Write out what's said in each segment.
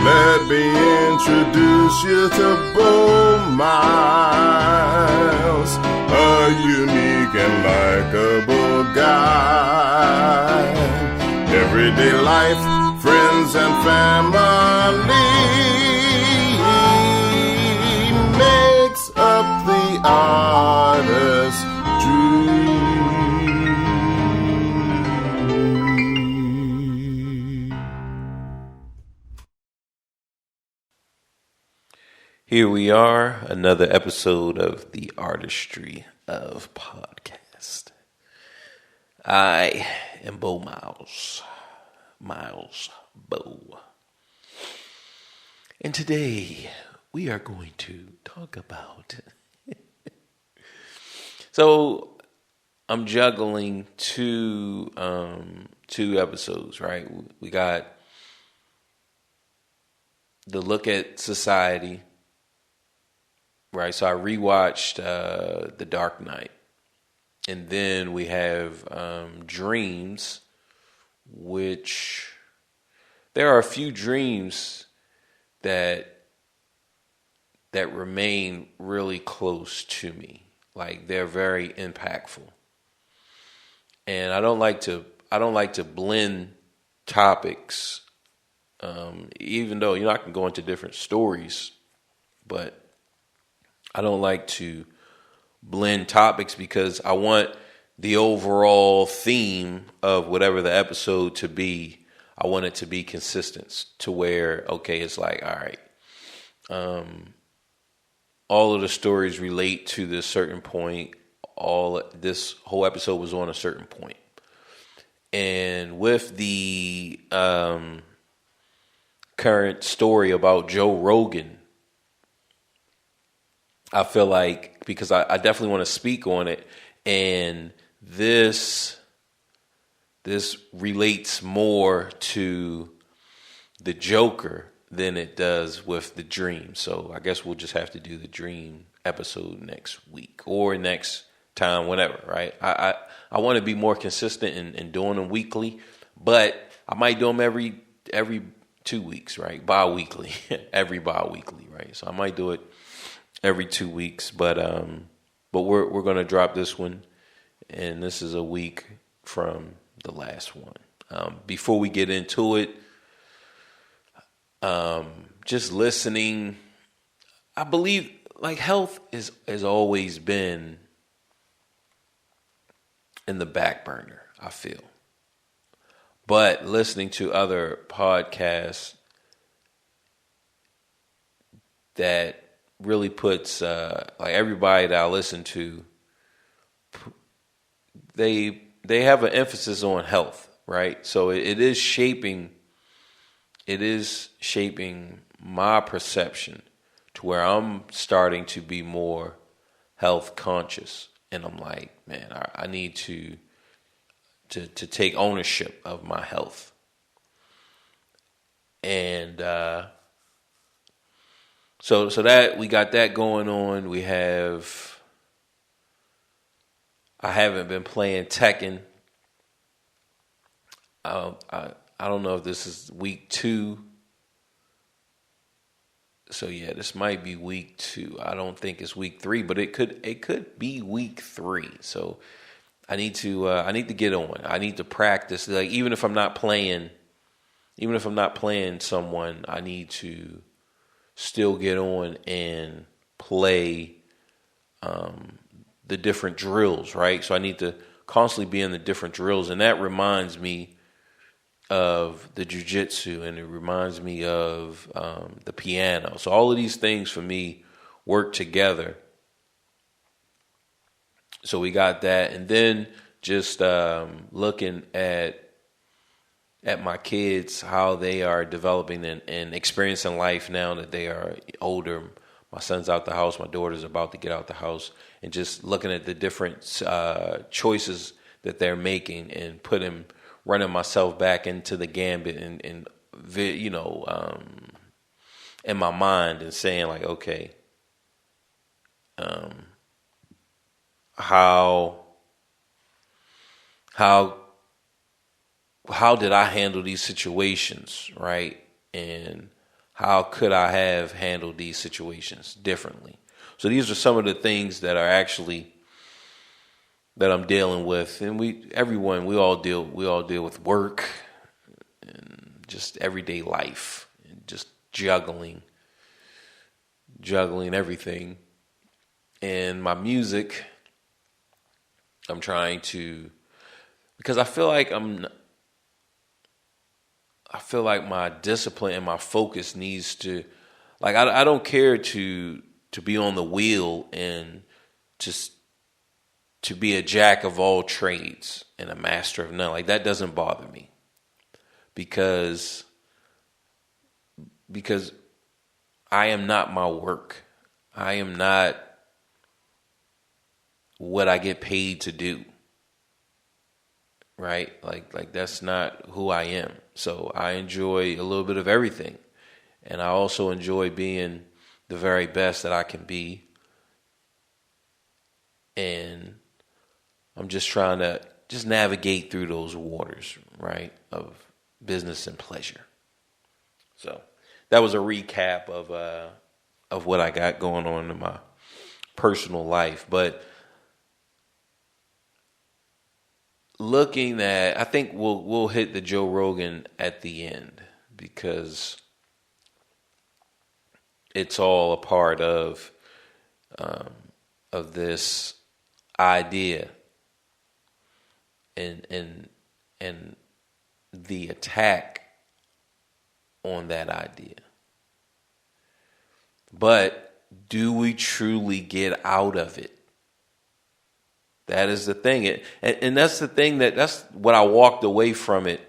Let me introduce you to Bo Miles, a unique and likable guy. Everyday life, friends and family makes up the artist's dream. Here we are, another episode of the Artistry of Podcast. I am Bo Miles. Bo. And today we are going to talk about... So I'm juggling two episodes, right? We got the Look at Society. Right, so I rewatched The Dark Knight, and then we have Dreams, which there are a few dreams that remain really close to me, like they're very impactful, and I don't like to blend topics, even though I can go into different stories, but I don't like to blend topics because I want the overall theme of whatever the episode to be. I want it to be consistent to where, okay, it's like, all right, all of the stories relate to this certain point. This whole episode was on a certain point. And with the current story about Joe Rogan, I feel like, because I definitely want to speak on it, and this relates more to the Joker than it does with the Dream. So I guess we'll just have to do the Dream episode next week or next time, whenever, right? I want to be more consistent in doing them weekly, but I might do them every 2 weeks, right? Bi-weekly, every bi-weekly, right? So I might do it every 2 weeks, but we're gonna drop this one, and this is a week from the last one. Before we get into it, just listening, I believe like health has always been in the back burner, I feel, but listening to other podcasts that really puts like everybody that I listen to, they have an emphasis on health, right? So it is shaping my perception to where I'm starting to be more health conscious, and I'm like, man, I need to take ownership of my health, and So that we got that going on. I haven't been playing Tekken. I don't know if this is week 2. So yeah, this might be week 2. I don't think it's week 3, but it could be week 3. So I need to get on. I need to practice. Like even if I'm not playing someone, I need to still get on and play the different drills, right? So I need to constantly be in the different drills, and that reminds me of the jiu-jitsu, and it reminds me of the piano. So all of these things for me work together. So we got that, and then just looking at my kids, how they are developing and experiencing life now that they are older. My son's out the house. My daughter's about to get out the house. And just looking at the different choices that they're making and running myself back into the gambit and in my mind and saying like, okay, how did I handle these situations, right? And how could I have handled these situations differently? So these are some of the things that are actually that I'm dealing with, and we all deal with work and just everyday life and just juggling everything. And my music, I'm trying to, because I feel like my discipline and my focus needs to, like, I don't care to be on the wheel and just to be a jack of all trades and a master of none. Like, that doesn't bother me because I am not my work. I am not what I get paid to do. Right? Like that's not who I am. So I enjoy a little bit of everything. And I also enjoy being the very best that I can be. And I'm just trying to just navigate through those waters, right, of business and pleasure. So that was a recap of what I got going on in my personal life. But looking at, I think we'll hit the Joe Rogan at the end because it's all a part of this idea and the attack on that idea. But do we truly get out of it? That is the thing. And that's the thing that's what I walked away from it.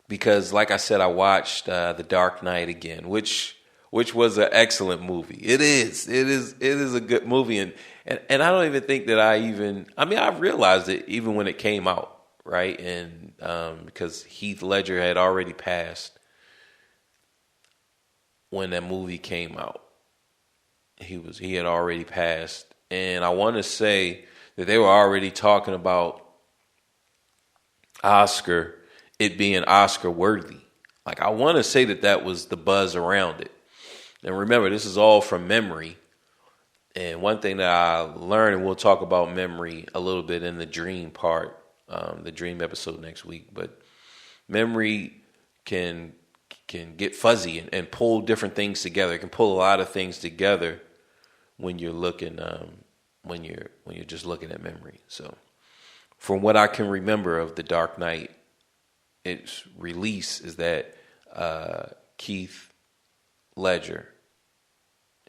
Because like I said, I watched The Dark Knight again, which was an excellent movie. It is a good movie. And I don't even think that I realized it even when it came out, right? And because Heath Ledger had already passed when that movie came out. He had already passed. And I want to say that they were already talking about it being Oscar worthy. Like, I want to say that was the buzz around it. And remember, this is all from memory. And one thing that I learned, and we'll talk about memory a little bit in the dream part, the dream episode next week, but memory can get fuzzy and pull different things together. It can pull a lot of things together when you're looking, when you're just looking at memory. So from what I can remember of The Dark Knight, its release is that Heath Ledger,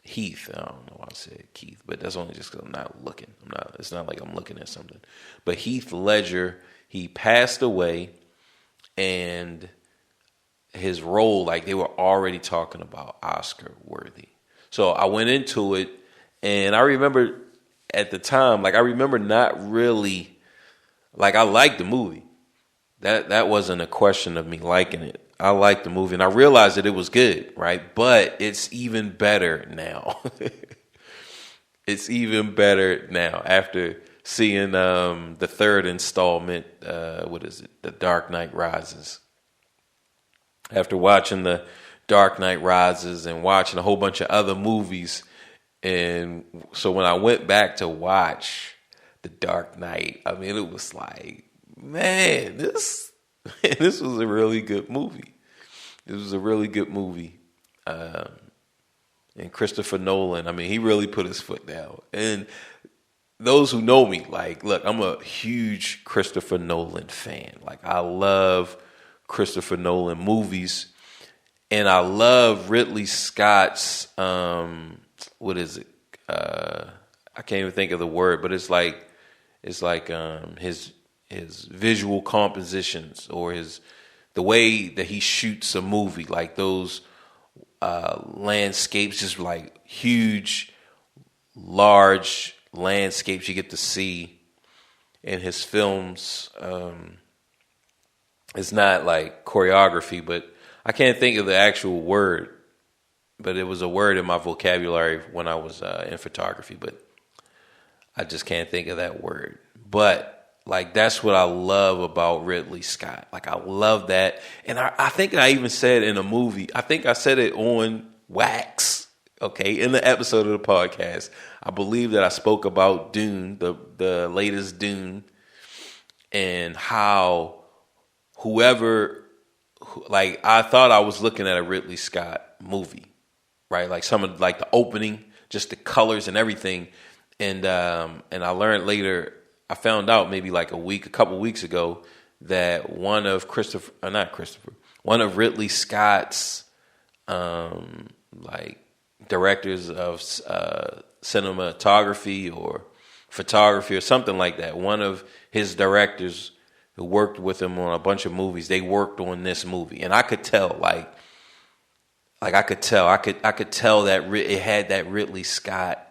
I don't know why I said Keith, but that's only just because I'm not looking. It's not like I'm looking at something. But Heath Ledger, he passed away, and his role, like, they were already talking about Oscar worthy. So I went into it, and I remember at the time, like, I remember not really, like, I liked the movie. That wasn't a question of me liking it. I liked the movie, and I realized that it was good, right? But it's even better now. It's even better now after seeing the third installment. What is it? The Dark Knight Rises. After watching the Dark Knight Rises and watching a whole bunch of other movies, and so when I went back to watch the Dark Knight, I mean, it was like, man, this was a really good movie. This was a really good movie. And Christopher Nolan, I mean, he really put his foot down. And those who know me, like, look, I'm a huge Christopher Nolan fan. Like, I love Christopher Nolan movies. And I love Ridley Scott's, what is it? I can't even think of the word, but it's like his visual compositions, or the way that he shoots a movie, like those landscapes, just like huge, large landscapes you get to see in his films. It's not like choreography, but I can't think of the actual word, but it was a word in my vocabulary when I was in photography, but I just can't think of that word. But Like, that's what I love about Ridley Scott. Like, I love that. And I think I even said in a movie, I think I said it on Wax, okay, in the episode of the podcast. I believe that I spoke about Dune, the latest Dune, and how like, I thought I was looking at a Ridley Scott movie, right? Like, some of, like, the opening, just the colors and everything. And I learned later, I found out maybe like a couple weeks ago, that one of Ridley Scott's like directors of cinematography or photography or something like that. One of his directors who worked with him on a bunch of movies, they worked on this movie, and I could tell, I could tell that it had that Ridley Scott-esque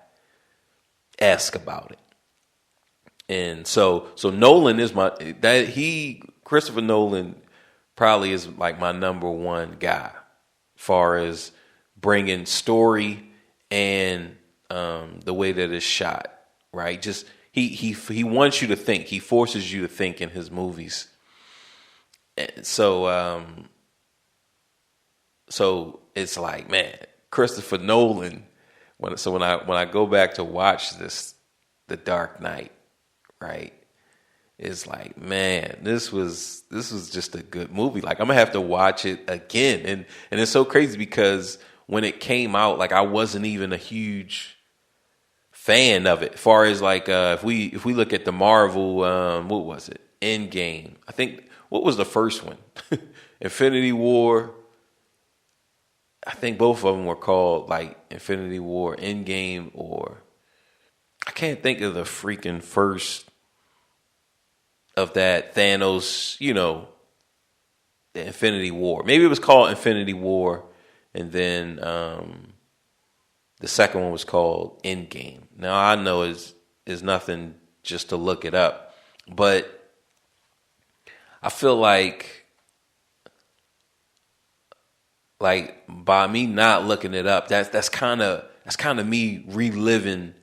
about it. And so Nolan is Christopher Nolan probably is like my number one guy, far as bringing story and the way that it's shot, right? Just he wants you to think. He forces you to think in his movies. And so it's like, man, Christopher Nolan. When I go back to watch this, The Dark Knight, right? It's like, man, this was just a good movie. Like, I'm gonna have to watch it again, and it's so crazy because when it came out, like, I wasn't even a huge fan of it. As far as like, if we look at the Marvel, what was it? Endgame. I think, what was the first one? Infinity War. I think both of them were called like Infinity War, Endgame, or I can't think of the freaking first of that Thanos, the Infinity War. Maybe it was called Infinity War, and then the second one was called Endgame. Now, I know is nothing just to look it up, but I feel like by me not looking it up, that's kind of me reliving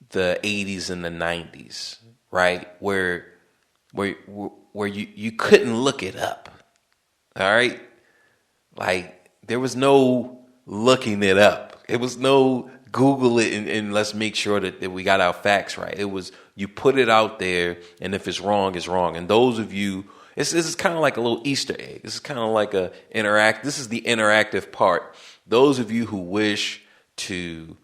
the 80s and the 90s, right? Where you couldn't look it up. All right? Like, there was no looking it up. It was no Google it and let's make sure that we got our facts right. It was, you put it out there, and if it's wrong, it's wrong. And those of you, this is kind of like a little Easter egg. This is kind of like this is the interactive part. Those of you who wish to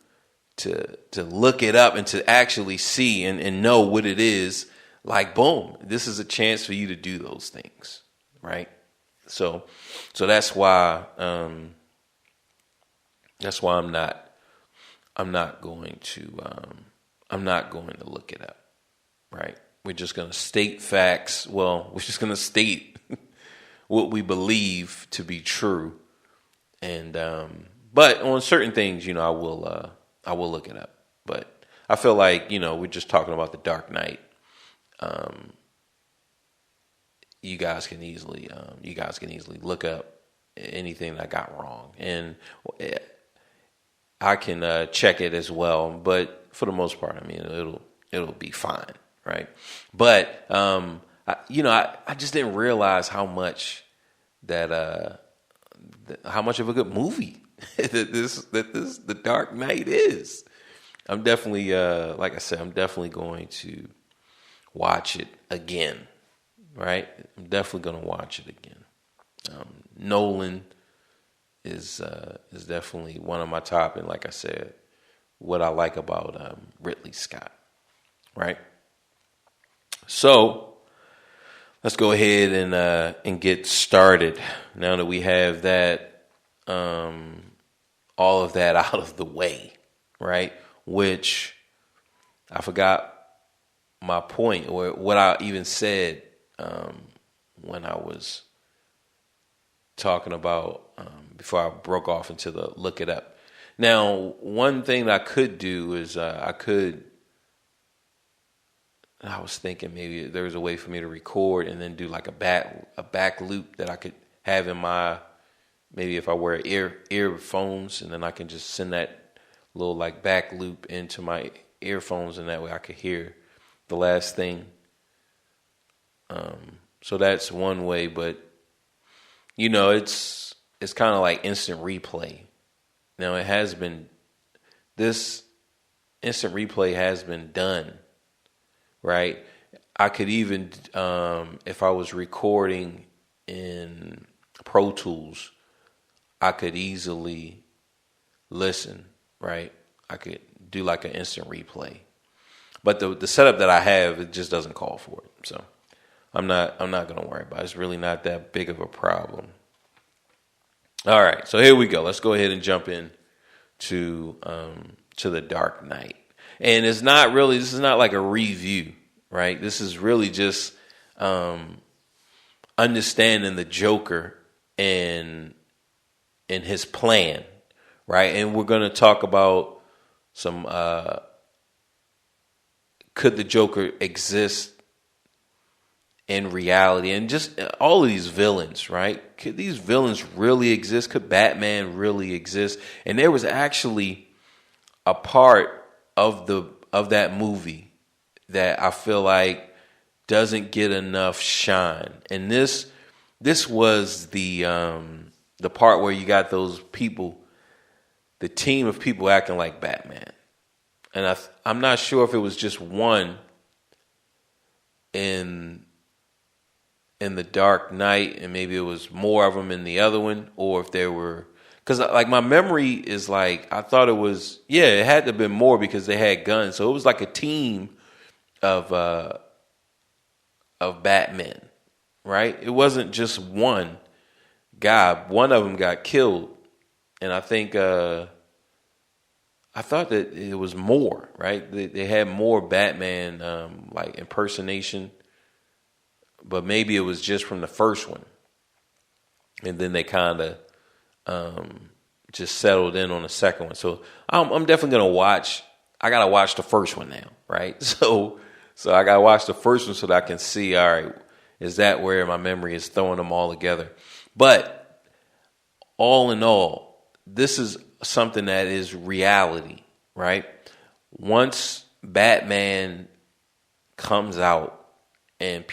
look it up and to actually see and know what it is, like, boom, this is a chance for you to do those things, right? So that's why I'm not going to look it up, right? We're just going to state facts. Well, we're just going to state what we believe to be true, and but on certain things, I will look it up. But I feel like, we're just talking about The Dark Knight. You guys can easily look up anything I got wrong, and I can check it as well. But for the most part, I mean, it'll be fine, right? But I just didn't realize how much how much of a good movie that The Dark Knight is. I'm definitely, like I said, I'm definitely going to watch it again, right? I'm definitely going to watch it again. Nolan is definitely one of my top, and like I said, what I like about Ridley Scott, right? So let's go ahead and get started now that we have that all of that out of the way, right? Which I forgot my point, or what I even said when I was talking about before I broke off into the look it up. Now, one thing that I could do is I was thinking maybe there was a way for me to record and then do like a back loop that I could have in my, maybe if I wear earphones, and then I can just send that little like back loop into my earphones, and that way I could hear the last thing So that's one way, but it's kind of like instant replay. Now this instant replay has been done, right? I could even, if I was recording in Pro Tools, I could easily listen, right? I could do like an instant replay. But the setup that I have, it just doesn't call for it. So I'm not going to worry about it. It's really not that big of a problem. All right, so here we go. Let's go ahead and jump in to The Dark Knight. And this is not like a review, right? This is really just understanding the Joker and his plan, right? And we're going to talk about some could the Joker exist in reality, and just all of these villains, right? Could these villains really exist? Could Batman really exist? And there was actually a part of that movie that I feel like doesn't get enough shine. And this was the part where you got those people, the team of people acting like Batman. And I'm not sure if it was just one in The Dark Knight, and maybe it was more of them in the other one, or if there were, because like my memory is like, I thought it was, it had to have been more because they had guns. So it was like a team of Batmen, right? It wasn't just one guy. One of them got killed, and I think I thought that it was more, right? They had more Batman like impersonation, but maybe it was just from the first one, and then they kind of just settled in on the second one. So I'm definitely gonna watch. I gotta watch the first one now, right? So I gotta watch the first one so that I can see. All right, is that where my memory is throwing them all together? But all in all, this is something that is reality, right? Once Batman comes out and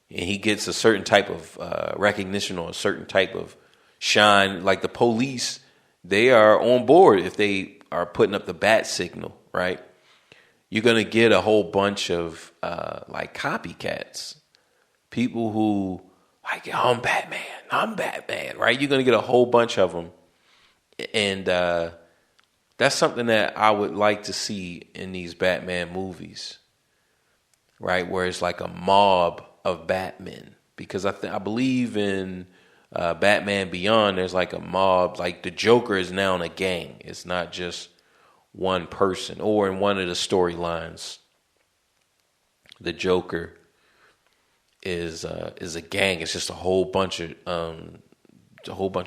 he gets a certain type of recognition or a certain type of shine, like the police, they are on board if they are putting up the bat signal, right? You're going to get a whole bunch of like copycats, people who like, I'm Batman, right? You're going to get a whole bunch of them. And that's something that I would like to see in these Batman movies, right? Where it's like a mob of Batmen. Because I believe in Batman Beyond, there's like a mob. Like the Joker is now in a gang. It's not just one person. Or in one of the storylines, the Joker is a gang. It's just a whole bunch of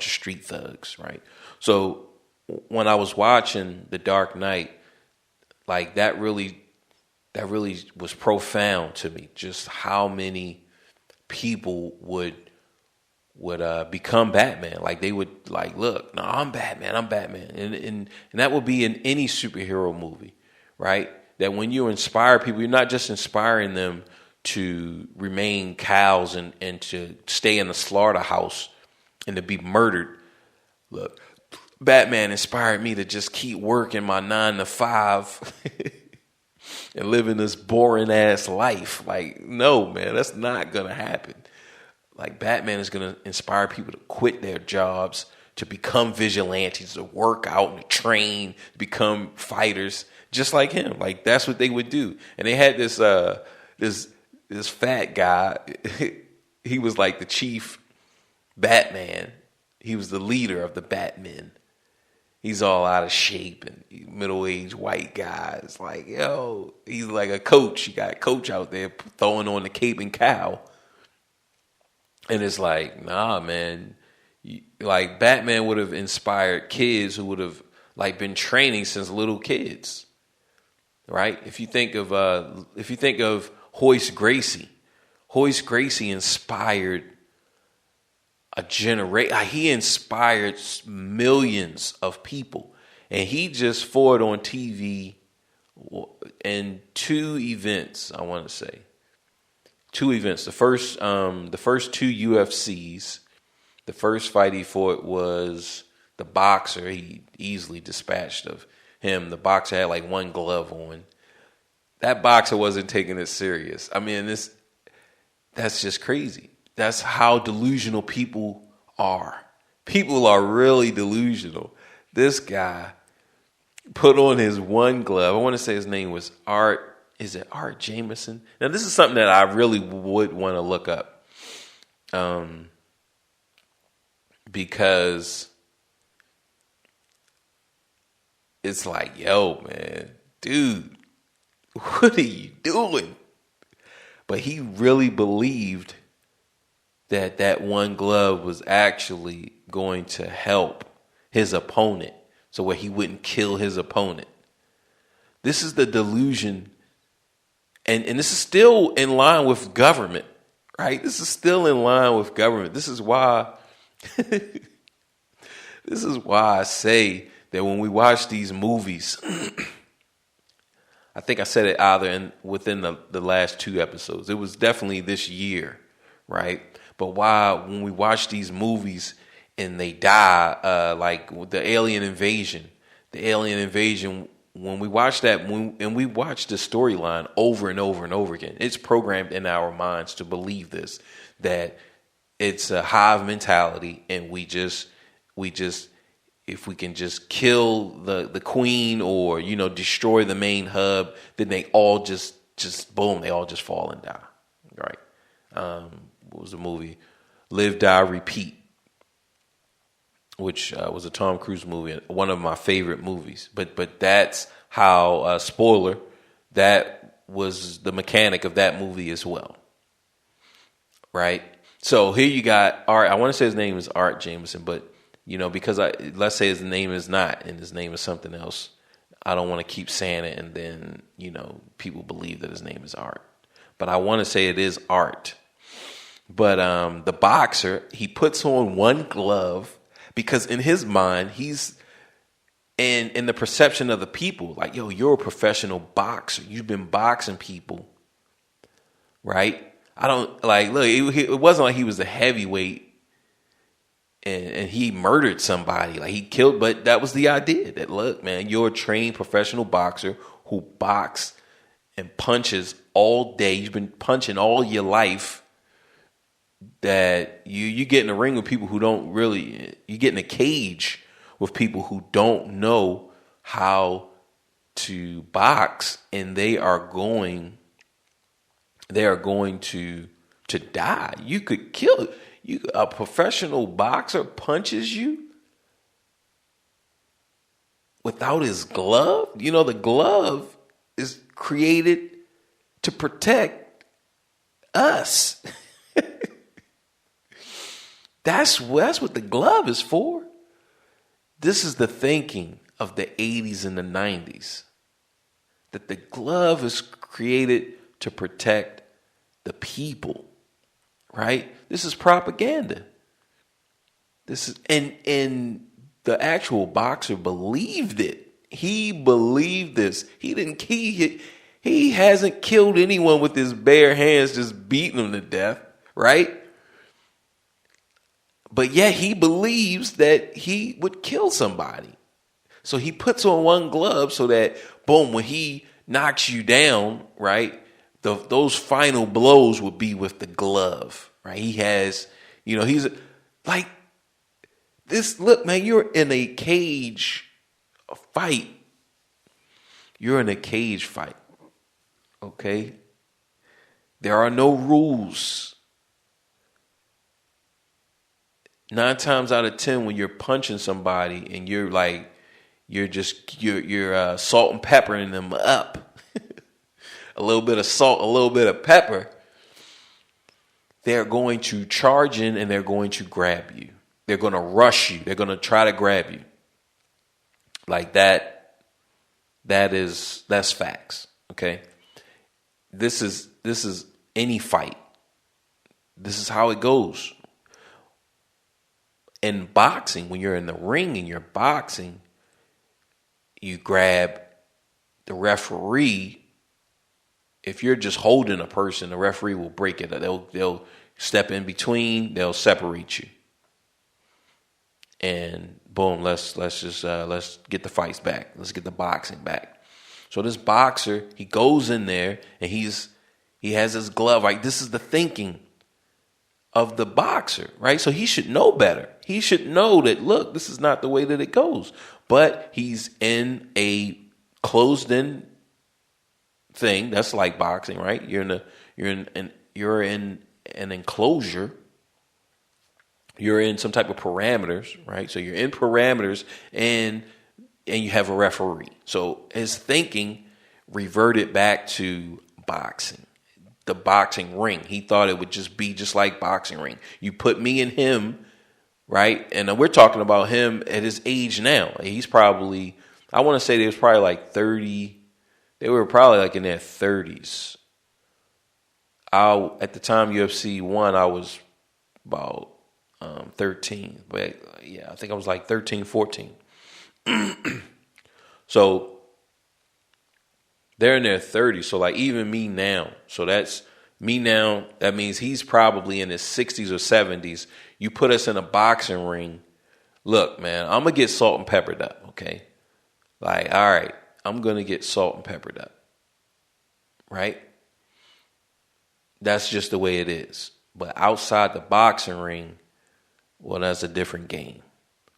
street thugs, right? So when I was watching The Dark Knight, like that really was profound to me. Just how many people would become Batman. Like they would like, look, no, I'm Batman, and that would be in any superhero movie, right? That when you inspire people, you're not just inspiring them to remain cows and to stay in the slaughterhouse and to be murdered. Look, Batman inspired me to just keep working my 9 to 5 and living this boring ass life. Like, no, man, that's not gonna happen. Like, Batman is gonna inspire people to quit their jobs, to become vigilantes, to work out and to train, to become fighters, just like him. Like, that's what they would do. And they had this fat guy. He was like the chief Batman. He was the leader of the Batmen. He's all out of shape and middle-aged white guy. It's like, yo, he's like a coach. You got a coach out there throwing on the cape and cow. And it's like, nah, man. Like Batman would have inspired kids who would have like been training since little kids, right? If you think of Hoist Gracie inspired a generation. He inspired millions of people, and he just fought on TV in 2 events. I want to say two events. The first two UFCs. The first fight he fought was the boxer. He easily dispatched of him. The boxer had like one glove on. That boxer wasn't taking it serious. I mean, that's just crazy. That's how delusional people are. People are really delusional. This guy put on his one glove. I want to say his name was Art. Is it Art Jameson? Now, this is something that I really would want to look up. Because it's like, yo, man, dude, what are you doing? But he really believed that one glove was actually going to help his opponent so where he wouldn't kill his opponent. This is the delusion. And this is still in line with government, right? This is still in line with government. This is why I say that when we watch these movies, I think I said it either within the last two episodes. It was definitely this year, right? But when we watch these movies and they die, like the alien invasion, when we watch that, and we watch the storyline over and over and over again, it's programmed in our minds to believe this, that it's a hive mentality, and we just if we can just kill the queen or destroy the main hub, then they all just boom, they all just fall and die, right? What was the movie? Live, Die, Repeat, which was a Tom Cruise movie, one of my favorite movies. But that's how spoiler, that was the mechanic of that movie as well, right? So here you got Art. I want to say his name is Art Jameson, but because let's say his name is not, and his name is something else. I don't want to keep saying it, and then people believe that his name is Art. But I want to say it is Art. But the boxer, he puts on one glove because in his mind, he's in the perception of the people, like, yo, you're a professional boxer. You've been boxing people, right? I don't look, it wasn't like he was a heavyweight and he murdered somebody, like he killed, but that was the idea that, look, man, you're a trained professional boxer who boxes and punches all day. You've been punching all your life. That you get in a ring with people who don't really, you get in a cage with people who don't know how to box, and they are going to die. You could kill you. A professional boxer punches you without his glove. The glove is created to protect us. That's what the glove is for. This is the thinking of the 80s and the 90s. That the glove is created to protect the people, right? This is propaganda. This is and the actual boxer believed it. He believed this. He hasn't killed anyone with his bare hands, just beating them to death, right? But yet he believes that he would kill somebody. So he puts on one glove so that, boom, when he knocks you down, right, those final blows would be with the glove, right? He has, he's like this. Look, man, you're in a cage fight. You're in a cage fight, okay? There are no rules. 9 times out of 10, when you're punching somebody and you're salt and peppering them up, a little bit of salt, a little bit of pepper, they're going to charge in and they're going to grab you. They're going to rush you. They're going to try to grab you. Like that. That's facts. Okay. This is any fight. This is how it goes. In boxing, when you're in the ring and you're boxing, you grab the referee if you're just holding a person, the referee will break it. They'll step in between. They'll separate you. And boom, let's get the fights back. Let's get the boxing back. So this boxer, he goes in there and he has his glove. Right, this is the thinking of the boxer, right? So he should know better. He should know that, look, this is not the way that it goes. But he's in a closed-in thing. That's like boxing, right? You're in an enclosure. You're in some type of parameters, right? So you're in parameters and you have a referee. So his thinking reverted back to boxing. The boxing ring. He thought it would just be just like boxing ring. You put me and him, right? And we're talking about him at his age now. He's probably, I want to say they was probably like 30. They were probably like in their 30s. At the time UFC won, I was about 13. But yeah, I think I was like 13, 14. So they're in their 30s. So like even me now. So that's me now. That means he's probably in his 60s or 70s. You put us in a boxing ring. Look, man, I'm going to get salt and peppered up, okay? Like, all right, I'm going to get salt and peppered up, right? That's just the way it is. But outside the boxing ring, well, that's a different game.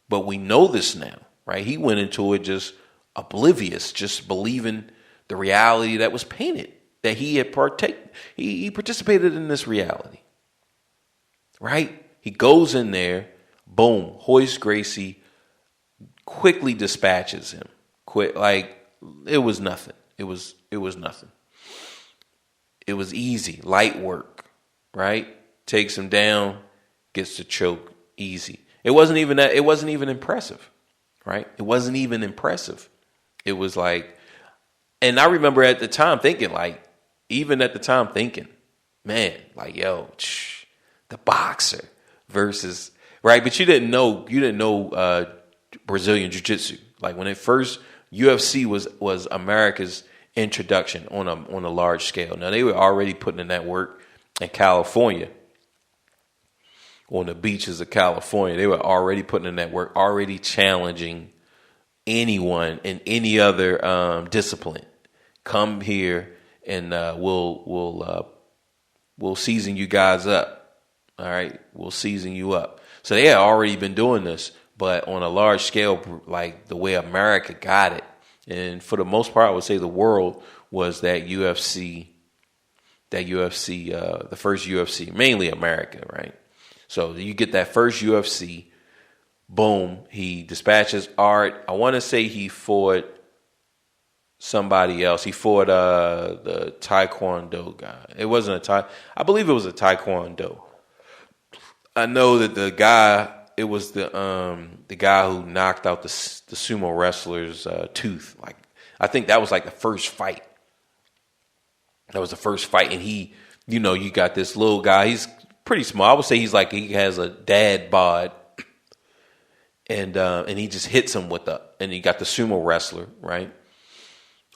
But we know this now, right? He went into it just oblivious, just believing the reality that was painted, that he had he participated in this reality, right? He goes in there, boom, Royce Gracie quickly dispatches him. Like it was nothing. It was nothing. It was easy, light work, right? Takes him down, gets the choke, easy. It wasn't even impressive, right? It wasn't even impressive. It was like, and I remember at the time thinking, man, like, yo, the boxer versus, right? But you didn't know Brazilian Jiu-Jitsu. Like when it first, UFC was America's introduction on a large scale. Now they were already putting in that work in California, on the beaches of California. They were already putting in that work, already challenging anyone in any other discipline. Come here and we'll season you guys up. All right, we'll season you up. So they had already been doing this, but on a large scale, like the way America got it. And for the most part, I would say the world was that UFC, the first UFC, mainly America, right? So you get that first UFC, boom, he dispatches Art. I want to say he fought somebody else. He fought the Taekwondo guy. It wasn't I believe it was a Taekwondo. I know that the guy, it was the guy who knocked out the sumo wrestler's tooth. Like I think that was like the first fight. That was the first fight, and he, you got this little guy. He's pretty small. I would say he has a dad bod, and he just hits him and he got the sumo wrestler, right?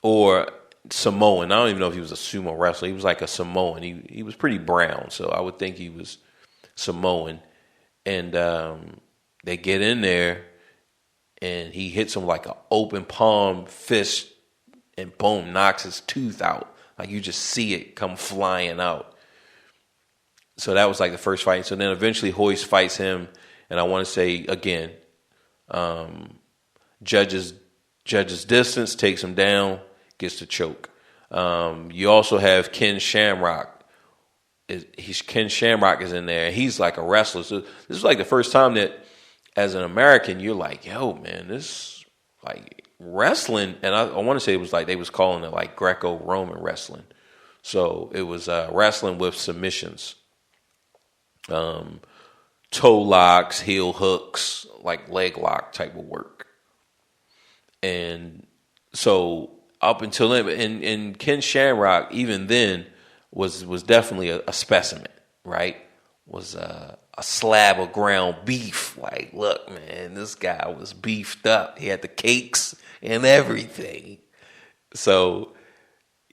Or Samoan. I don't even know if he was a sumo wrestler. He was like a Samoan. He was pretty brown, so I would think he was Samoan. And they get in there, and he hits him like an open palm fist, and boom, knocks his tooth out. Like you just see it come flying out. So that was like the first fight. So then eventually Royce fights him, and I want to say again, judges distance, takes him down, gets the choke. You also have Ken Shamrock. Ken Shamrock is in there. He's like a wrestler. So this is like the first time that, as an American, you're like, yo, man, this like wrestling. And I want to say it was like they was calling it like Greco-Roman wrestling. So it was wrestling with submissions, toe locks, heel hooks, like leg lock type of work. And so up until then, and Ken Shamrock, even then, was definitely a specimen, right? Was a slab of ground beef. Like, look, man, this guy was beefed up. He had the cakes and everything. So,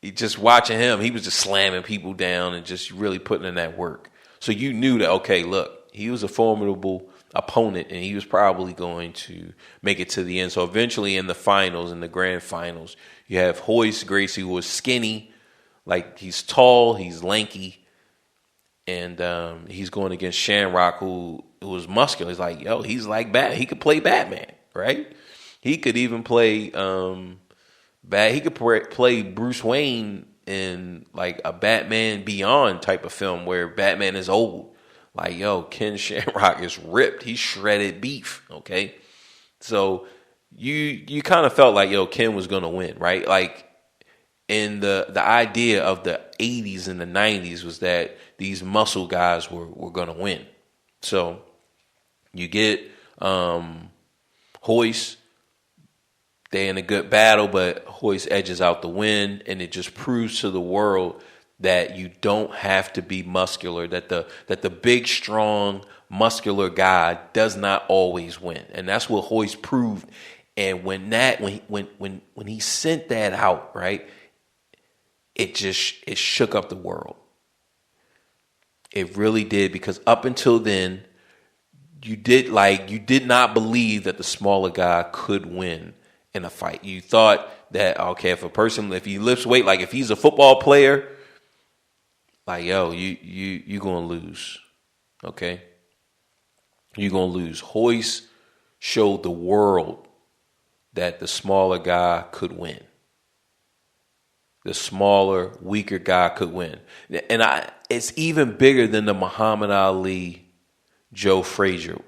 just watching him, he was just slamming people down and just really putting in that work. So you knew that, okay, look, he was a formidable opponent and he was probably going to make it to the end. So eventually in the finals, in the grand finals, you have Hoist Gracie, who was skinny, like he's tall, he's lanky, and he's going against Shamrock, who was muscular. He's like, yo, he's like he could play Batman, right? He could even play he could play Bruce Wayne in like a Batman Beyond type of film where Batman is old. Like, yo, Ken Shamrock is ripped. He's shredded beef, okay? So you kind of felt like, yo, Ken was going to win, right? Like, and the idea of the 80s and the 90s was that these muscle guys were going to win. So you get Hoist. They're in a good battle, but Hoist edges out the win, and it just proves to the world that you don't have to be muscular, that the big, strong, muscular guy does not always win. And that's what Hoist proved. And when he sent that out, right, it shook up the world. It really did, because up until then, you did not believe that the smaller guy could win in a fight. You thought that, okay, if he lifts weight, like if he's a football player, like, yo, you gonna lose. Okay? You're gonna lose. Hoist showed the world that the smaller guy could win. The smaller, weaker guy could win. And it's even bigger than the Muhammad Ali, Joe Frazier,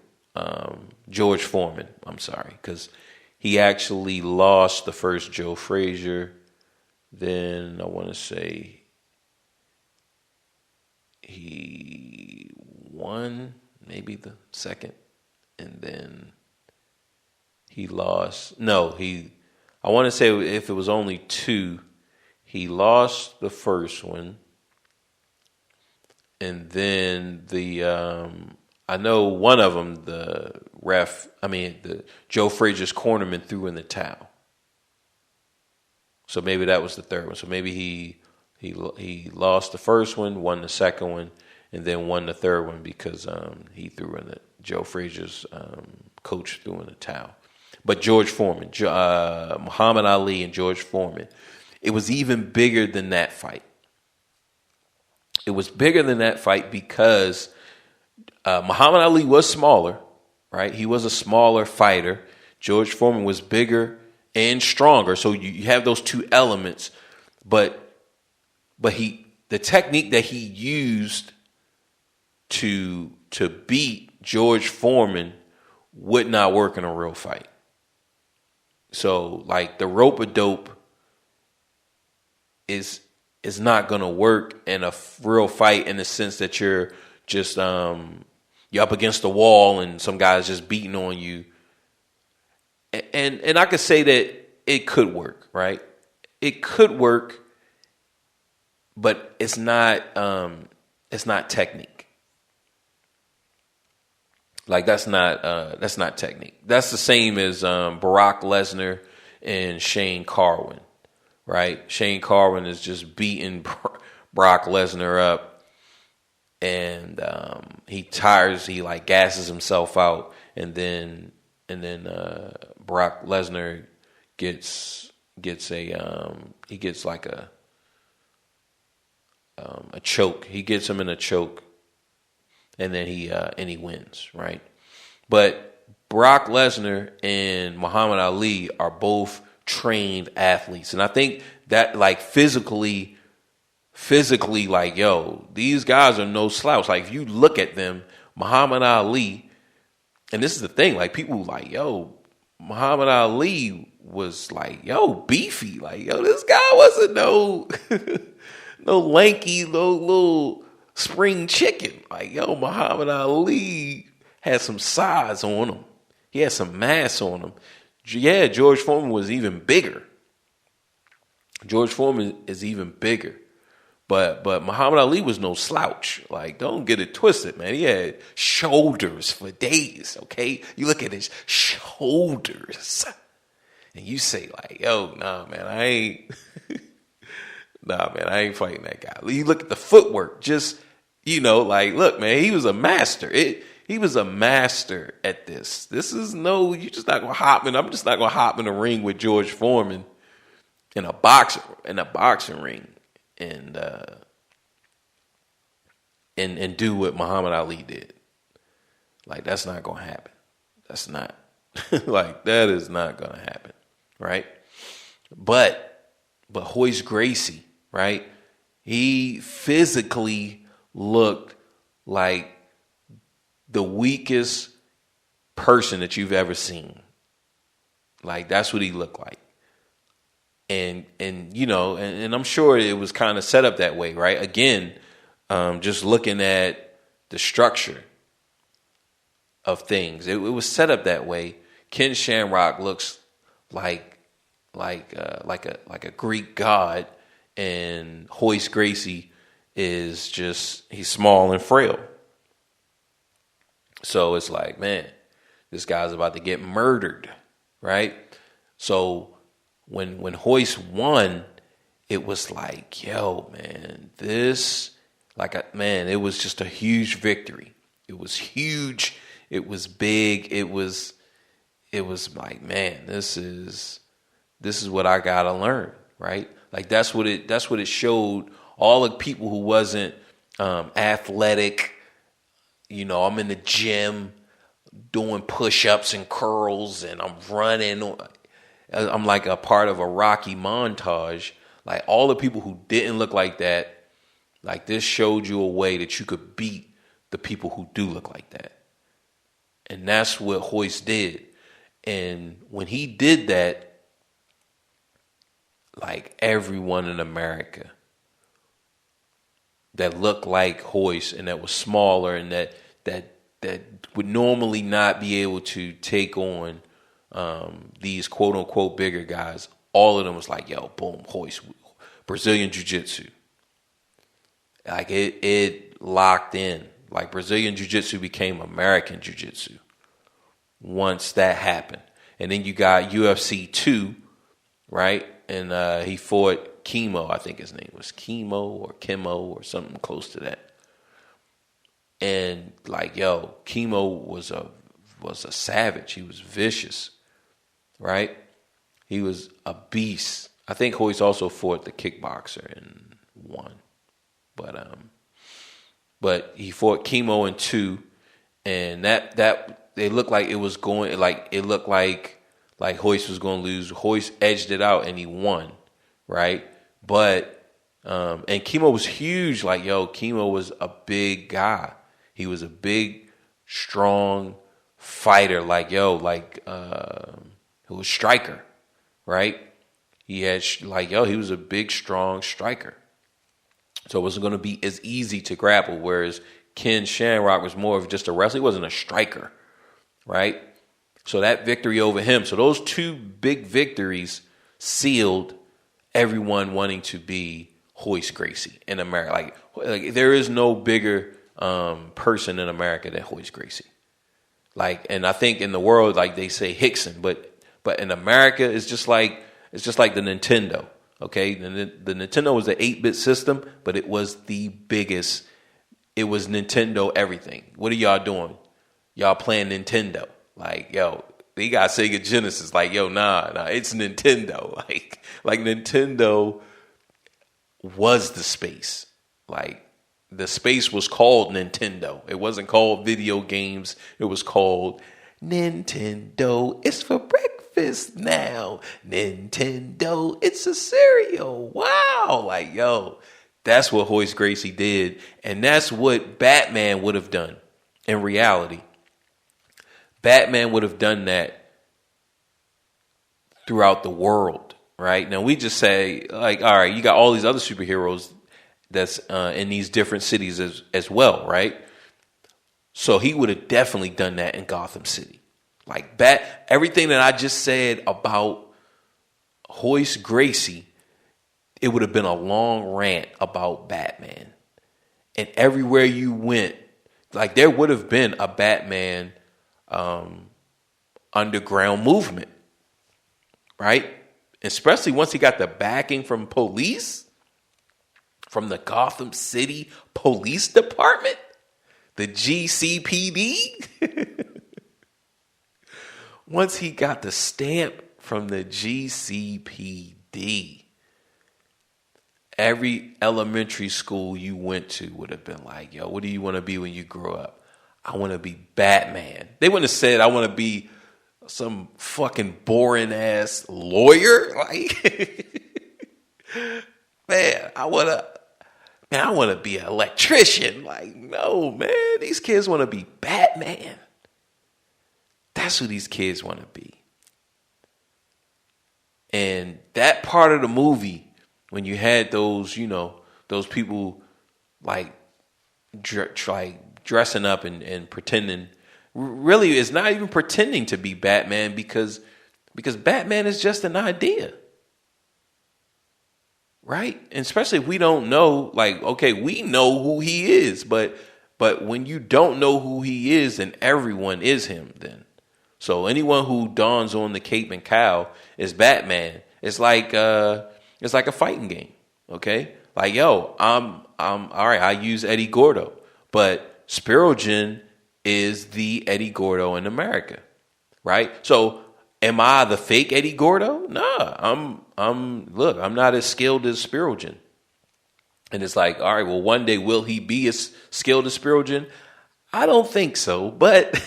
George Foreman. I'm sorry, because he actually lost the first Joe Frazier. Then I want to say he won maybe the second, and then he lost. No, I want to say if it was only two, he lost the first one, and then I know one of them, the Joe Frazier's cornerman threw in the towel. So maybe that was the third one. So maybe he lost the first one, won the second one, and then won the third one because he threw in Joe Frazier's coach threw in the towel. But George Foreman, Muhammad Ali and George Foreman, it was even bigger than that fight. It was bigger than that fight because Muhammad Ali was smaller, right? He was a smaller fighter. George Foreman was bigger and stronger. So you have those two elements, but the technique that he used to beat George Foreman would not work in a real fight. So like the rope-a-dope is not going to work in a real fight in the sense that you're just you're up against the wall and some guy's just beating on you. And I could say that it could work, right? It could work, but it's not technique. Like that's not technique. That's the same as Brock Lesnar and Shane Carwin, right? Shane Carwin is just beating Brock Lesnar up, and he like gasses himself out, and then Brock Lesnar gets like a choke. He gets him in a choke, and then he wins, right? But Brock Lesnar and Muhammad Ali are both trained athletes, and I think that like physically, like, yo, these guys are no slouch. Like if you look at them, Muhammad Ali, and this is the thing, like people like, yo, Muhammad Ali was like, yo, beefy. Like, yo, this guy wasn't no lanky, little spring chicken. Like, yo, Muhammad Ali had some size on him. He had some mass on him. Yeah, George Foreman was even bigger. George Foreman is even bigger. But Muhammad Ali was no slouch. Like, don't get it twisted, man. He had shoulders for days, okay? You look at his shoulders, and you say, like, yo, nah, man, I ain't... Nah, man, I ain't fighting that guy. You look at the footwork, just, like, look, man, he was a master. He was a master at this. This is you just not gonna hop in. I'm just not gonna hop in the ring with George Foreman in a boxing ring and do what Muhammad Ali did. Like, that's not gonna happen. That's not like, that is not gonna happen, right? But Hoist Gracie, right? He physically looked like the weakest person that you've ever seen. Like, that's what he looked like. And I'm sure it was kind of set up that way, right? Again, just looking at the structure of things, it was set up that way. Ken Shamrock looks like a Greek god, and Hoist Gracie he's small and frail. So it's like, man, this guy's about to get murdered, right? So when Hoist won, it was like, yo, man, it was just a huge victory. It was huge. It was big. It was like, man, this is what I gotta learn, right? Like, that's what it showed all the people who wasn't athletic. I'm in the gym doing push-ups and curls, and I'm running. I'm like a part of a Rocky montage. Like, all the people who didn't look like that, like, this showed you a way that you could beat the people who do look like that. And that's what Hoist did. And when he did that, like, everyone in America that looked like Hoist and that was smaller and that would normally not be able to take on these quote unquote bigger guys, all of them was like, yo, boom, Hoist, Brazilian Jiu-Jitsu. Like, it locked in. Like, Brazilian Jiu-Jitsu became American Jiu-Jitsu once that happened. And then you got UFC 2, right? And he fought Chemo, I think his name was Chemo or something close to that. And like, yo, Chemo was a savage. He was vicious, right? He was a beast. I think Hoist also fought the kickboxer and won. But he fought Chemo in 2, and that it looked like it was going, like, it looked like Hoist was going to lose. Hoist edged it out and he won, right? But and Chemo was huge. Like, yo, Chemo was a big guy. He was a big, strong fighter. Like, yo, who was striker, right? He had he was a big, strong striker. So it wasn't going to be as easy to grapple. Whereas Ken Shamrock was more of just a wrestler. He wasn't a striker, right? So that victory over him. So those 2 big victories sealed everyone wanting to be Hoist Gracie in America. Like there is no bigger person in America than Hoist Gracie. Like, and I think in the world, like, they say Hickson, but in America, it's just like the Nintendo. Okay, the Nintendo was an 8-bit system, but it was the biggest. It was Nintendo everything. What are y'all doing? Y'all playing Nintendo? Like, yo, they got Sega Genesis. Like, yo, nah, it's Nintendo. Like Nintendo was the space. Like, the space was called Nintendo. It wasn't called video games. It was called Nintendo. It's for breakfast now. Nintendo. It's a cereal. Wow. Like, yo, that's what Hoist Gracie did. And that's what Batman would have done in reality. Batman would have done that throughout the world, right? Now, we just say, like, all right, you got all these other superheroes that's in these different cities as well, right? So he would have definitely done that in Gotham City. Like, everything that I just said about Hoist Gracie, it would have been a long rant about Batman. And everywhere you went, like, there would have been a Batman underground movement, right? Especially once he got the backing from police. from the Gotham City Police Department, the GCPD. Once he got the stamp from the GCPD, every elementary school you went to would have been like, yo, what do you want to be when you grow up? I want to be Batman. They wouldn't have said, I want to be some fucking boring ass lawyer. Like, man, I want to be an electrician. Like, no, man, these kids want to be Batman. That's who these kids want to be. And that part of the movie, when you had those, those people like dressing up and pretending, really is not even pretending to be Batman because Batman is just an idea. Right? And especially if we don't know, like, okay, we know who he is, but when you don't know who he is, then everyone is him then. So anyone who dons on the cape and cowl is Batman. It's like a fighting game. Okay? Like, yo, I'm all right, I use Eddie Gordo, but Spirulgen is the Eddie Gordo in America. Right? So am I the fake Eddie Gordo? Nah, I'm not as skilled as Spirulgen. And it's like, all right, well, one day will he be as skilled as Spirulgen? I don't think so, but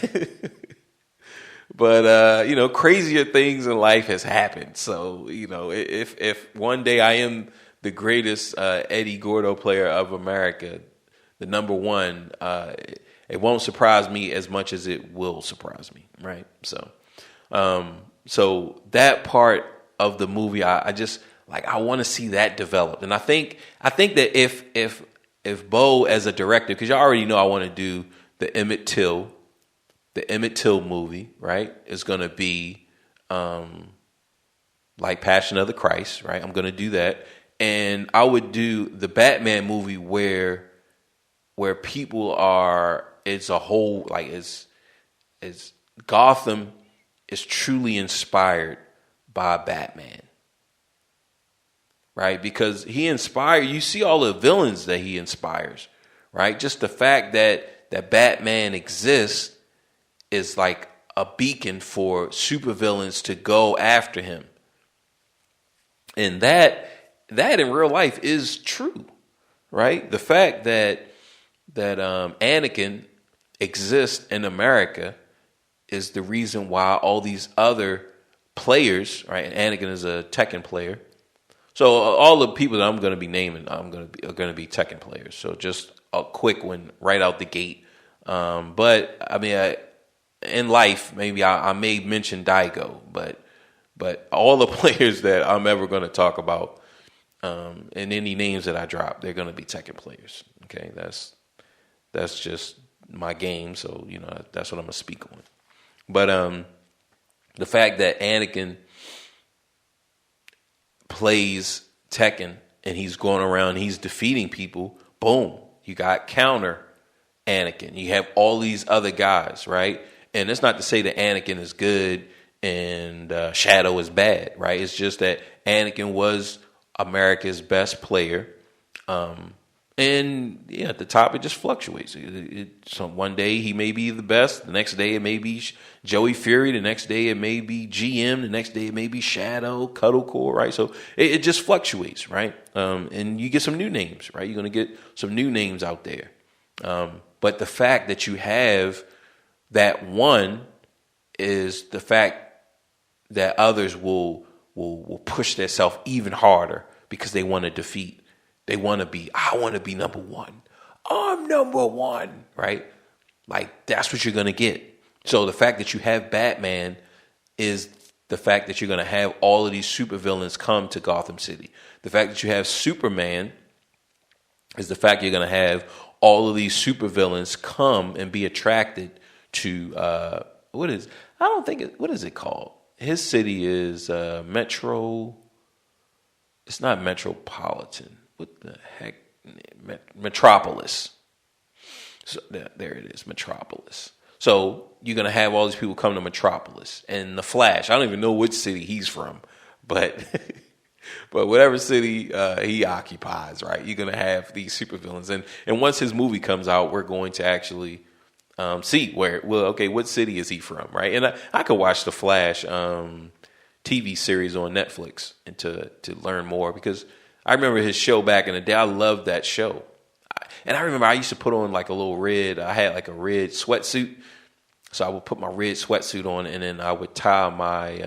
crazier things in life has happened. So, if one day I am the greatest Eddie Gordo player of America, the number one, it won't surprise me as much as it will surprise me, right? So that part of the movie, I just like, I want to see that developed. And I think that if Bo as a director, because you already know I want to do the Emmett Till movie, right, is going to be like Passion of the Christ, right? I'm going to do that. And I would do the Batman movie where people are, it's a whole, like, it's Gotham is truly inspired by Batman, right? Because he inspired, you see all the villains that he inspires, right? Just the fact that Batman exists is like a beacon for supervillains to go after him. And that in real life is true, right? The fact that Anakin exists in America is the reason why all these other players, right? And Anakin is a Tekken player. So all the people that I'm going to be naming, are going to be Tekken players. So just a quick one right out the gate. But I mean, in life, maybe I may mention Daigo, but all the players that I'm ever going to talk about, and any names that I drop, they're going to be Tekken players. Okay, that's just my game. So that's what I'm going to speak on. But the fact that Anakin plays Tekken and he's going around, he's defeating people. Boom, you got counter Anakin. You have all these other guys, right? And it's not to say that Anakin is good and Shadow is bad, right? It's just that Anakin was America's best player. And yeah, at the top, it just fluctuates. So one day he may be the best. The next day it may be Joey Fury. The next day it may be GM. The next day it may be Shadow, Cuddlecore, right? So it just fluctuates, right? And you get some new names, right? You're going to get some new names out there. But the fact that you have that one is the fact that others will push themselves even harder because they want to defeat. They want to be, I want to be number one. I'm number one, right? Like, that's what you're going to get. So the fact that you have Batman is the fact that you're going to have all of these supervillains come to Gotham City. The fact that you have Superman is the fact you're going to have all of these supervillains come and be attracted to, what is it called? His city is Metro, it's not Metropolitan. What the heck? Metropolis. So there it is, Metropolis. So you're going to have all these people come to Metropolis. And the Flash, I don't even know which city he's from, but But whatever city he occupies, right, you're gonna have these supervillains, and once his movie comes out, we're going to actually see what city is he from, right? And I could watch the Flash TV series on Netflix and to learn more, because I remember his show back in the day. I loved that show, and I remember I used to put on like a little red. I had like a red sweatsuit, so I would put my red sweatsuit on, and then I would tie my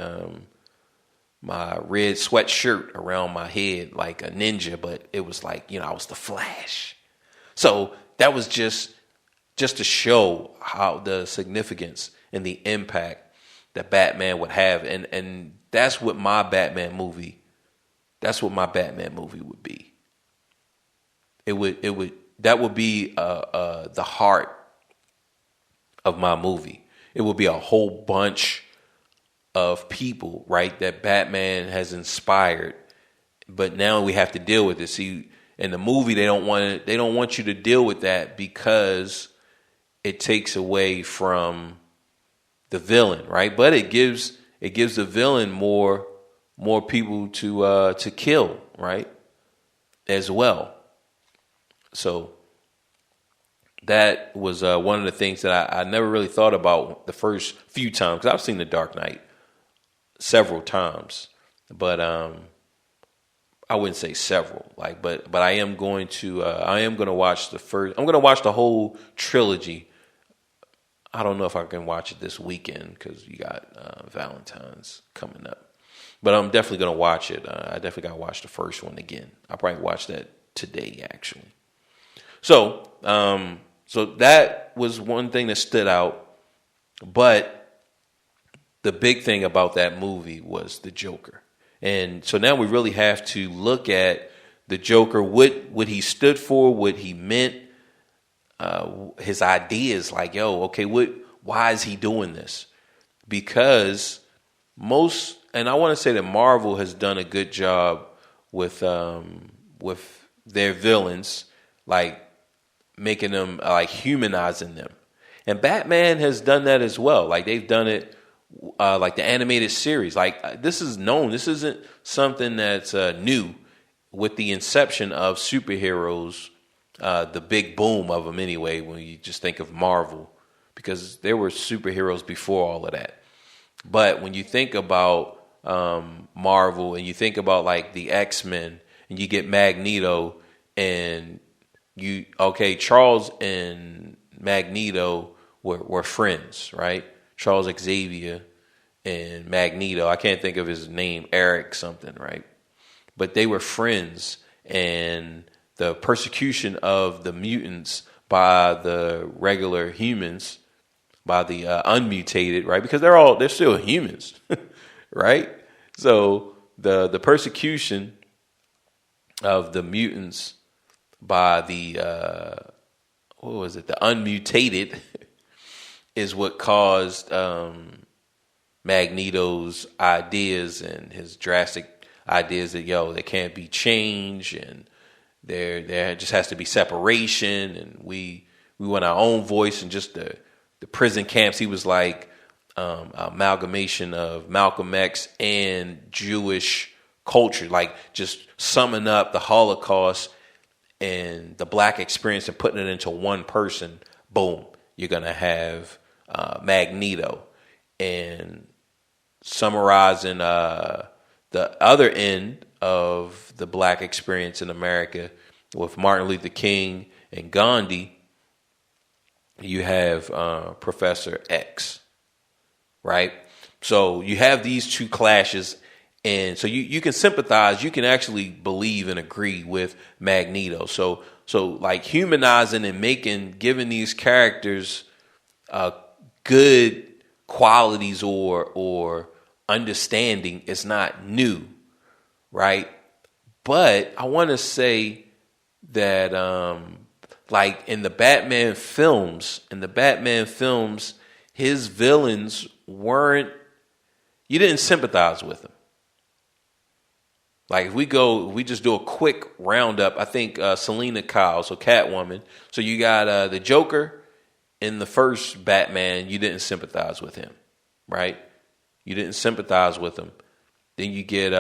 red sweatshirt around my head like a ninja, but it was like, I was the Flash. So that was just to show how the significance and the impact that Batman would have, and that's what my Batman movie would be. That would be the heart of my movie. It would be a whole bunch of people, right, that Batman has inspired, but now we have to deal with it. See, in the movie, they don't want you to deal with that, because it takes away from the villain, right? But it gives the villain more people to kill, right, as well. So that was one of the things that I never really thought about the first few times, because I've seen The Dark Knight several times, but I wouldn't say several, but I am going to watch I'm going to watch the whole trilogy. I don't know if I can watch it this weekend, because you got Valentine's coming up, but I'm definitely going to watch it. I definitely got to watch the first one again. I'll probably watch that today, actually. So that was one thing that stood out, but the big thing about that movie was the Joker. And so now we really have to look at the Joker, what he stood for, what he meant, his ideas, like, why is he doing this? Because and I want to say that Marvel has done a good job with their villains, like making them, like humanizing them. And Batman has done that as well. Like they've done it, like the animated series. Like this is known. This isn't something that's new. With the inception of superheroes, the big boom of them anyway, when you just think of Marvel, because there were superheroes before all of that. But when you think about Marvel, and you think about like the X-Men, and you get Magneto, and Charles and Magneto were friends, right? Charles Xavier and Magneto. I can't think of his name, Eric something, right? But they were friends, and the persecution of the mutants by the regular humans, by the unmutated, right? Because they're still humans, right? So the persecution of the mutants by the the unmutated is what caused Magneto's ideas and his drastic ideas that they can't be changed, and there just has to be separation, and we want our own voice, and just the prison camps. He was like amalgamation of Malcolm X and Jewish culture, like just summing up the Holocaust and the black experience and putting it into one person. Boom, you're gonna have Magneto. And summarizing the other end of the black experience in America with Martin Luther King and Gandhi, you have Professor X, right? So you have these two clashes, and so you can sympathize, you can actually believe and agree with Magneto. So like humanizing and giving these characters good qualities or understanding is not new, right? But I want to say that like in the Batman films, his villains you didn't sympathize with them. Like if we just do a quick roundup, I think Selena Kyle, so Catwoman. So you got the Joker in the first Batman, you didn't sympathize with him, right? You didn't sympathize with him. Then you get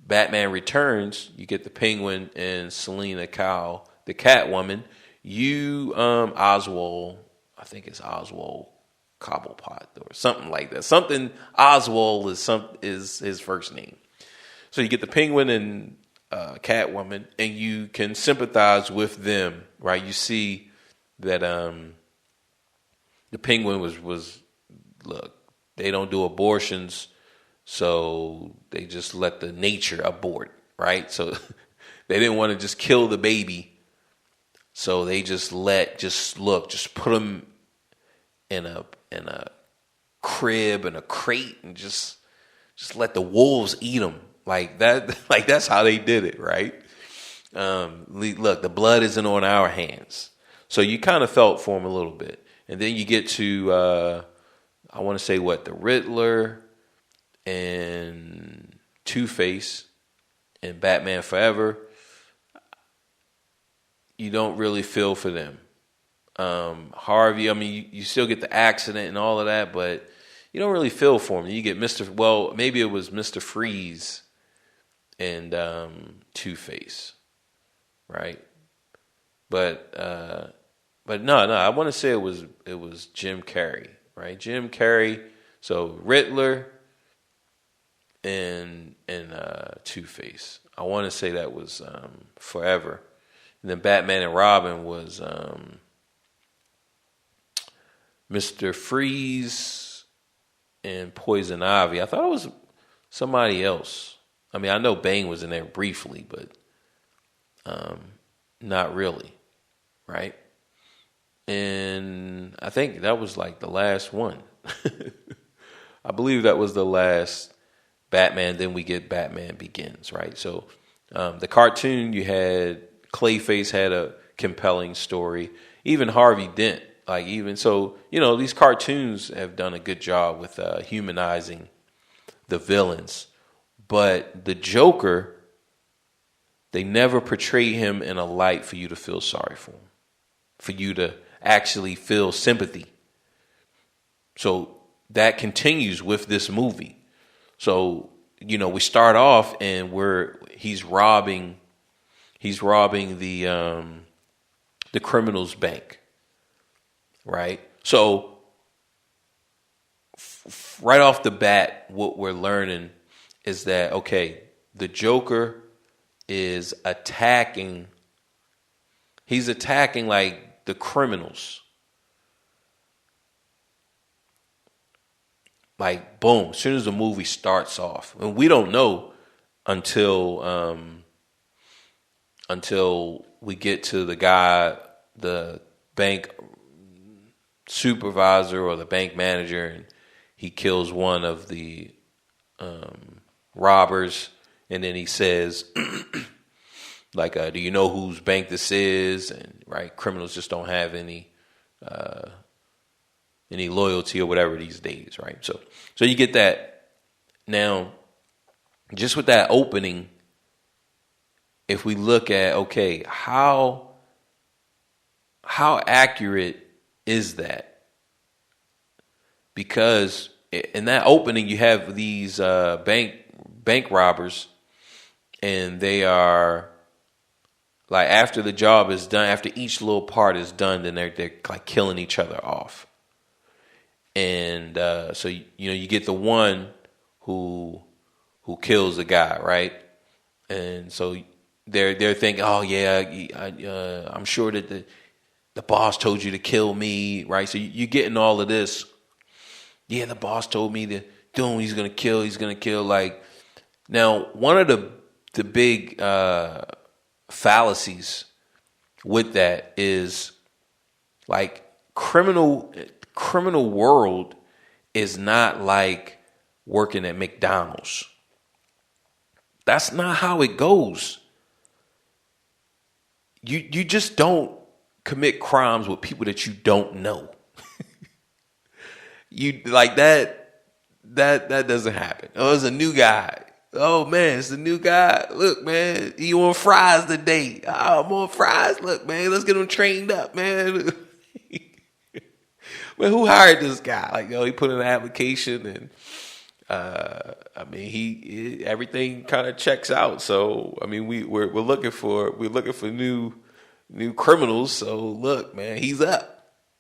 Batman Returns, you get the Penguin and Selena Kyle, the Catwoman. Oswald, I think it's Oswald Cobblepot or something like that. Something Oswald is his first name. So you get the Penguin and Catwoman, and you can sympathize with them, right? You see that the Penguin was look, they don't do abortions, so they just let the nature abort, right? So they didn't want to just kill the baby, so they just put him in a crib and a crate and just let the wolves eat him like that. Like that's how they did it, right? Look, the blood isn't on our hands, so you kind of felt for him a little bit, and then you get to I want to say the Riddler and Two-Face and Batman Forever. You don't really feel for them. Harvey, I mean, you still get the accident and all of that, but you don't really feel for him. You get maybe it was Mr. Freeze and Two-Face, right? But no, I want to say it was Jim Carrey, right? Jim Carrey. So Riddler and Two-Face. I want to say that was Forever. And then Batman and Robin was Mr. Freeze and Poison Ivy. I thought it was somebody else. I mean, I know Bane was in there briefly, but not really, right? And I think that was like the last one. I believe that was the last Batman. Then we get Batman Begins, right? So the cartoon, you had Clayface had a compelling story. Even Harvey Dent, these cartoons have done a good job with humanizing the villains. But the Joker, they never portray him in a light for you to feel sorry for him, for you to actually feel sympathy. So that continues with this movie. So, we start off and he's robbing the criminal's bank, right? So right off the bat, what we're learning is that, okay, the Joker is attacking like the criminals. Like, boom, as soon as the movie starts off. And we don't know until we get to the guy, the bank supervisor or the bank manager, and he kills one of the robbers, and then he says, do you know whose bank this is? And right, criminals just don't have any loyalty or whatever these days, right? So you get that. Now, just with that opening, if we look at, okay, how accurate is that? Because in that opening, you have these bank robbers, and they are like, after the job is done, after each little part is done, then they're like killing each other off. And so you get the one who kills the guy, right? And so they're thinking, oh yeah, I'm sure that the boss told you to kill me, right? So you're getting all of this. Yeah, the boss told me to do him. He's gonna kill. Like, now, one of the big fallacies with that is, like, criminal world is not like working at McDonald's. That's not how it goes. You just don't commit crimes with people that you don't know. You like that doesn't happen. Oh, it's a new guy. Oh man, it's a new guy. Look, man, you on fries today? Oh, I'm on fries. Look, man, let's get him trained up, man. Man, who hired this guy? Like, he put in an application, and I mean, everything kind of checks out. So I mean, we're looking for new criminals. So look, man, he's up.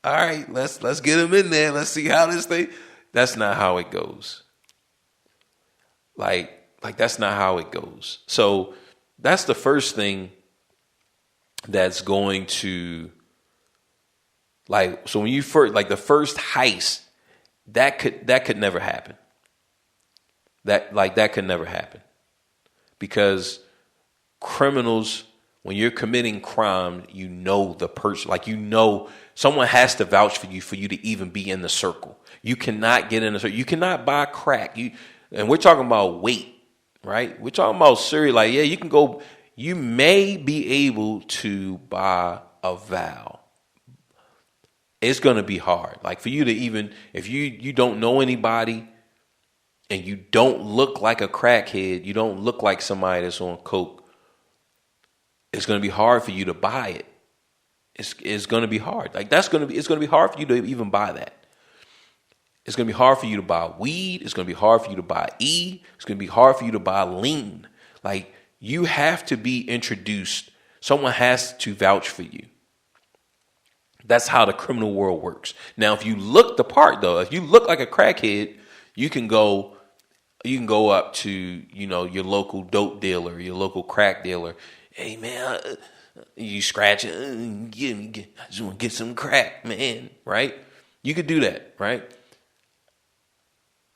All right, let's get him in there. Let's see how this thing. That's not how it goes. Like that's not how it goes. So that's the first thing that's going to, like, so when you first, like, the first heist, that could never happen. That could never happen, because criminals, when you're committing crime, you know the person, like, you know someone has to vouch for you to even be in the circle. You cannot get in the circle. You cannot buy crack. And we're talking about weight, right? We're talking about serious. Like, yeah, you can go. You may be able to buy a vow. It's going to be hard. Like, for you to even, if you don't know anybody and you don't look like a crackhead, you don't look like somebody that's on coke, it's going to be hard for you to buy it. It's going to be hard. Like, it's going to be hard for you to even buy that. It's going to be hard for you to buy weed. It's going to be hard for you to buy E. It's going to be hard for you to buy lean. Like, you have to be introduced. Someone has to vouch for you. That's how the criminal world works. Now, if you look the part, though, if you look like a crackhead, you can go up to, your local dope dealer, your local crack dealer. Hey, man, you scratch it. I just want to get some crack, man. Right? You could do that, right?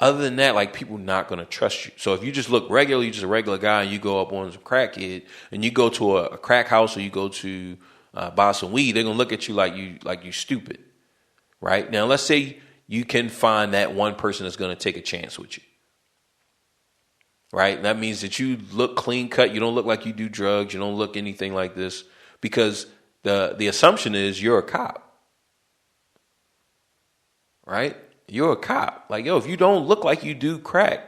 Other than that, like, people not going to trust you. So if you just look regular, you're just a regular guy, and you go up on some crackhead, and you go to a crack house, or you go to buy some weed, they're going to look at you like you stupid, right? Now, let's say you can find that one person that's going to take a chance with you, right? That means that you look clean cut. You don't look like you do drugs. You don't look anything like this, because the assumption is you're a cop, right? You're a cop. Like, yo, if you don't look like you do crack,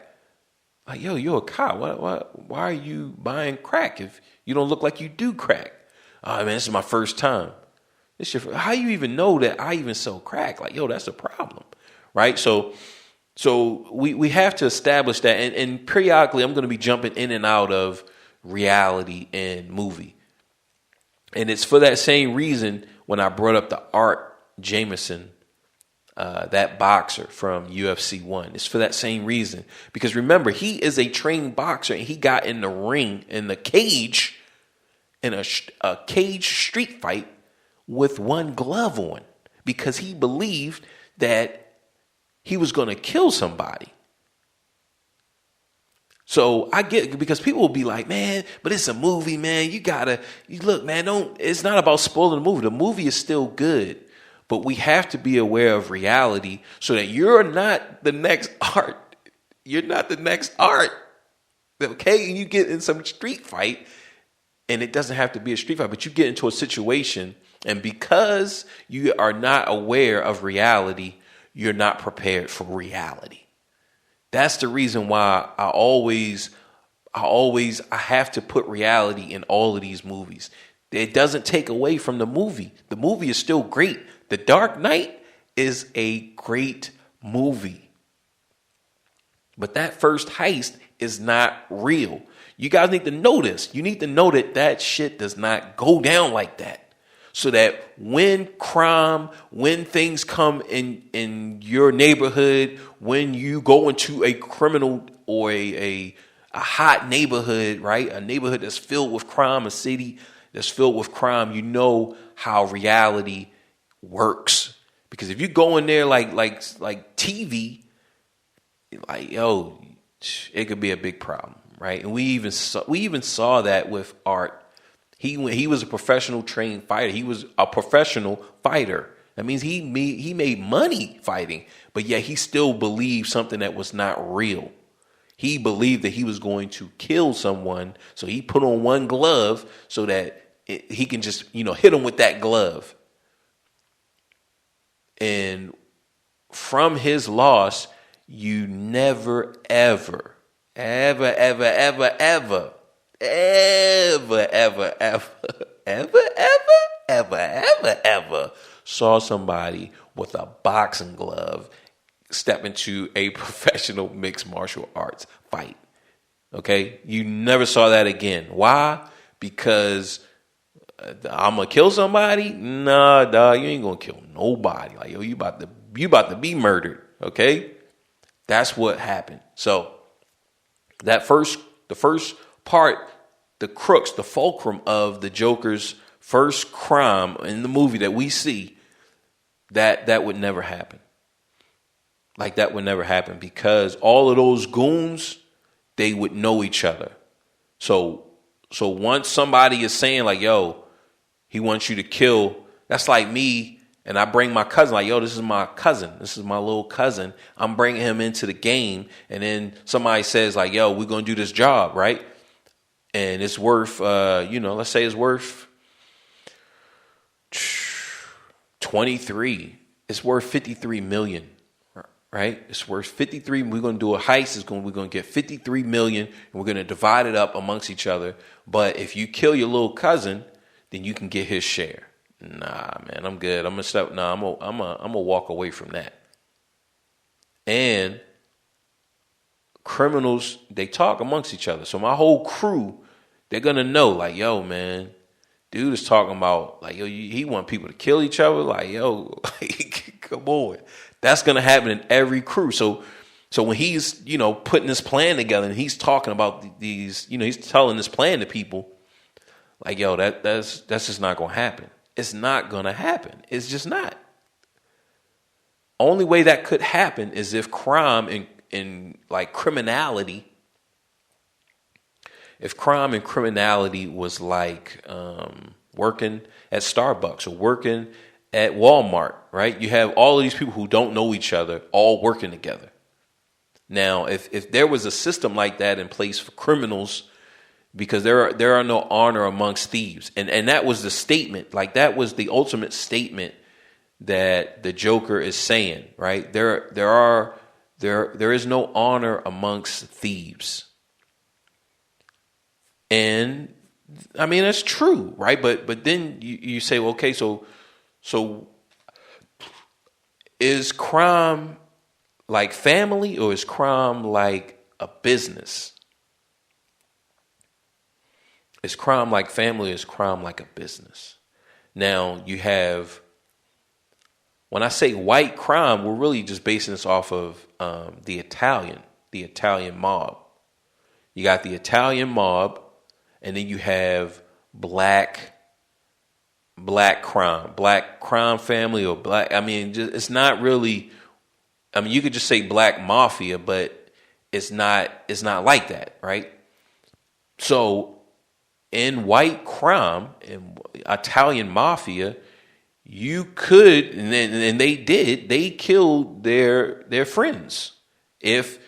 like, yo, you're a cop. Why are you buying crack if you don't look like you do crack? Oh, man, this is my first time. How you even know that I even sell crack? Like, yo, that's a problem, right? So we have to establish that. And periodically, I'm going to be jumping in and out of reality and movie. And it's for that same reason when I brought up the Art Jameson, that boxer from UFC 1. It's for that same reason. Because remember, he is a trained boxer, and he got in the ring, in the cage, in a cage street fight with one glove on, because he believed that he was going to kill somebody. So I get, because people will be like, man, but it's a movie, man. You look, man, it's not about spoiling the movie. The movie is still good. But we have to be aware of reality so that you're not the next Art. You're not the next Art. Okay? And you get in some street fight, and it doesn't have to be a street fight, but you get into a situation, and because you are not aware of reality, you're not prepared for reality. That's the reason why I have to put reality in all of these movies. It doesn't take away from the movie. The movie is still great. The Dark Knight is a great movie. But that first heist is not real. You guys need to know this. You need to know that shit does not go down like that. So that when things come in your neighborhood, when you go into a criminal or a hot neighborhood, right? A neighborhood that's filled with crime, a city that's filled with crime, you know how reality works. Because if you go in there like TV, like, yo, it could be a big problem, right? And we even saw that with Art. He was a professional trained fighter. He was a professional fighter. That means he made money fighting, but yet he still believed something that was not real. He believed that he was going to kill someone, so he put on one glove so that he can just, hit him with that glove. And from his loss, you never, ever, ever, ever, ever, ever, ever, ever, ever, ever, ever, ever, ever, ever saw somebody with a boxing glove step into a professional mixed martial arts fight. Okay? You never saw that again. Why? Because I'm gonna kill somebody? Nah, dog, you ain't gonna kill nobody. Like, yo, you about to be murdered. Okay? That's what happened. So the first part, the crux, the fulcrum of the Joker's first crime in the movie that we see, that would never happen. Like, that would never happen because all of those goons, they would know each other. So once somebody is saying like, yo, he wants you to kill, that's like me and I bring my cousin, like, yo, this is my cousin. This is my little cousin. I'm bringing him into the game. And then somebody says like, yo, we're going to do this job, right? And it's worth, let's say it's worth 23. It's worth 53 million, right? It's worth 53. We're going to do a heist. We're going to get 53 million and we're going to divide it up amongst each other. But if you kill your little cousin, then you can get his share. Nah, man, I'm good. I'm gonna walk away from that. And criminals, they talk amongst each other. So my whole crew, they're gonna know, like, yo, man, dude is talking about, like, yo, he want people to kill each other. Like, yo, come on. That's gonna happen in every crew. So when he's, putting this plan together and he's talking about these, he's telling this plan to people, like, yo, that's just not gonna happen. It's not going to happen. It's just not. Only way that could happen is if crime and like criminality, if crime and criminality was like working at Starbucks or working at Walmart, right? You have all of these people who don't know each other all working together. Now, if there was a system like that in place for criminals, because there are no honor amongst thieves. And that was the statement, like that was the ultimate statement that the Joker is saying, right? There is no honor amongst thieves. And I mean, that's true, right? But then you say, well, okay, so is crime like family or is crime like a business? Is crime like family or is crime like a business? Now, you have, when I say white crime, we're really just basing this off of the Italian mob. You got the Italian mob, and then you have black crime family or black. I mean, it's not really, I mean, you could just say black mafia, but it's not like that, right? So, in white crime, in Italian mafia, you could, and they did, they killed their friends. If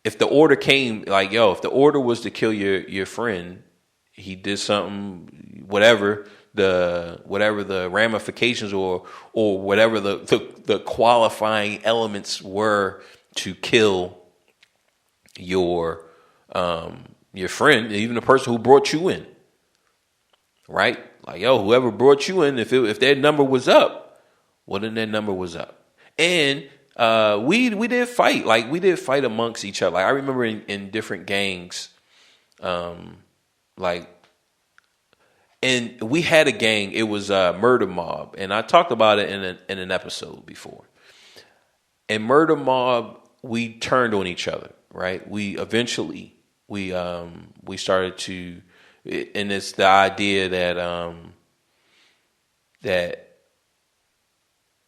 the order came, like, yo, if the order was to kill your friend, he did something, whatever the ramifications or whatever the qualifying elements were to kill your friend, even the person who brought you in. Right? Like, yo, whoever brought you in, if their number was up, well, then their number was up. And we did fight. Like, we did fight amongst each other. Like, I remember in different gangs, like, and we had a gang. It was Murder Mob. And I talked about it in an episode before. And Murder Mob, we turned on each other, right? We eventually, we started to, and it's the idea that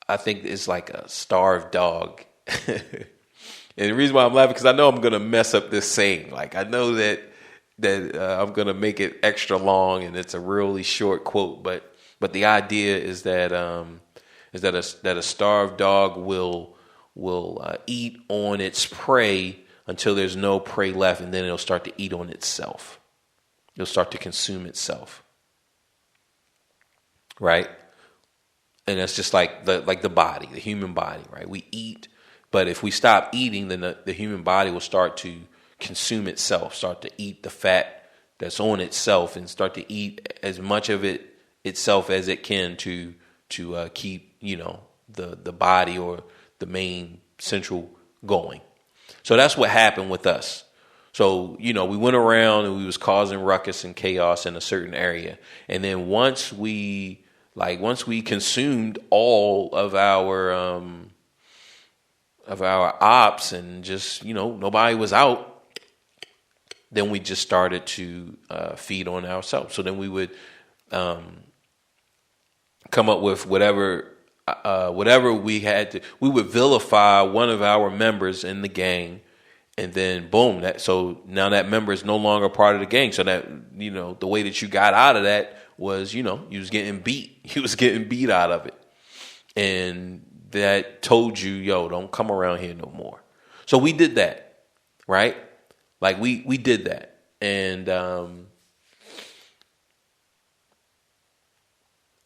I think it's like a starved dog. And the reason why I'm laughing, because I know I'm going to mess up this saying. Like, I know that I'm going to make it extra long and it's a really short quote, but the idea is that a starved dog will eat on its prey until there's no prey left, and then it'll start to eat on itself. It'll start to consume itself, right? And that's just like the body, the human body, right? We eat, but if we stop eating, then the human body will start to consume itself, start to eat the fat that's on itself, and start to eat as much of it itself as it can to keep the body or the main central going. So that's what happened with us. So, we went around and we was causing ruckus and chaos in a certain area. And then once we consumed all of our ops and just, nobody was out, then we just started to feed on ourselves. So then we would come up with whatever we had to. We would vilify one of our members in the gang, and then boom. So now that member is no longer part of the gang. So that the way that you got out of that was you was getting beat. You was getting beat out of it, and that told you, yo, don't come around here no more. So we did that, right? Like we did that, and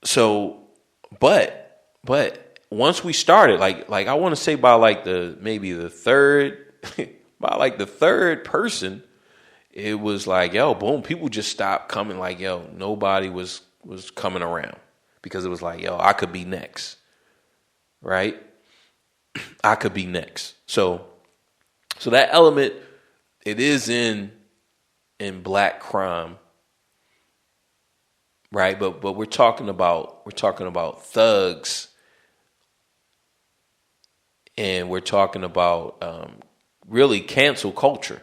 so, but once we started, like I want to say by like the third person, it was like, yo, boom, people just stopped coming. Like, yo, nobody was coming around because it was like, yo, I could be next, right? I could be next. So that element, it is in black crime, right? But we're talking about thugs, and we're talking about really cancel culture.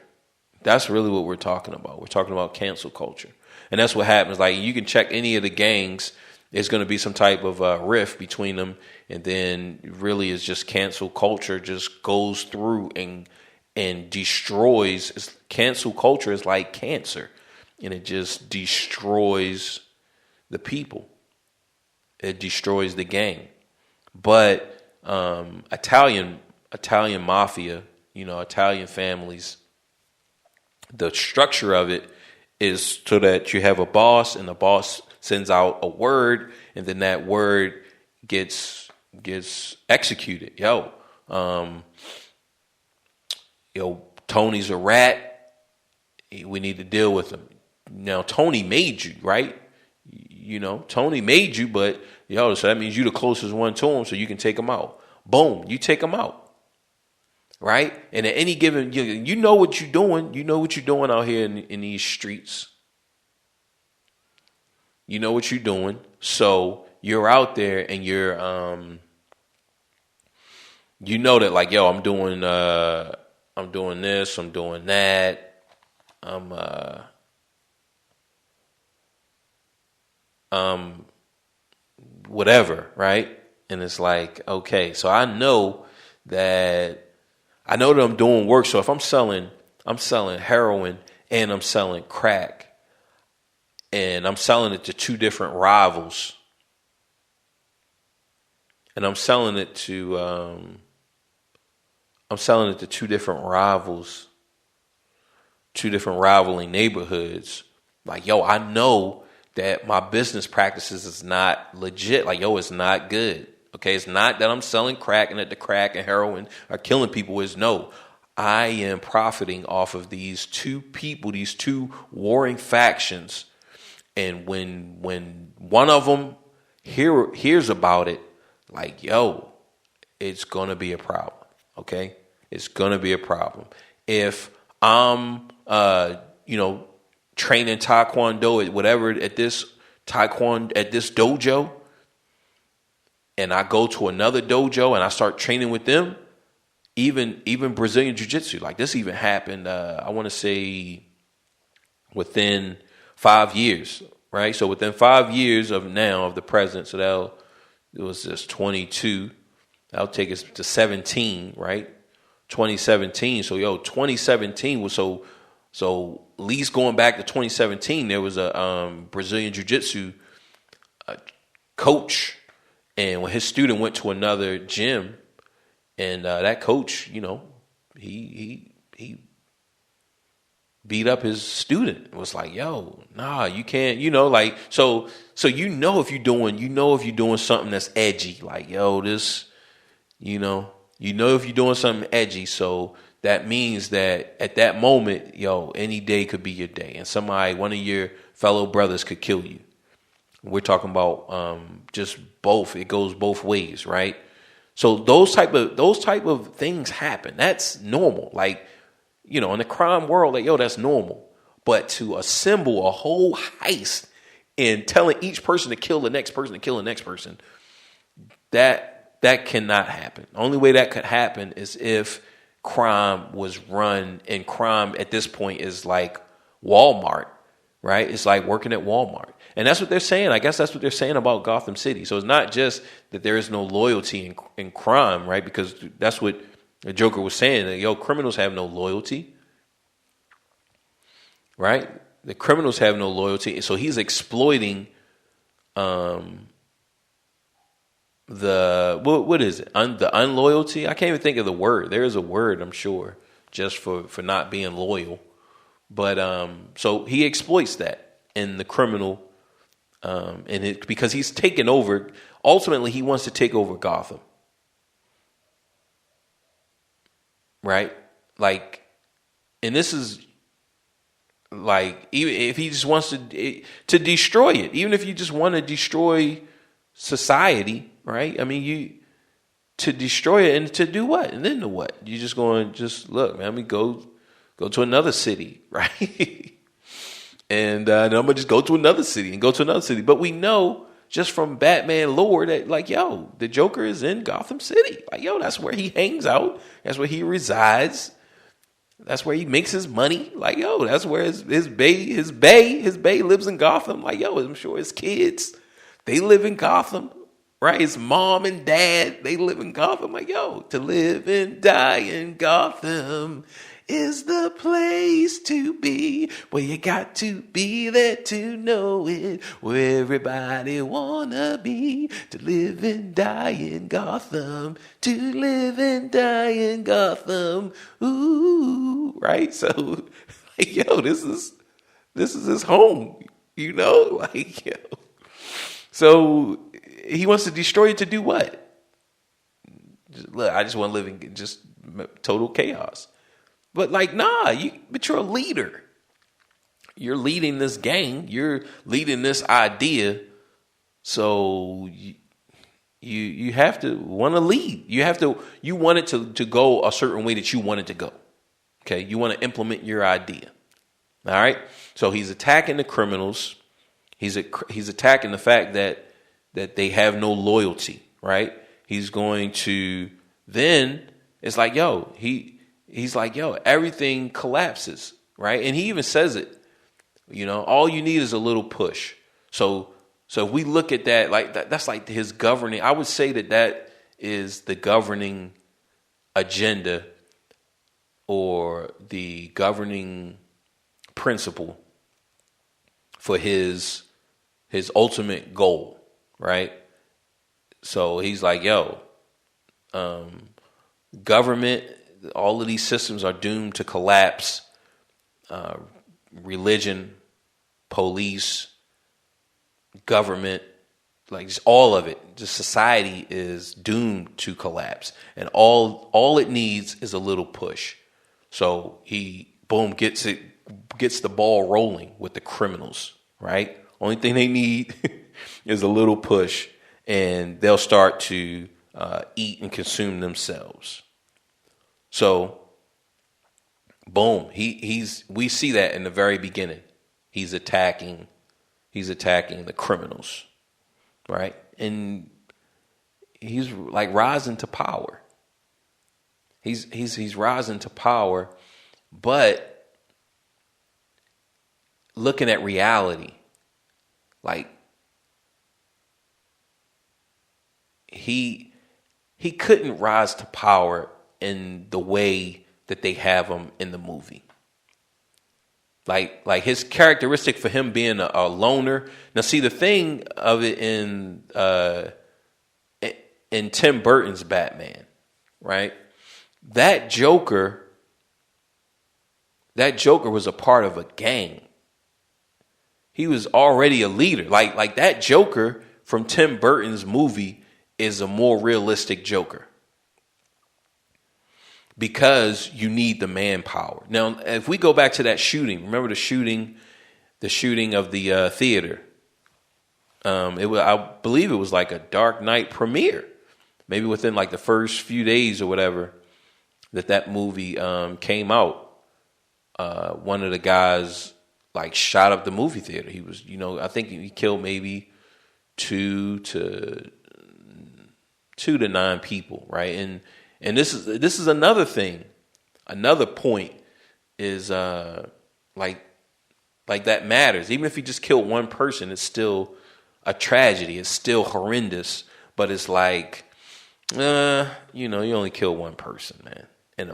That's really what we're talking about. We're talking about cancel culture, and that's what happens. Like you can check any of the gangs. There's going to be some type of rift between them, and then really it's just cancel culture just goes through and destroys. Cancel culture is like cancer, and it just destroys the people. It destroys the gang. But Italian mafia, Italian families, the structure of it is so that you have a boss, and the boss sends out a word, and then that word gets executed. Tony's a rat. We need to deal with him. Now, Tony made you, right? Tony made you, but so that means you the closest one to him, so you can take him out. Boom, you take him out, right? And at any given, you know what you're doing. You know what you're doing out here in these streets. You know what you're doing. So you're out there and you're, that like, yo, I'm doing this, I'm doing that, whatever, right? And it's like, okay, so I know that I'm doing work. So if I'm selling heroin and I'm selling crack, and I'm selling it to two different rivals, and I'm selling it to two different rivals, two different rivaling neighborhoods. Like, yo, I know that my business practices is not legit. Like, yo, it's not good. Okay, it's not that I'm selling crack and that the crack and heroin are killing people. It's no, I am profiting off of these two people, these two warring factions. And when one of them hears about it, like, yo, it's going to be a problem, okay? It's going to be a problem. If I'm, training Taekwondo at this dojo, and I go to another dojo and I start training with them, even Brazilian Jiu-Jitsu, like this even happened, I want to say within 5 years, right? So within 5 years of the present, so it was just 22. That'll take us to 17, right? 2017. So 2017 was so at least going back to 2017, there was a Brazilian Jiu-Jitsu coach, and when his student went to another gym, and that coach, he beat up his student. It was like, yo, nah, you can't, so if you're doing something that's edgy, like, yo, this, if you're doing something edgy, so that means that at that moment, yo, any day could be your day, and one of your fellow brothers could kill you. We're talking about just both. It goes both ways, right? So those type of things happen. That's normal. Like, you know, in the crime world, like, yo, that's normal. But to assemble a whole heist and telling each person to kill the next person to kill the next person, that cannot happen. The only way that could happen is if crime was run, and crime at this point is like Walmart, right? It's like working at Walmart. And that's what they're saying. I guess that's what they're saying about Gotham City. So it's not just that there is no loyalty in crime, right? Because that's what the Joker was saying. That, yo, criminals have no loyalty, right? The criminals have no loyalty. So he's exploiting what is it? The unloyalty? I can't even think of the word. There is a word, I'm sure, just for not being loyal. But so he exploits that in the criminal, because he's taken over. Ultimately, he wants to take over Gotham, right? Like, and this is like, even if he just wants to destroy it, even if you just want to destroy society, right? I mean, to destroy it, and to do what? And then to what? You just going to just look, man, let me go to another city, right? And then I'm gonna just go to another city and go to another city. But we know just from Batman lore that, like, yo, the Joker is in Gotham City. Like, yo, that's where he hangs out. That's where he resides. That's where he makes his money. Like, yo, that's where his bae lives in Gotham. Like, yo, I'm sure his kids, they live in Gotham, right? His mom and dad, they live in Gotham. Like, yo, to live and die in Gotham is the place to be, where you got to be there to know it, where everybody wanna be, to live and die in Gotham, to live and die in Gotham, ooh, right? So, like, yo, this is his home, you know, like, yo. So he wants to destroy it to do what? Look, I just want to live in just total chaos. But like, nah, but you're a leader. You're leading this gang. You're leading this idea. So you have to want to lead. You want it to go a certain way that you want it to go. Okay, you want to implement your idea. All right. So he's attacking the criminals. He's attacking the fact that they have no loyalty. Right. He's going to then. It's like, yo, He's like, yo, everything collapses, right? And he even says it, you know, all you need is a little push. So if we look at that, like that's like his governing, I would say that is the governing agenda, or the governing principle for his ultimate goal, right? So he's like, yo, government, all of these systems are doomed to collapse. Religion, police, government, like just all of it, just society is doomed to collapse. And all it needs is a little push. So he, boom, gets the ball rolling with the criminals, right? Only thing they need is a little push, and they'll start to eat and consume themselves. So, boom, we see that in the very beginning. He's attacking the criminals, right? And he's like rising to power. He's rising to power, but looking at reality, like he couldn't rise to power in the way that they have him in the movie. Like his characteristic for him being a loner. Now, see, the thing of it in Tim Burton's Batman, right? That Joker was a part of a gang. He was already a leader. Like that Joker from Tim Burton's movie is a more realistic Joker, because you need the manpower. Now, if we go back to that shooting, remember the shooting of the theater. I believe it was like a Dark Knight premiere. maybe within like the first few days or whatever that movie came out, one of the guys like shot up the movie theater. He was, I think he killed maybe 2 to 9 people, right? And this is another thing. Another point is like that matters. Even if he just killed one person, it's still a tragedy. It's still horrendous. But it's like, you only killed one person, man, in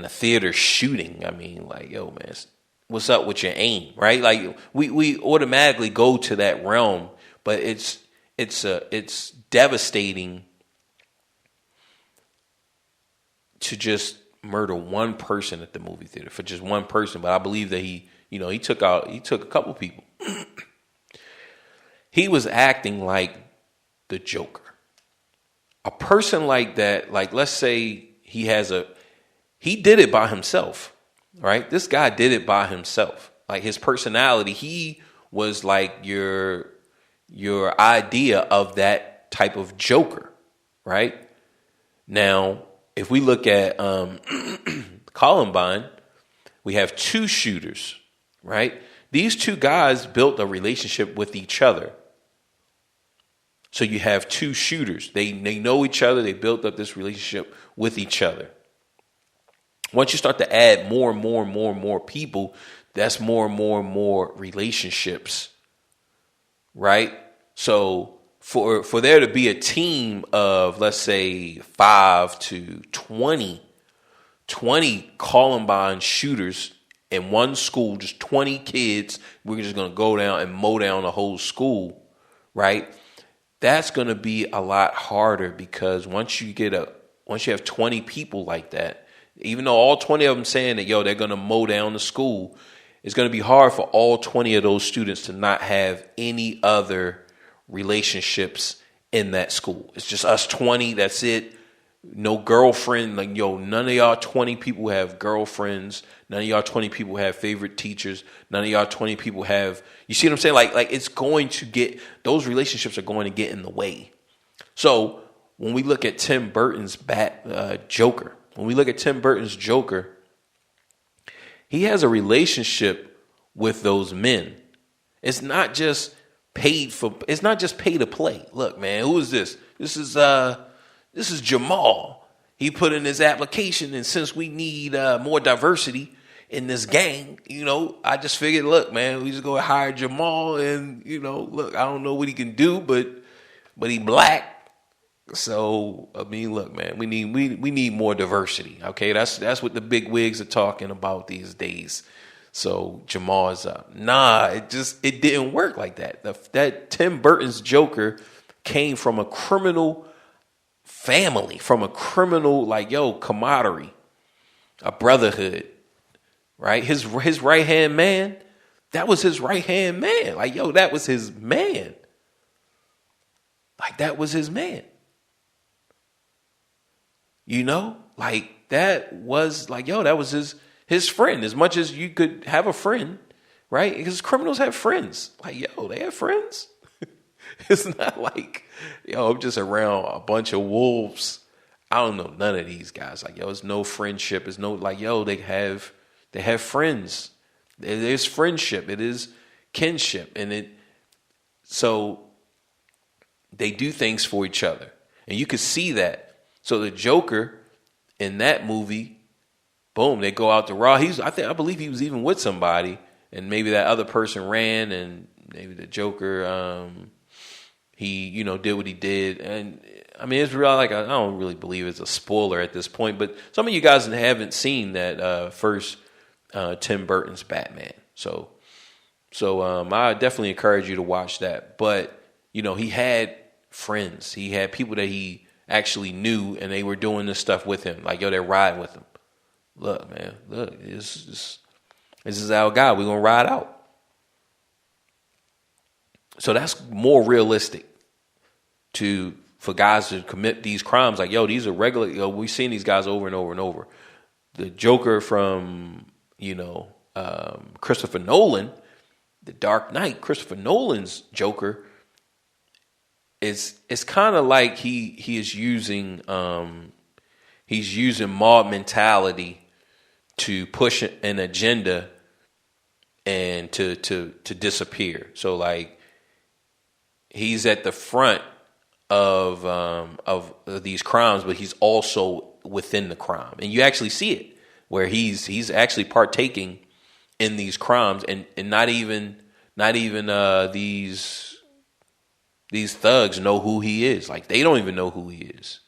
a theater shooting. I mean, like, yo, man, what's up with your aim, right? Like we automatically go to that realm, but it's devastating to just murder one person at the movie theater, for just one person. But I believe that he took a couple people. He was acting like the Joker. A person like that, like let's say he did it by himself, right? This guy did it by himself. Like his personality, he was like your idea of that type of Joker, right? Now, if we look at Columbine, we have 2 shooters, right? These 2 guys built a relationship with each other. So you have 2 shooters. They know each other. They built up this relationship with each other. Once you start to add more and more and more and more people, that's more and more and more relationships, right? So for there to be a team of, let's say, 5 to 20 Columbine shooters in one school, just 20 kids, we're just going to go down and mow down the whole school, right? That's going to be a lot harder, because once you have 20 people like that, even though all 20 of them saying that, they're going to mow down the school, it's going to be hard for all 20 of those students to not have any other relationships in that school. It's just us 20. That's it. No girlfriend. Like, none of y'all 20 people have girlfriends. None of y'all 20 people have favorite teachers. None of y'all 20 people have, you see what I'm saying? Like it's going to get, those relationships are going to get in the way. So when we look at Tim Burton's Joker, he has a relationship with those men. It's not just pay to play. Look, man, who is this? This is Jamal. He put in his application, and since we need more diversity in this gang, I just figured, look, man, we just go hire Jamal, and look, I don't know what he can do, but he black. So I mean, look, man, we need more diversity. Okay, that's what the big wigs are talking about these days. So Jamal is up. Nah, it didn't work like that. That Tim Burton's Joker came from a criminal family, from a criminal camaraderie, a brotherhood, right? His right hand man, that was his right hand man. That was his man. That was his man. That was that was his friend. As much as you could have a friend, right? Because criminals have friends. They have friends. It's not like, I'm just around a bunch of wolves. I don't know none of these guys. It's no friendship. It's no they have friends. There's friendship. It is kinship, so they do things for each other, and you could see that. So the Joker in that movie, boom, they go out to raw. I believe he was even with somebody, and maybe that other person ran, and maybe the Joker, he, did what he did. And I mean, it's real. I don't really believe it's a spoiler at this point, but some of you guys haven't seen that first Tim Burton's Batman. So I definitely encourage you to watch that. But he had friends. He had people that he actually knew, and they were doing this stuff with him. They're riding with him. Look, man, this is our guy. We're gonna ride out. So that's more realistic for guys to commit these crimes. These are regular. We've seen these guys over and over and over. The Joker from Christopher Nolan, The Dark Knight. Christopher Nolan's Joker, it's kind of like he is using he's using mob mentality to push an agenda and to disappear. So like he's at the front of these crimes, but he's also within the crime, and you actually see it where he's actually partaking in these crimes, and not even these thugs know who he is. Like they don't even know who he is.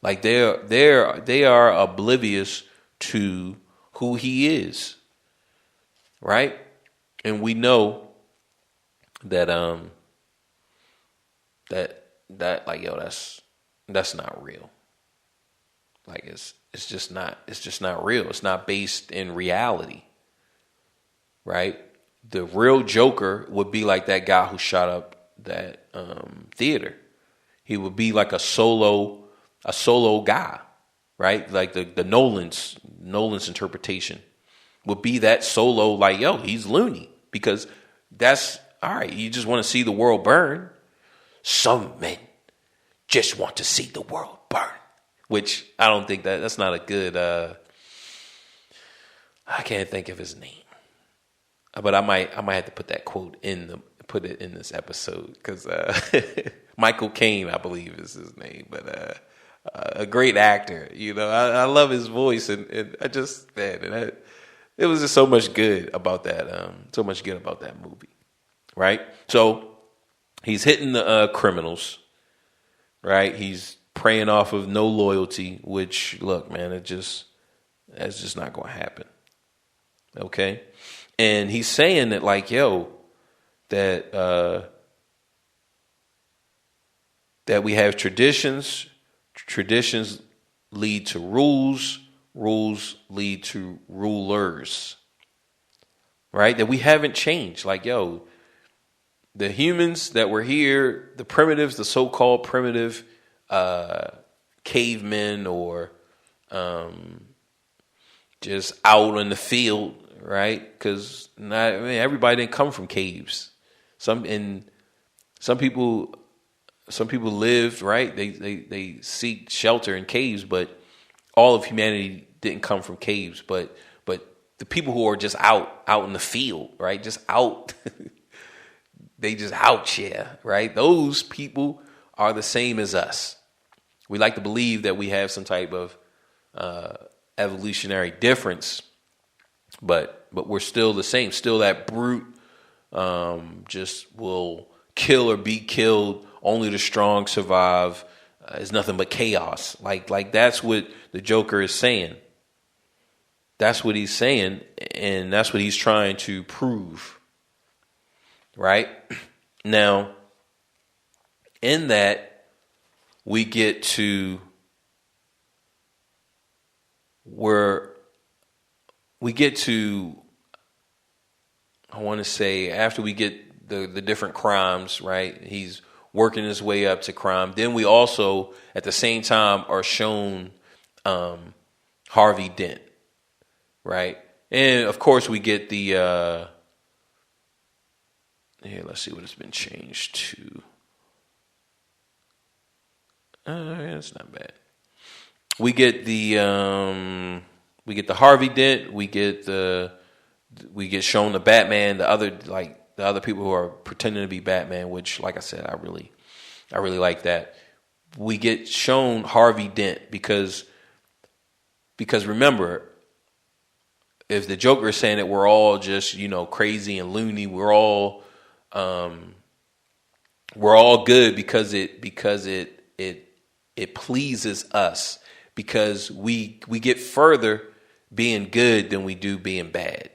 Like they are oblivious to who he is, right? And we know that that like, yo, that's not real. Like it's just not real. It's not based in reality, right? The real Joker would be like that guy who shot up that theater. He would be like a solo guy, right? Like the Nolan's interpretation would be that solo. Like, yo, he's loony, because that's all right. You just want to see the world burn. Some men just want to see the world burn, which I don't think that's not a good. I can't think of his name, but I might have to put that quote put it in this episode, because Michael Caine, I believe, is his name, but a great actor. You know, I love his voice, and I just it was just so much good about that. So much good about that movie, right? So he's hitting the criminals, right? He's preying off of no loyalty, which, look, man, that's just not going to happen. Okay, and he's saying that, like, yo, that we have traditions. Traditions lead to rules. Rules lead to rulers. Right? That we haven't changed. Like, yo, the humans that were here, the primitives, the so-called primitive cavemen, or just out in the field, right? Because everybody didn't come from caves. Some people lived, right. They seek shelter in caves, but all of humanity didn't come from caves. But the people who are just out in the field, right, just out, they just out, yeah, right. Those people are the same as us. We like to believe that we have some type of evolutionary difference, but we're still the same. Still that brute, just will kill or be killed. Only the strong survive. It's nothing but chaos. Like that's what the Joker is saying. That's what he's saying, and that's what he's trying to prove. Right? Now, in that, we get to I want to say, after we get the different crimes, right? He's working his way up to crime. Then we also, at the same time, are shown Harvey Dent, right? And of course, we get the here. Let's see what it's been changed to. It's not bad. We get the Harvey Dent. We get shown the Batman. The other people who are pretending to be Batman, which, like I said, I really like that. We get shown Harvey Dent because remember, if the Joker is saying that we're all just, crazy and loony, we're all good because it pleases us, because we get further being good than we do being bad.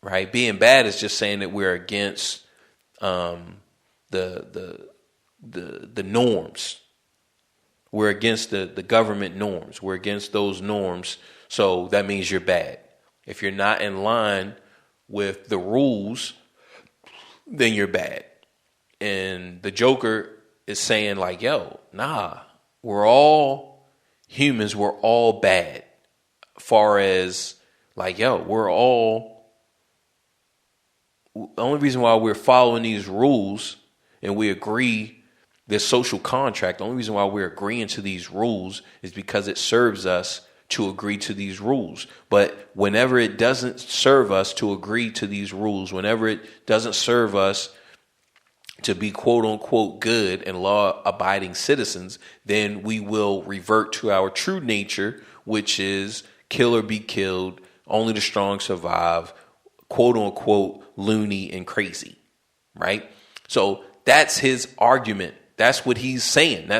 Right? Being bad is just saying that we're against the norms. We're against the government norms. We're against those norms. So that means you're bad. If you're not in line with the rules, then you're bad. And the Joker is saying, like, yo, nah, we're all humans. We're all bad. Far as, like, yo, we're all. The only reason why we're following these rules and we agree this social contract, the only reason why we're agreeing to these rules is because it serves us to agree to these rules. But whenever it doesn't serve us to agree to these rules, whenever it doesn't serve us to be quote unquote good and law abiding citizens, then we will revert to our true nature, which is kill or be killed, only the strong survive, quote unquote loony and crazy, right? So that's his argument. That's what he's saying.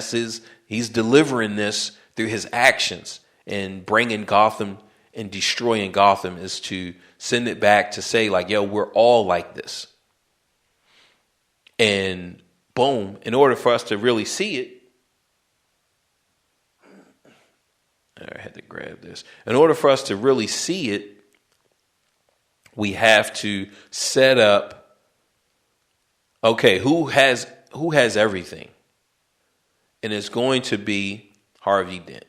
He's delivering this through his actions, and bringing Gotham and destroying Gotham is to send it back to say like, yo, we're all like this. And boom, in order for us to really see it, I had to grab this. In order for us to really see it, we have to set up, okay, who has everything? And it's going to be Harvey Dent.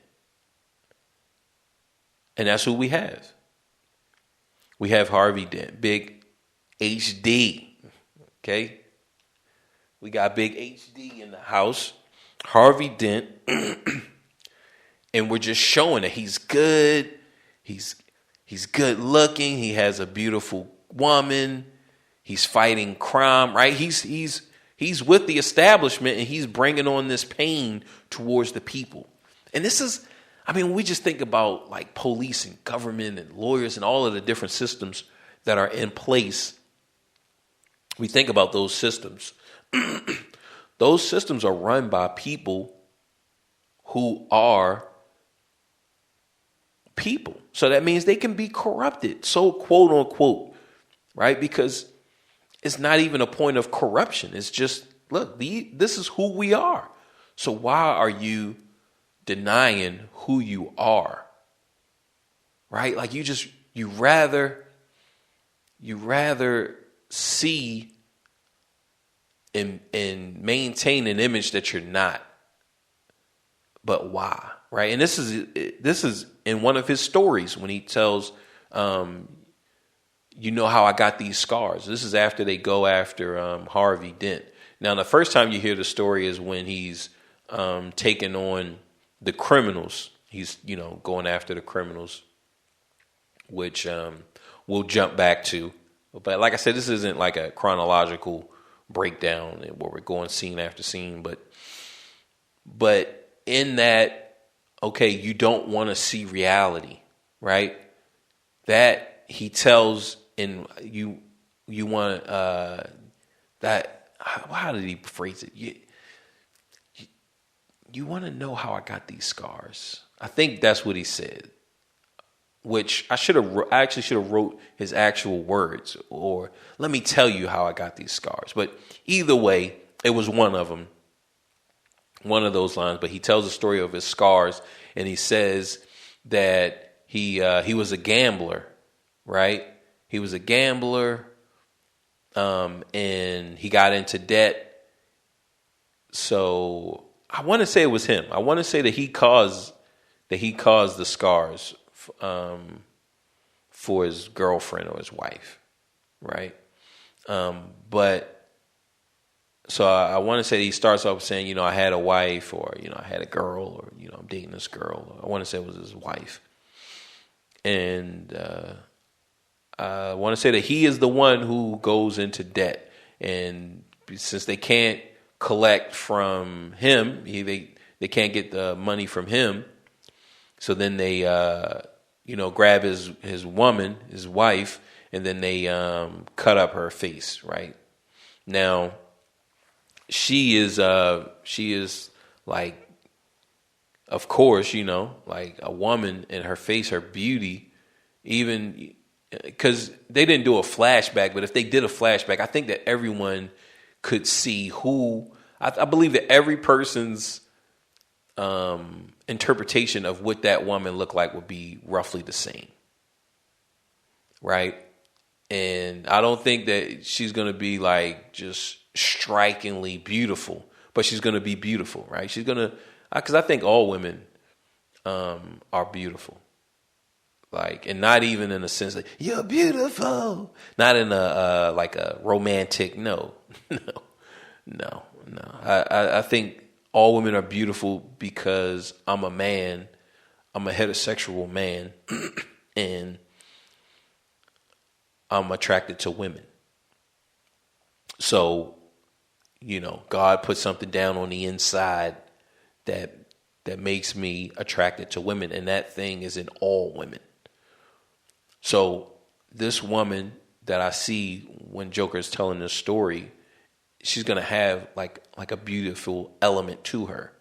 And that's who we have. We have Harvey Dent, big HD. Okay? We got big HD in the house. Harvey Dent. And we're just showing that he's good. He's good looking. He has a beautiful woman. He's fighting crime, right? He's with the establishment, and he's bringing on this pain towards the people. And this is, I mean, we just think about like police and government and lawyers and all of the different systems that are in place. We think about those systems. Those systems are run by people who are people. So that means they can be corrupted. So quote unquote, right? Because it's not even a point of corruption. It's just, look, this is who we are. So why are you denying who you are? Right? Like you rather see and maintain an image that you're not. But why? Right? And this is in one of his stories when he tells, you know how I got these scars. This is after they go after Harvey Dent. Now, the first time you hear the story is when he's taking on the criminals. He's, going after the criminals, which we'll jump back to. But like I said, this isn't like a chronological breakdown where we're going scene after scene. But in that, okay, you don't want to see reality, right? That he tells in you want that. How did he phrase it? You want to know how I got these scars. I think that's what he said. Which I actually should have wrote his actual words, or let me tell you how I got these scars. But either way, it was one of them, one of those lines. But he tells the story of his scars, and he says that he was a gambler, right? He was a gambler, and he got into debt. So I want to say it was him. I want to say that he caused the scars for his girlfriend or his wife, right? But so I want to say he starts off saying, I had a wife, or I had a girl, or I'm dating this girl. I want to say it was his wife, and I want to say that he is the one who goes into debt, and since they can't collect from him, they can't get the money from him, so then they grab his woman, his wife, and then they cut up her face. Right now, she is like, of course, like a woman, and her face, her beauty, even because they didn't do a flashback. But if they did a flashback, I think that everyone could see who. I believe that every person's interpretation of what that woman looked like would be roughly the same, right? And I don't think that she's going to be like just strikingly beautiful, but she's going to be beautiful, right? She's going to, because I think all women are beautiful, like, and not even in a sense like you're beautiful, not in a like a romantic, no. I think all women are beautiful because I'm a man. I'm a heterosexual man, and I'm attracted to women. So, God put something down on the inside that makes me attracted to women, and that thing is in all women. So this woman that I see when Joker is telling this story, she's gonna have like a beautiful element to her,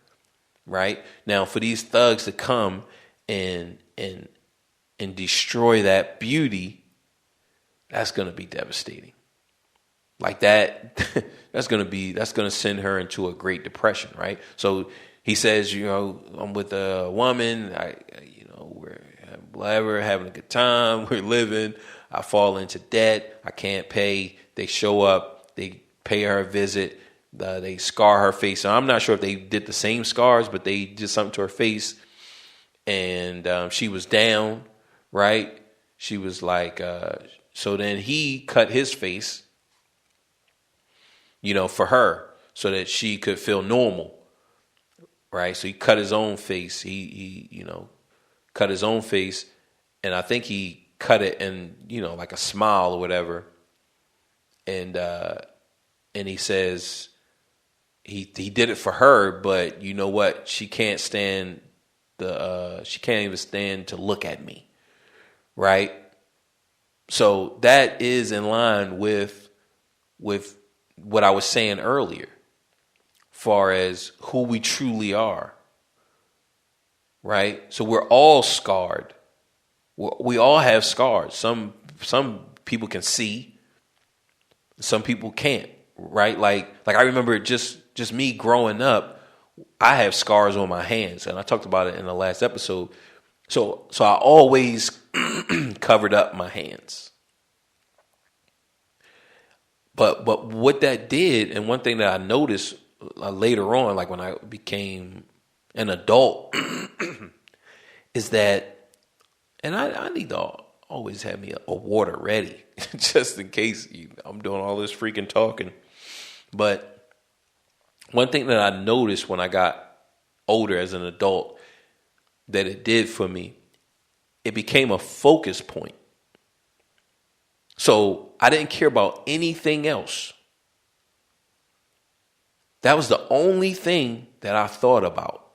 right? Now, for these thugs to come and destroy that beauty, that's gonna be devastating. Like that, that's gonna send her into a great depression, right? So he says, I'm with a woman, we're whatever, having a good time, we're living. I fall into debt, I can't pay. They show up, they pay her a visit, they scar her face. So I'm not sure if they did the same scars, but they did something to her face, and she was down, right? She was like, so then he cut his face, for her so that she could feel normal, right? So he cut his own face. He cut his own face, and I think he cut it in, like a smile or whatever. And he says he did it for her, but you know what? She can't stand she can't even stand to look at me, right? So that is in line with what I was saying earlier, far as who we truly are, right? So we're all scarred. We all have scars. Some people can see, some people can't, right? Like I remember just me growing up, I have scars on my hands, and I talked about it in the last episode. So I always covered up my hands. But what that did, and one thing that I noticed later on, like when I became an adult, is that, and I need to always have me a water ready, just in case I'm doing all this freaking talking. But one thing that I noticed when I got older as an adult that it did for me, it became a focus point. So I didn't care about anything else. That was the only thing that I thought about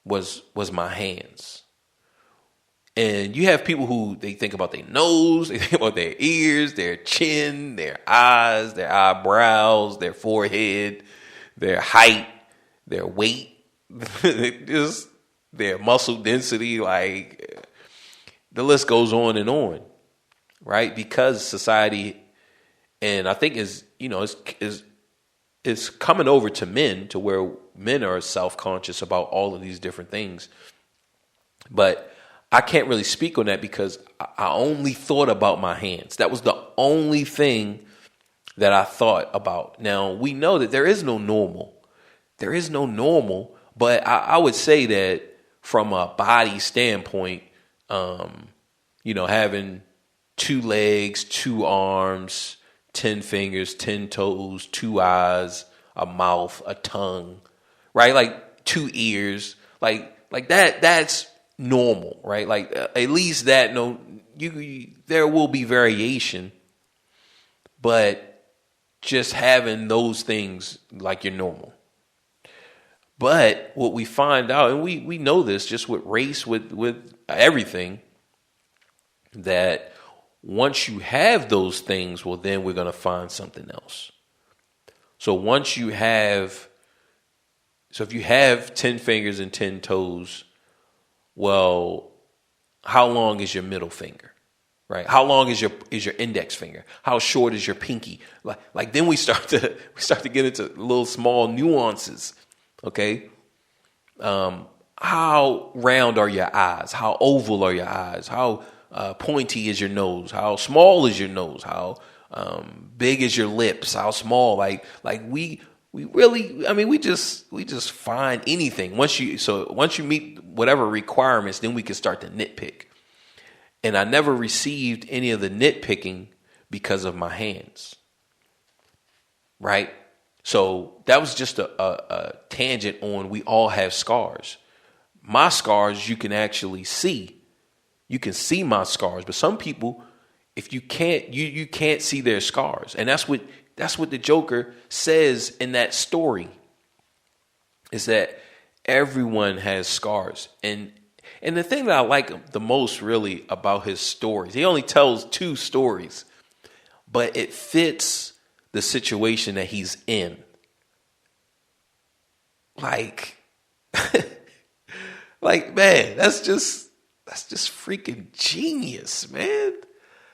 was my hands. And you have people who they think about their nose, they think about their ears, their chin, their eyes, their eyebrows, their forehead, their height, their weight, just their muscle density. Like the list goes on, right? Because society, and I think is coming over to men, to where men are self-conscious about all of these different things. But I can't really speak on that because I only thought about my hands. That was the only thing that I thought about. Now, we know that there is no normal. There is no normal, but I would say that from a body standpoint, having 2 legs, 2 arms, 10 fingers, 10 toes, 2 eyes, a mouth, a tongue, right? Like 2 ears, like that's normal, right? Like at least that, there will be variation, but just having those things like you're normal. But what we find out, and we know this just with race, with everything, that once you have those things, well, then we're going to find something else. So if you have 10 fingers and 10 toes, well, how long is your middle finger, right? How long is your index finger? How short is your pinky? Like then we start to get into little small nuances, okay? How round are your eyes? How oval are your eyes? How pointy is your nose? How small is your nose? How big is your lips? How small? Like we really, we just find anything. Once you meet whatever requirements, then we can start to nitpick. And I never received any of the nitpicking because of my hands, right? So that was just a tangent on we all have scars. My scars you can actually see. You can see my scars, but some people, if you can't, you can't see their scars, and that's what the Joker says in that story. Is that everyone has scars, and the thing that I like the most really about his stories, he only tells 2 stories, but it fits the situation that he's in. Like, man, that's just freaking genius, man.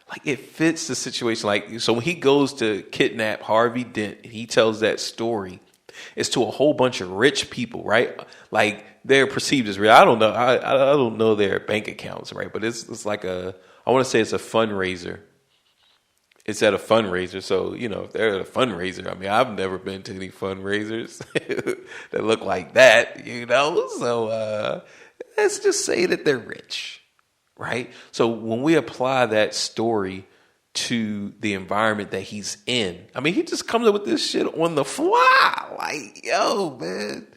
Like, it fits the situation. Like, so when he goes to kidnap Harvey Dent, he tells that story. It's to a whole bunch of rich people, right? Like, they're perceived as real. I don't know. I don't know their bank accounts, right? But it's like I want to say it's a fundraiser. It's at a fundraiser. So, if they're at a fundraiser, I mean, I've never been to any fundraisers that look like that, So let's just say that they're rich, right? So when we apply that story to the environment that he's in, I mean, he just comes up with this shit on the fly. Like, yo, man,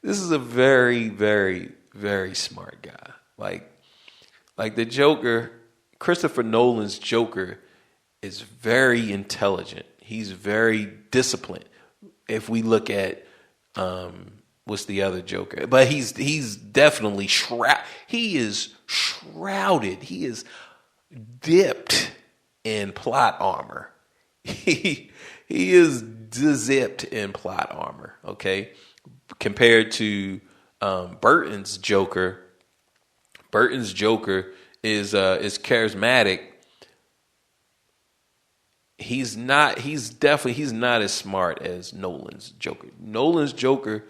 this is a very, very, very smart guy. Like the Joker, Christopher Nolan's Joker is very intelligent. He's very disciplined. If we look at what's the other Joker? But he's definitely he is shrouded. He is dipped in plot armor. He is zipped in plot armor. Okay, compared to Burton's Joker. Burton's Joker is charismatic. He's not as smart as Nolan's Joker. Nolan's Joker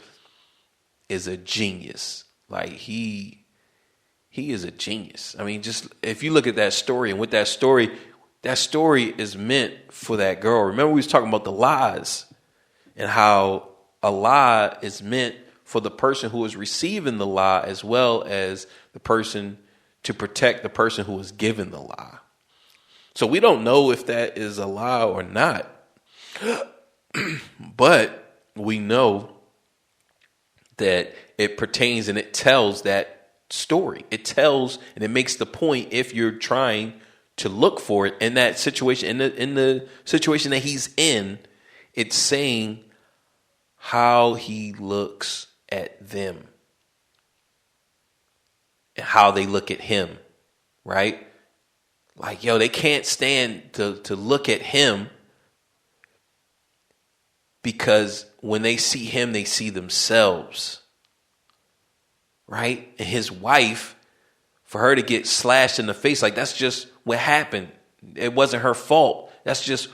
is a genius. Like he is a genius. I mean, just if you look at that story, and with that story is meant for that girl. Remember we was talking about the lies and how a lie is meant for the person who is receiving the lie as well as the person to protect the person who is given the lie. So we don't know if that is a lie or not, but we know that it pertains and it tells that story. It tells and it makes the point if you're trying to look for it in that situation, in the situation that he's in. It's saying how he looks at them and how they look at him, right? Like, yo, they can't stand to look at him because when they see him, they see themselves, right? And his wife, for her to get slashed in the face, like that's just what happened. It wasn't her fault. That's just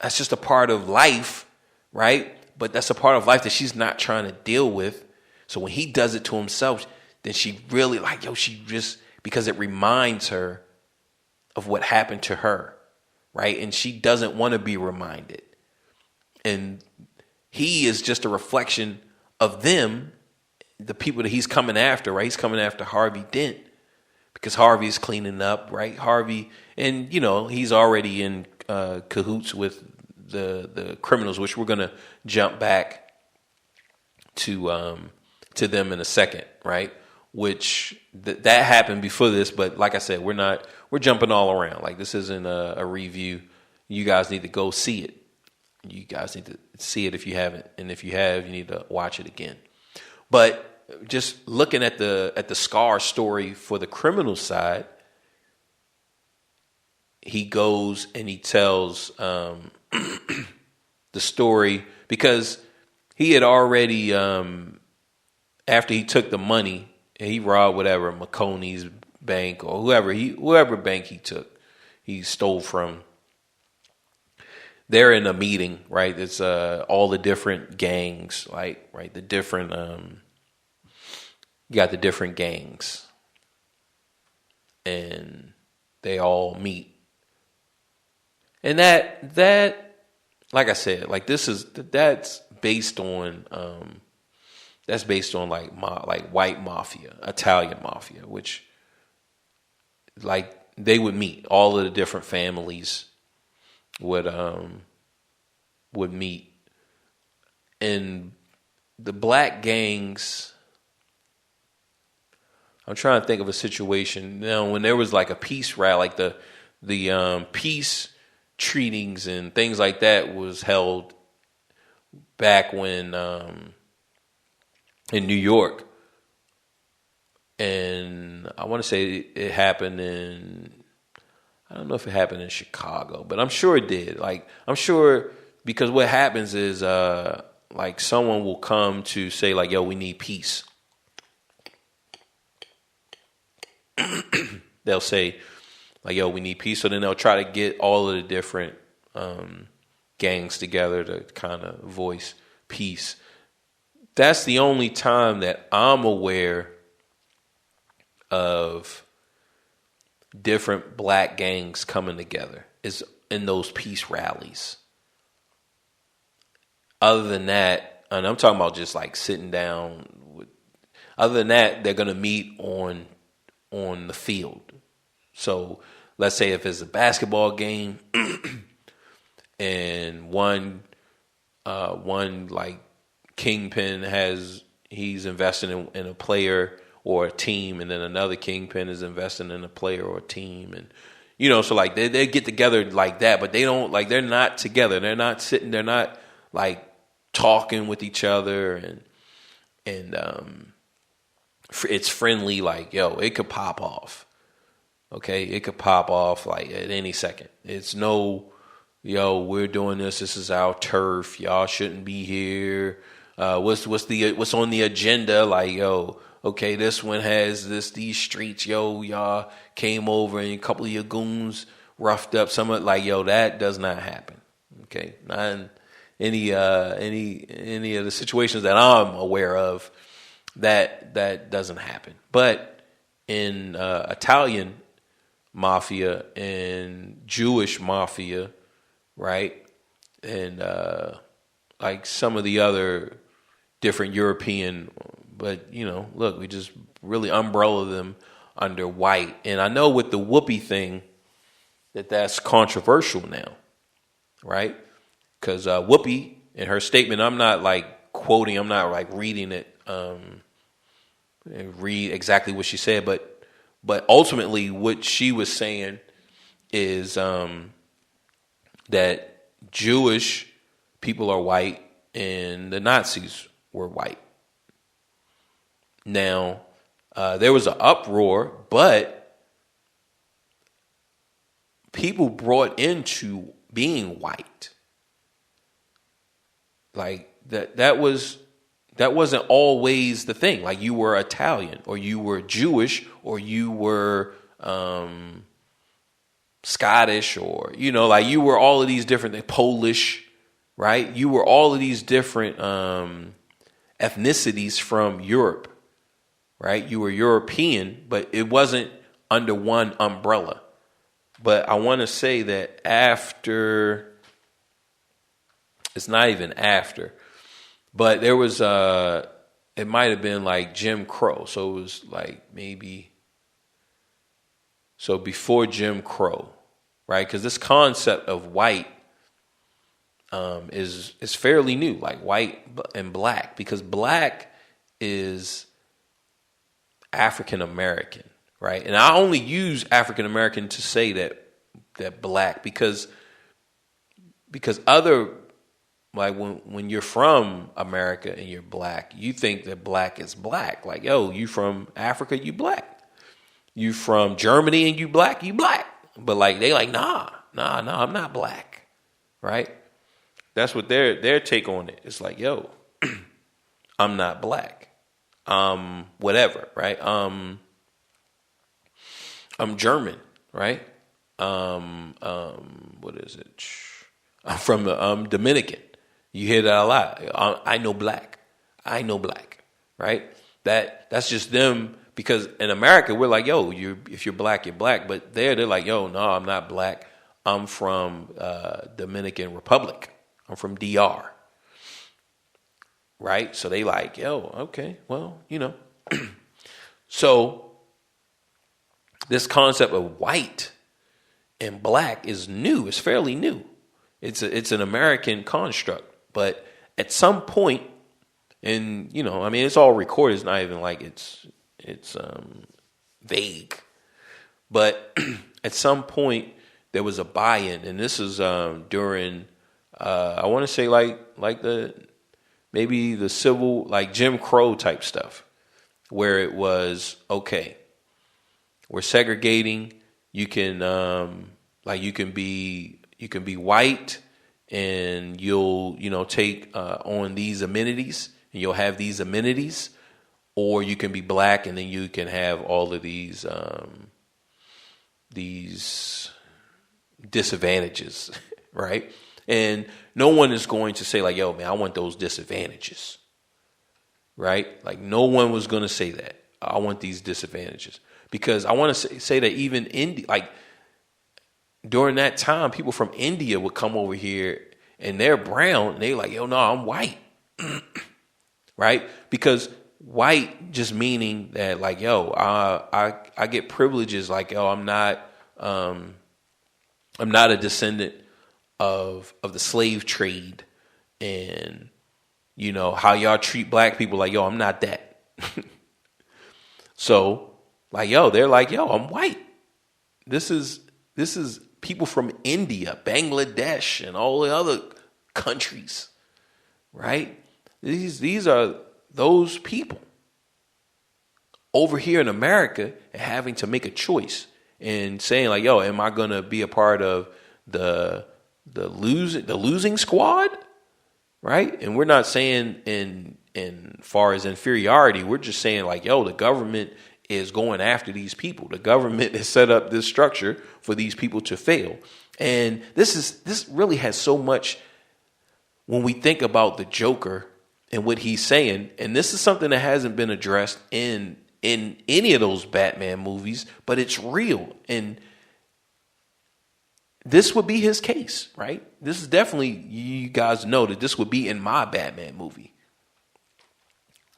a part of life, right? But that's a part of life that she's not trying to deal with. So when he does it to himself, then she really because it reminds her of what happened to her, right? And she doesn't want to be reminded. And he is just a reflection of them, the people that he's coming after, right? He's coming after Harvey Dent because Harvey's cleaning up, right? Harvey, and he's already in cahoots with the criminals, which we're gonna jump back to them in a second, right? Which that happened before this, but like I said, we're jumping all around. Like this isn't a review. You guys need to go see it. You guys need to see it if you haven't, and if you have, you need to watch it again. But just looking at the Scar story for the criminal side, he goes and he tells the story because he had already after he took the money. He robbed whatever McConey's bank or whoever bank he took, he stole from. They're in a meeting, right? It's all the different gangs, like right, the different you got the different gangs, and they all meet, and that like I said, like that's based on like white mafia, Italian mafia, which like they would meet. All of the different families would meet And the black gangs, I'm trying to think of a situation now when there was like a peace rally, like the peace treatings and things like that was held back when in New York, and I want to say it happened I don't know if it happened in Chicago, but I'm sure it did. Like, I'm sure, because what happens is like someone will come to say like, yo, we need peace. They'll say like, yo, we need peace. So then they'll try to get all of the different gangs together to kind of voice peace. That's the only time that I'm aware of different black gangs coming together, is in those peace rallies. Other than that, and I'm talking about just like sitting down with, other than that, they're going to meet on the field. So let's say if it's a basketball game and one like kingpin he's investing in a player or a team, and then another kingpin is investing in a player or a team, and so like they get together like that, but they don't, like, they're not together. They're not sitting. They're not like talking with each other, and it's friendly. Like, yo, it could pop off. Okay, it could pop off like at any second. It's no, yo, we're doing this. This is our turf. Y'all shouldn't be here. What's on the agenda? Like, yo, okay, this one has these streets. Yo, y'all came over and a couple of your goons roughed up some of, like, yo, that does not happen. Okay, not in any of the situations that I'm aware of. That doesn't happen. But in Italian mafia and Jewish mafia, right, and like some of the other different European, but look, we just really umbrella them under white. And I know with the Whoopi thing that's controversial now, right? Because Whoopi, in her statement, I'm not like quoting, I'm not like reading it, and read exactly what she said, but ultimately what she was saying is that Jewish people are white and the Nazis were white. Now, there was an uproar, but people brought into being white. Like that wasn't always the thing. Like, you were Italian, or you were Jewish, or you were Scottish, or like you were all of these different, Polish, right? You were all of these different ethnicities from Europe, right? You were European, but it wasn't under one umbrella. But I want to say that it's not even after, but there was it might have been like Jim Crow. So it was like before Jim Crow, right? Because this concept of white is fairly new, like white and black, because black is African American, right? And I only use African American to say that black because other, like, when you're from America and you're black, you think that black is black. Like, yo, you from Africa, you black. You from Germany and you black, you black. But like, they like, nah, I'm not black, right? That's what their take on it. It's like, yo, I'm not black. Whatever, right? I'm German, right? What is it? I'm from Dominican. You hear that a lot. I know black, right? That's just them, because in America we're like, yo, if you're black, you're black. But they're like, yo, no, I'm not black. I'm from Dominican Republic. I'm from DR, right? So they like, yo, okay, well, So this concept of white and black is new. It's fairly new. It's an American construct. But at some point, and I mean, it's all recorded. It's not even like it's vague, but at some point there was a buy-in, and this is during I want to say like maybe the civil, like Jim Crow type stuff, where it was, okay, we're segregating. You can you can be white, and you'll take on these amenities, and you'll have these amenities, or you can be black, and then you can have all of these disadvantages, right? And no one is going to say like, yo, man, I want those disadvantages, right? Like no one was going to say that. I want these disadvantages, because I want to say that even during that time, people from India would come over here and they're brown. And they're like, yo, no, I'm white, right? Because white just meaning that like, yo, I get privileges. Like, yo, I'm not a descendant of the slave trade, and how y'all treat black people. Like, yo, I'm not that. So like, yo, they're like, yo, I'm white. This is people from India, Bangladesh, and all the other countries, right? These are those people over here in America, having to make a choice and saying like, yo, am I going to be a part of the losing squad, right? And we're not saying in far as inferiority, we're just saying like, yo, the government is going after these people. The government has set up this structure for these people to fail. And this really has so much when we think about the Joker and what he's saying. And this is something that hasn't been addressed in any of those Batman movies, but it's real. And this would be his case, right? This is definitely, you guys know that this would be in my Batman movie,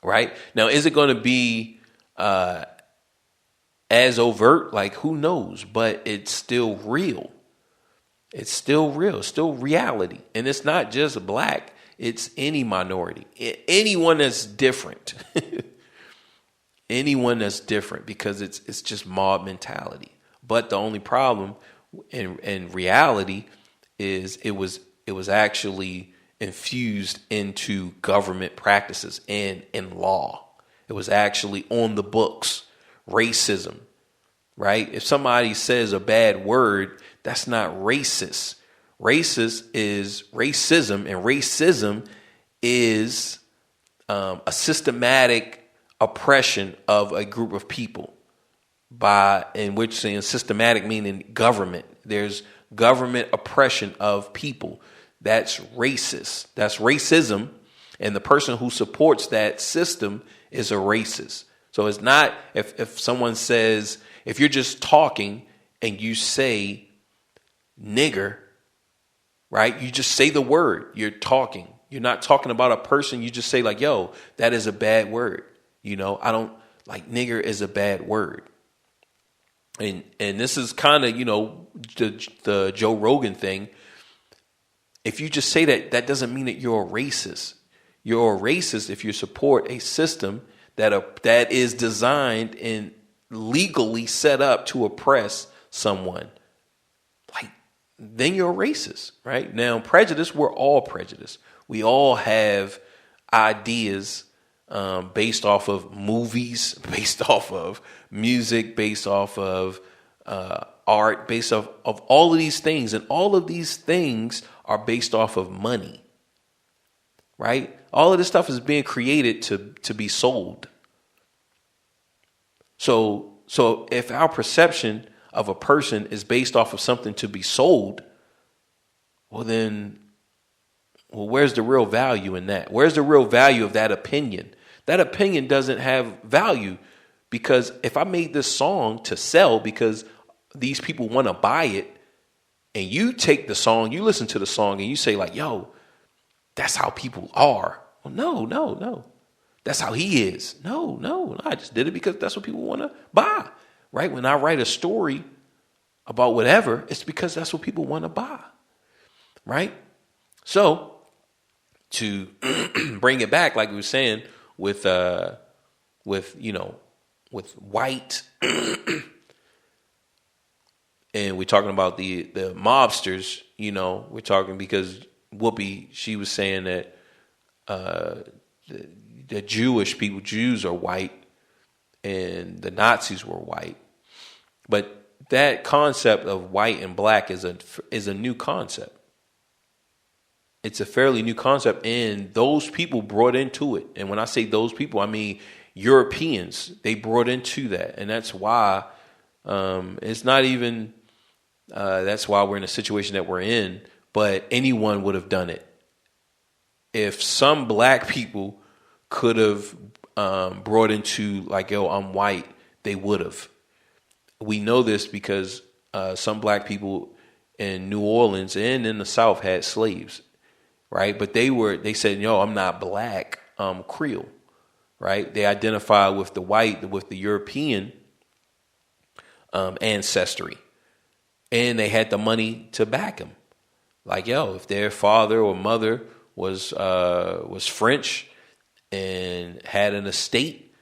right? Now, is it going to be as overt? Like, who knows? But it's still real. It's still real. It's still reality. And it's not just black. It's any minority. Anyone that's different. Anyone that's different, because it's just mob mentality. But the only problem in reality is it was actually infused into government practices and in law. It was actually on the books. Racism, right? If somebody says a bad word, that's not racist. Racist is racism, and racism is a systematic oppression of a group of people, in which saying systematic meaning government. There's government oppression of people. That's racist. That's racism. And the person who supports that system is a racist. So it's not if someone says, if you're just talking and you say nigger, right? You just say the word. You're talking. You're not talking about a person. You just say like, yo, that is a bad word. I don't like, nigger is a bad word. And this is kind of, the Joe Rogan thing. If you just say that doesn't mean that you're a racist. You're a racist if you support a system that is designed and legally set up to oppress someone. Like, then you're a racist, right? Now, prejudice, we're all prejudiced. We all have ideas based off of movies, based off of music, based off of art, based off of all of these things. And all of these things are based off of money, right? All of this stuff is being created to be sold. So if our perception of a person is based off of something to be sold, well, where's the real value in that? Where's the real value of that opinion? That opinion doesn't have value, because if I made this song to sell because these people want to buy it, and you take the song, you listen to the song, and you say like, yo, that's how people are. Well, no. That's how he is. No. I just did it because that's what people want to buy, right? When I write a story about whatever, it's because that's what people want to buy, right? So to bring it back, like we were saying, with white, and we're talking about the mobsters. We're talking because Whoopi, she was saying that the Jewish people, Jews are white, and the Nazis were white. But that concept of white and black is a new concept. It's a fairly new concept, and those people brought into it. And when I say those people, I mean Europeans. They brought into that, and that's why it's not even. That's why we're in a situation that we're in. But anyone would have done it. If some black people could have brought into like, yo, I'm white, they would have. We know this because some black people in New Orleans and in the South had slaves, right? But they said, yo, I'm not black, I'm Creole, right? They identify with the white, with the European ancestry, and they had the money to back them. Like, yo, if their father or mother was French and had an estate,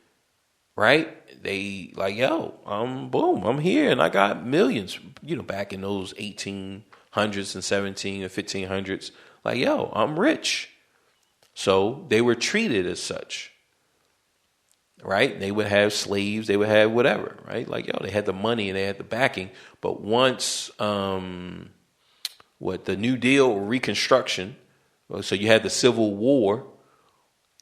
right? They like, yo, I'm here and I got millions, back in those 1800s and 17 and 1500s. Like, yo, I'm rich. So they were treated as such, right? They would have slaves, they would have whatever, right? Like, yo, they had the money and they had the backing. But once, the New Deal, Reconstruction, so you had the Civil War,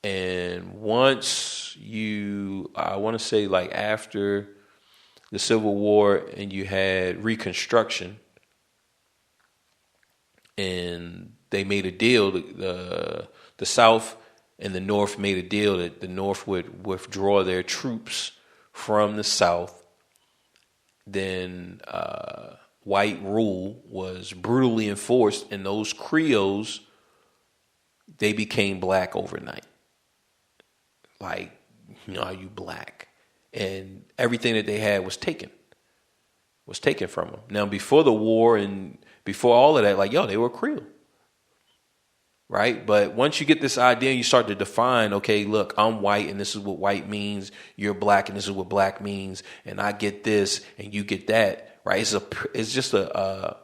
and once I want to say like after the Civil War and you had Reconstruction, and they made a deal, the South and the North made a deal that the North would withdraw their troops from the South. Then white rule was brutally enforced, and those Creoles, they became black overnight. Like, are you black? And everything that they had was taken from them. Now, before the war and before all of that, like, yo, they were Creole. Right? But once you get this idea and you start to define, okay, look, I'm white and this is what white means. You're black and this is what black means. And I get this and you get that. Right? It's just a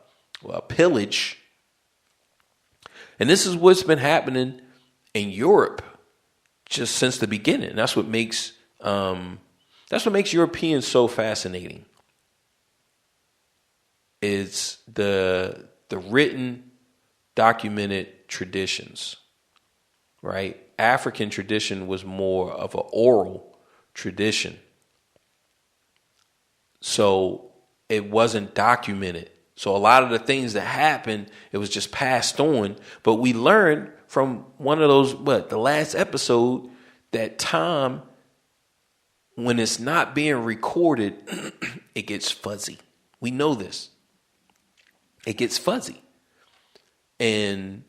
pillage. And this is what's been happening in Europe just since the beginning. That's what makes Europeans so fascinating. It's the written, documented traditions, right? African tradition was more of an oral tradition. So it wasn't documented. So a lot of the things that happened, it was just passed on. But we learned from one of those, the last episode, that time, when it's not being recorded, it gets fuzzy. We know this. It gets fuzzy. And,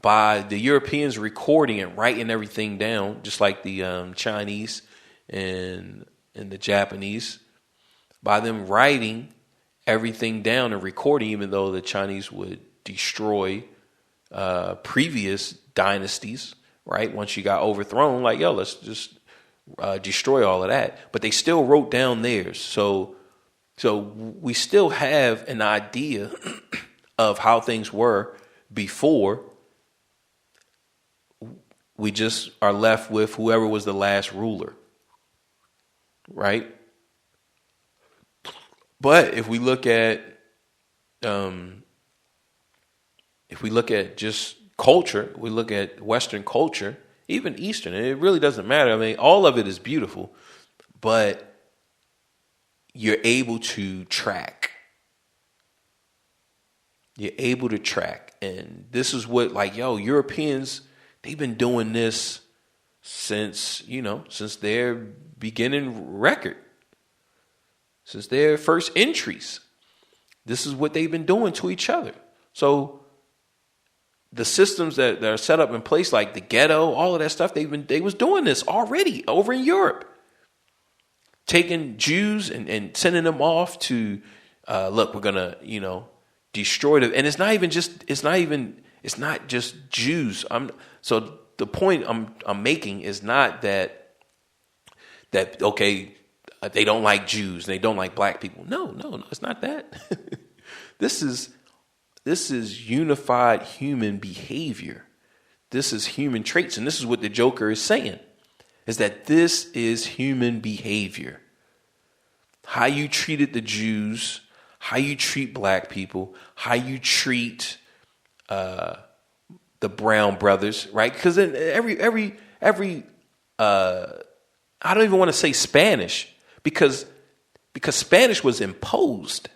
by the Europeans recording and writing everything down, just like the Chinese and the Japanese, by them writing everything down and recording, even though the Chinese would destroy previous dynasties, right? Once you got overthrown, like, yo, let's just destroy all of that. But they still wrote down theirs. So we still have an idea of how things were before. We just are left with whoever was the last ruler, right? But if we look at just culture, we look at Western culture, even Eastern, and it really doesn't matter. I mean, all of it is beautiful, but you're able to track. You're able to track. And this is what, like, yo, Europeans, they've been doing this since their beginning record, since their first entries. This is what they've been doing to each other. So the systems that are set up in place, like the ghetto, all of that stuff, they was doing this already over in Europe. Taking Jews and sending them off to, look, we're going to, destroy them. And it's not even It's not just Jews. So the point I'm making is not that okay, they don't like Jews and they don't like black people. No, it's not that. This is unified human behavior. This is human traits, and this is what the Joker is saying, is that this is human behavior. How you treated the Jews, how you treat black people, how you treat the Brown brothers, right? Because in every I don't even want to say Spanish because Spanish was imposed,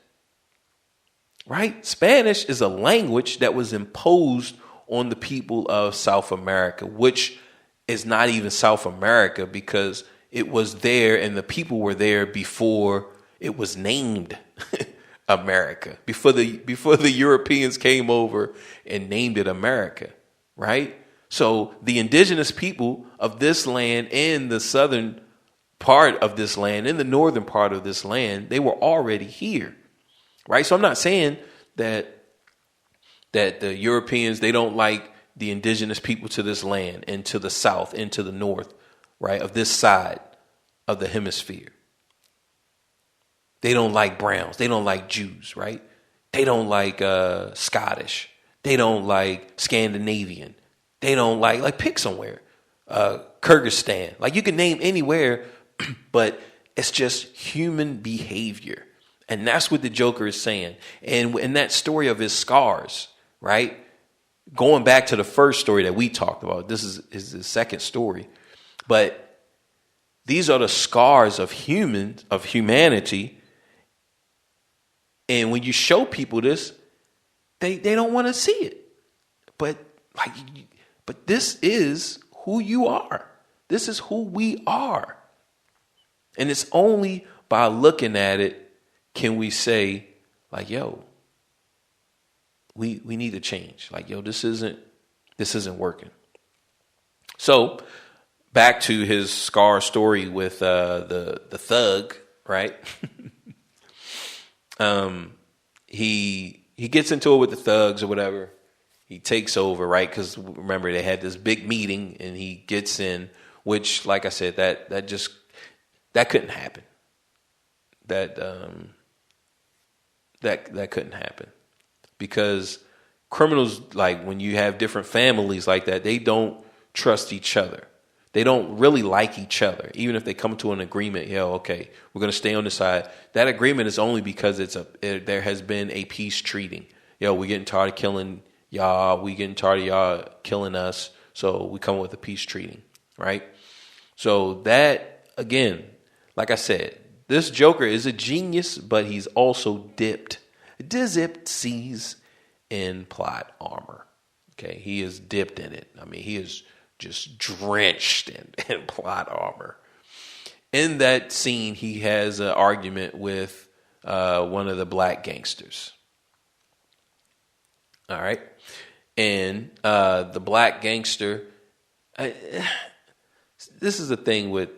right? Spanish is a language that was imposed on the people of South America, which is not even South America because it was there and the people were there before it was named America, before the Europeans came over and named it America, right? So the indigenous people of this land and the southern part of this land and the northern part of this land, they were already here, right? So I'm not saying that the Europeans, they don't like the indigenous people to this land and to the south and to the north, right, of this side of the hemisphere. They don't like Browns. They don't like Jews, right? They don't like Scottish. They don't like Scandinavian. They don't like pick somewhere. Kyrgyzstan. Like you can name anywhere, but it's just human behavior. And that's what the Joker is saying. And in that story of his scars, right? Going back to the first story that we talked about, this is the second story. But these are the scars of humanity. And when you show people this, they don't want to see it. But this is who you are. This is who we are. And it's only by looking at it can we say, like, yo, we need to change. Like, yo, this isn't working. So back to his scar story with the thug, right? He gets into it with the thugs or whatever. He takes over, right? Because remember, they had this big meeting, and he gets in, which, like I said, that couldn't happen. That couldn't happen because criminals, like when you have different families like that, they don't trust each other. They don't really like each other, even if they come to an agreement. Okay, we're going to stay on this side. That agreement is only because there has been a peace treating. We're getting tired of killing y'all. We getting tired of y'all killing us. So we come with a peace treating, right? So that, again, like I said, this Joker is a genius, but he's also dipped seas in plot armor. Okay, he is dipped in it. I mean, he is just drenched in plot armor. In that scene, he has an argument with one of the black gangsters. All right. And the black gangster, this is the thing with,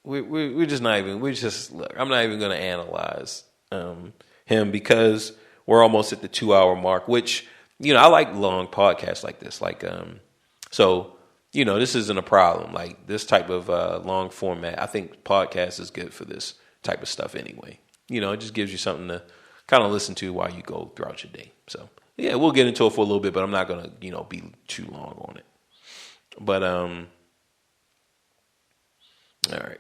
we're just not even, look, I'm not even going to analyze him because we're almost at the 2-hour mark, which, I like long podcasts like this. So, this isn't a problem. Like this type of long format, I think podcast is good for this type of stuff anyway. It just gives you something to kind of listen to while you go throughout your day. So, yeah, we'll get into it for a little bit, but I'm not going to, be too long on it. But, all right.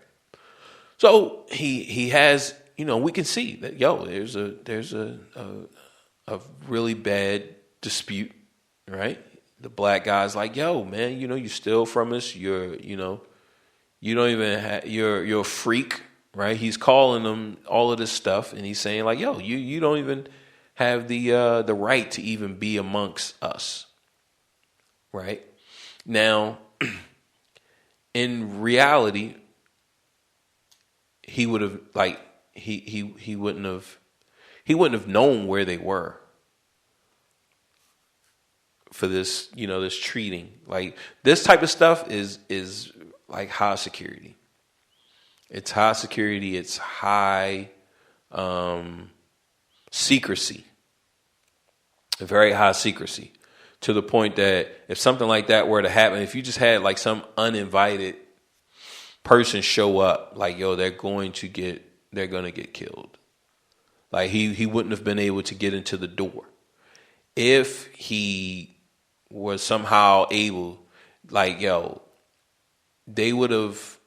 So he has, we can see that, there's a really bad dispute, right? The black guy's like, yo, man, you steal from us. You're, you don't even you're a freak, right? He's calling them all of this stuff, and he's saying like, yo, you don't even have the right to even be amongst us, right? Now, in reality, he would have he wouldn't have known where they were for this, this treating. Like this type of stuff is like high security. It's high security. It's high secrecy. very high secrecy, to the point that if something like that were to happen, if you just had like some uninvited person show up, like, yo, they're going to get killed. Like he wouldn't have been able to get into the door. If he was somehow able, like, yo, they would have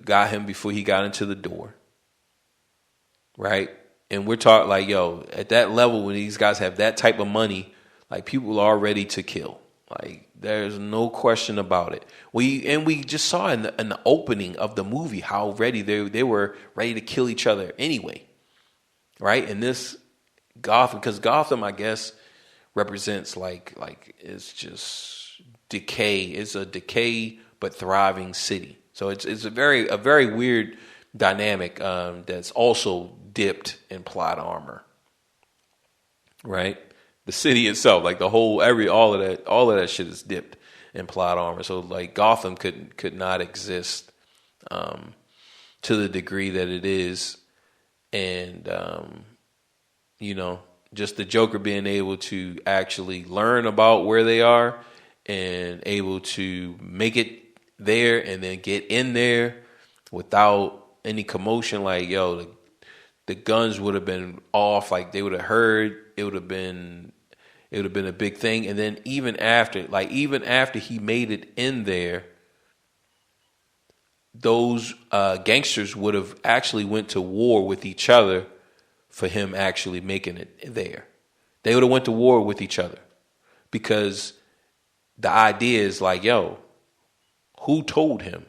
got him before he got into the door. Right? And we're talking like, yo, at that level, when these guys have that type of money, like, people are ready to kill. Like, there's no question about it. We just saw in the opening of the movie how ready they were ready to kill each other anyway. Right? And this Gotham, because Gotham, I guess, represents like it's just decay. It's a decay but thriving city. So it's a very weird dynamic that's also dipped in plot armor. Right? The city itself, like the whole all of that shit is dipped in plot armor. So like Gotham could not exist to the degree that it is, and just the Joker being able to actually learn about where they are and able to make it there and then get in there without any commotion. Like, yo, the guns would have been off, like they would have heard. It would have been a big thing. And then even after he made it in there, those gangsters would have actually went to war with each other for him actually making it there. They would have went to war with each other, because the idea is like, yo, who told him?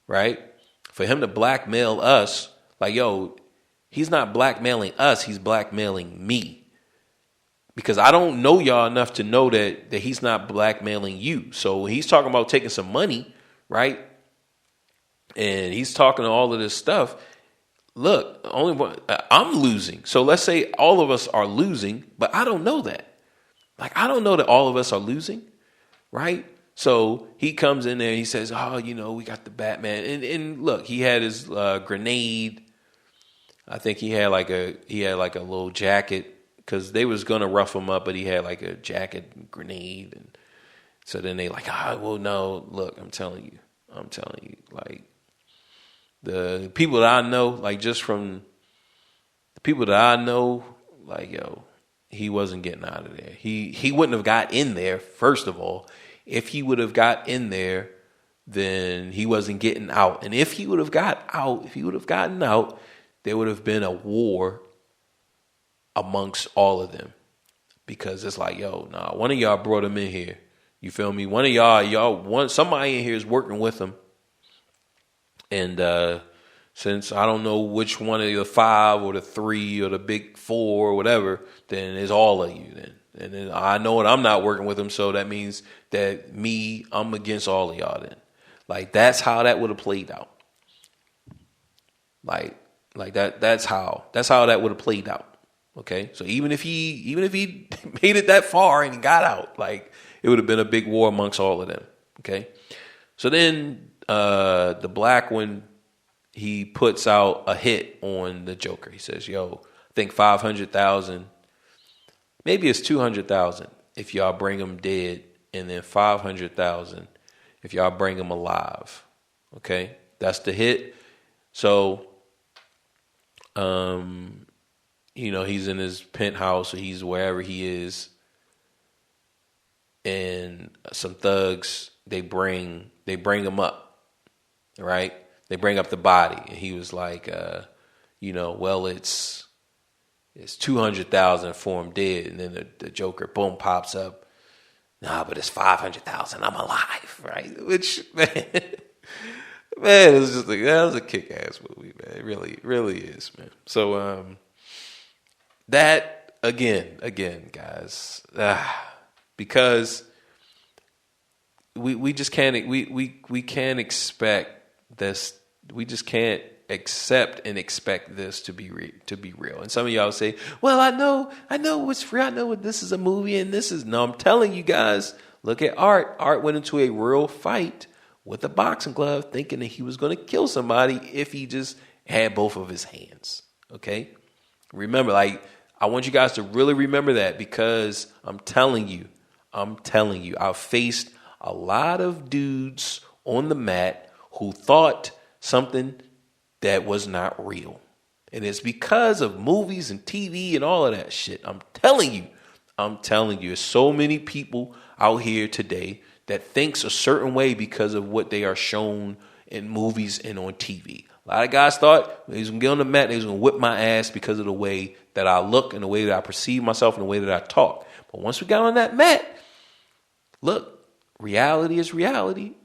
Right? For him to blackmail us, like, yo, he's not blackmailing us, he's blackmailing me. Because I don't know y'all enough to know that he's not blackmailing you. So he's talking about taking some money, right? And he's talking to all of this stuff. Look, I'm losing. So let's say all of us are losing, but I don't know that. Like, I don't know that all of us are losing, right? So he comes in there and he says, oh, we got the Batman. And look, he had his grenade. I think he had like a little jacket, because they was going to rough him up, but he had like a jacket and grenade. And so then they like, well, no, look, I'm telling you, like, the people that I know, like, just from the people that I know, like, yo, he wasn't getting out of there. He wouldn't have got in there, first of all. If he would have got in there, then he wasn't getting out. And if he would have gotten out, there would have been a war amongst all of them. Because it's like, yo, nah, one of y'all brought him in here. You feel me? One of somebody in here is working with him. And since I don't know which one of the 5 or the 3 or the big 4 or whatever, then it's all of you then. And then I know that I'm not working with him, so that means that I'm against all of y'all then. Like, that's how that would have played out. Like that's how that would have played out. Okay? So even if he made it that far and he got out, like, it would have been a big war amongst all of them. Okay? So then the Black one, he puts out a hit on the Joker. He says, yo, I think 500,000, maybe it's 200,000 if y'all bring him dead, and then 500,000 if y'all bring him alive. Okay? That's the hit. So, he's in his penthouse, or he's wherever he is, and some thugs, they bring him up, right? They bring up the body, and he was like, well, it's 200,000 for him dead, and then the Joker, boom, pops up. Nah, but it's 500,000. I'm alive, right? Which, man, it was just like, that was a kick-ass movie, man. It really, really is, man. So that again, guys, because we just can't we can't expect this. We just can't accept and expect this to be real. And some of y'all say, well, I know it's real. I know this is a movie and this is, no, I'm telling you guys, look at Art. Art went into a real fight with a boxing glove thinking that he was going to kill somebody if he just had both of his hands. Okay. Remember, like, I want you guys to really remember that, because I'm telling you, I've faced a lot of dudes on the mat who thought something that was not real. And it's because of movies and TV and all of that shit. I'm telling you, there's so many people out here today that thinks a certain way because of what they are shown in movies and on TV. A lot of guys thought they was going to get on the mat, they was going to whip my ass because of the way that I look and the way that I perceive myself and the way that I talk. But once we got on that mat, look, reality is reality.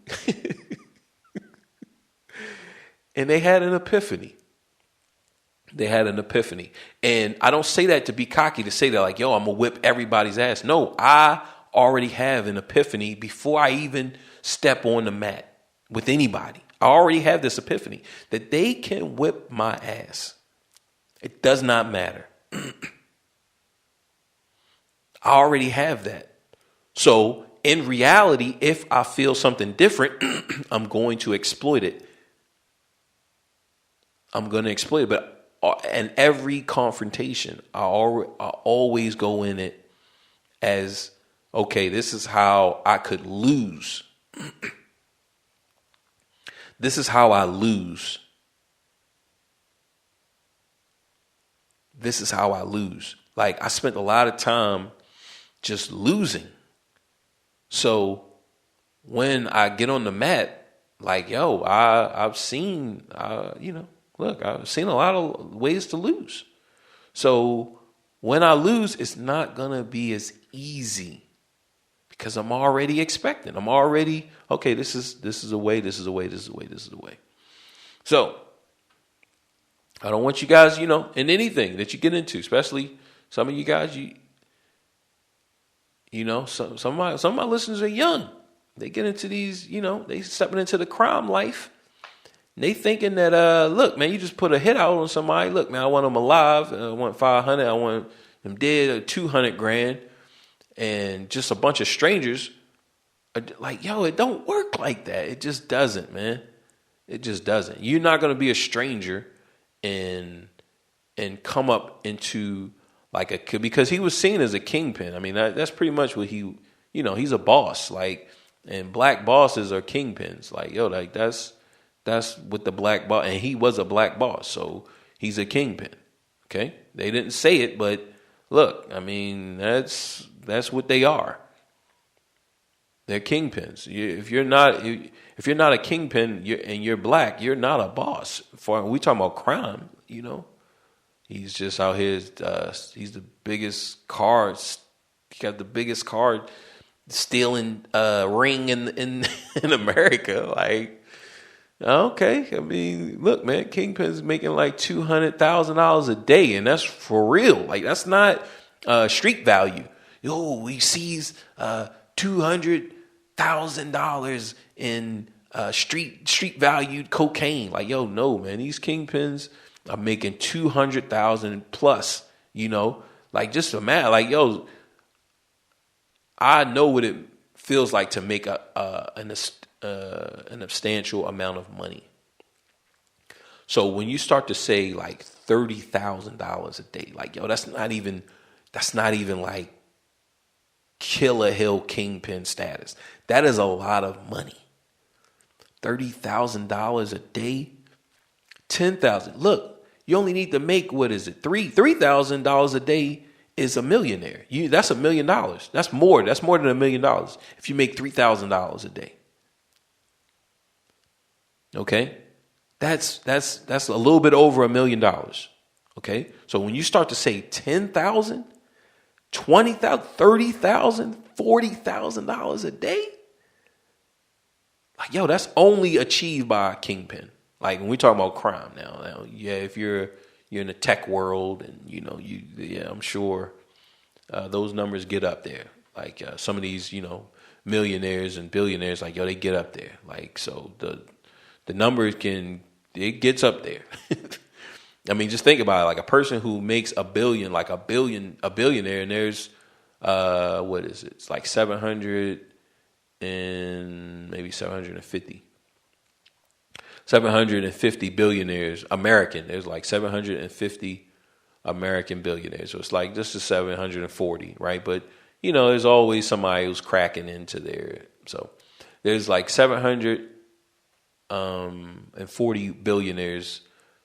And they had an epiphany. And I don't say that to be cocky, to say that like, yo, I'm going to whip everybody's ass. No, I already have an epiphany before I even step on the mat with anybody. I already have this epiphany that they can whip my ass. It does not matter. I already have that. So in reality, if I feel something different, I'm going to exploit it. But in every confrontation, I always go in it as, okay, this is how I could lose. This is how I lose. Like, I spent a lot of time just losing. So when I get on the mat, like, yo, I've seen, I've seen a lot of ways to lose. So when I lose, it's not going to be as easy, because I'm already expecting. I'm already, okay, this is a way. So I don't want you guys, in anything that you get into, especially some of you guys, some of my listeners are young. They get into these, they stepping into the crime life. And they thinking that, look, man, you just put a hit out on somebody. Look, man, I want them alive. I want 500. I want them dead, 200 grand. And just a bunch of strangers are like, yo, it don't work like that. It just doesn't, man. It just doesn't. You're not going to be a stranger and come up into like because he was seen as a kingpin. I mean, that's pretty much what he's a boss. Like, and black bosses are kingpins. Like, yo, like that's what the black boss, and he was a black boss. So he's a kingpin. Okay. They didn't say it, but look, I mean, that's what they are. They're kingpins. If you're not a kingpin and you're black, you're not a boss. We talking about crime, He's just out here. He's the biggest card. He got the biggest card stealing ring in America. Like, okay, I mean, look, man, kingpin's making like $200,000 a day, and that's for real. Like, that's not street value. Yo, he sees $200,000 in street valued cocaine. Like, yo, no, man, these kingpins are making 200,000 plus. Like, just imagine, like, yo, I know what it feels like to make an substantial amount of money. So when you start to say like $30,000 a day, like, yo, that's not even like Killer Hill kingpin status. That is a lot of money. $30,000 a day, 10,000. Look, you only need to make, what is it? $3,000 a day is a millionaire. That's $1 million. That's more than $1 million if you make $3,000 a day. Okay, that's a little bit over $1 million. Okay, so when you start to say 10,000, 20,000, 30,000, $40,000 a day, like, yo, that's only achieved by a kingpin. Like, when we talk about crime now, yeah, if you're in the tech world, and I'm sure those numbers get up there. Like, some of these, millionaires and billionaires, like, yo, they get up there. Like, so the numbers it gets up there. I mean, just think about it. Like, a person who makes $1 billion, like a billionaire, and there's what is it? It's like 700 and maybe 750 billionaires, American. There's like 750 American billionaires. So it's like this is 740, right? But there's always somebody who's cracking into there. So there's like 740 billionaires.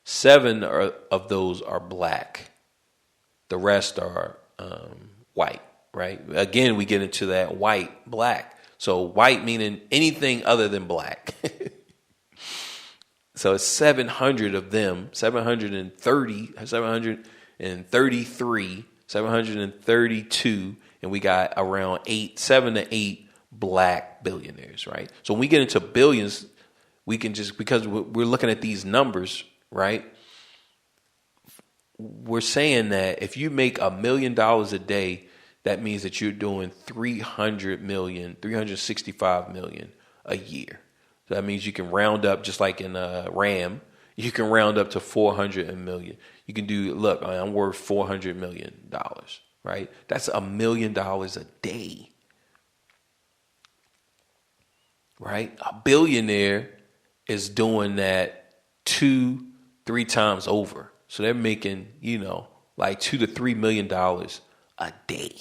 7 of those are black. The rest are white, right? Again, we get into that white, black. So white meaning anything other than black. So it's 700 of them, 733, 732, and we got around 7 to 8 black billionaires, right? So when we get into billions, we can just, because we're looking at these numbers, right? We're saying that if you make $1 million a day, that means that you're doing 365 million a year. So that means you can round up, just like in RAM, you can round up to 400 million. You can do, look, I'm worth $400 million, right? That's $1 million a day, right? A billionaire is doing that 2-3 times over. So they're making, like $2 to $3 million a day.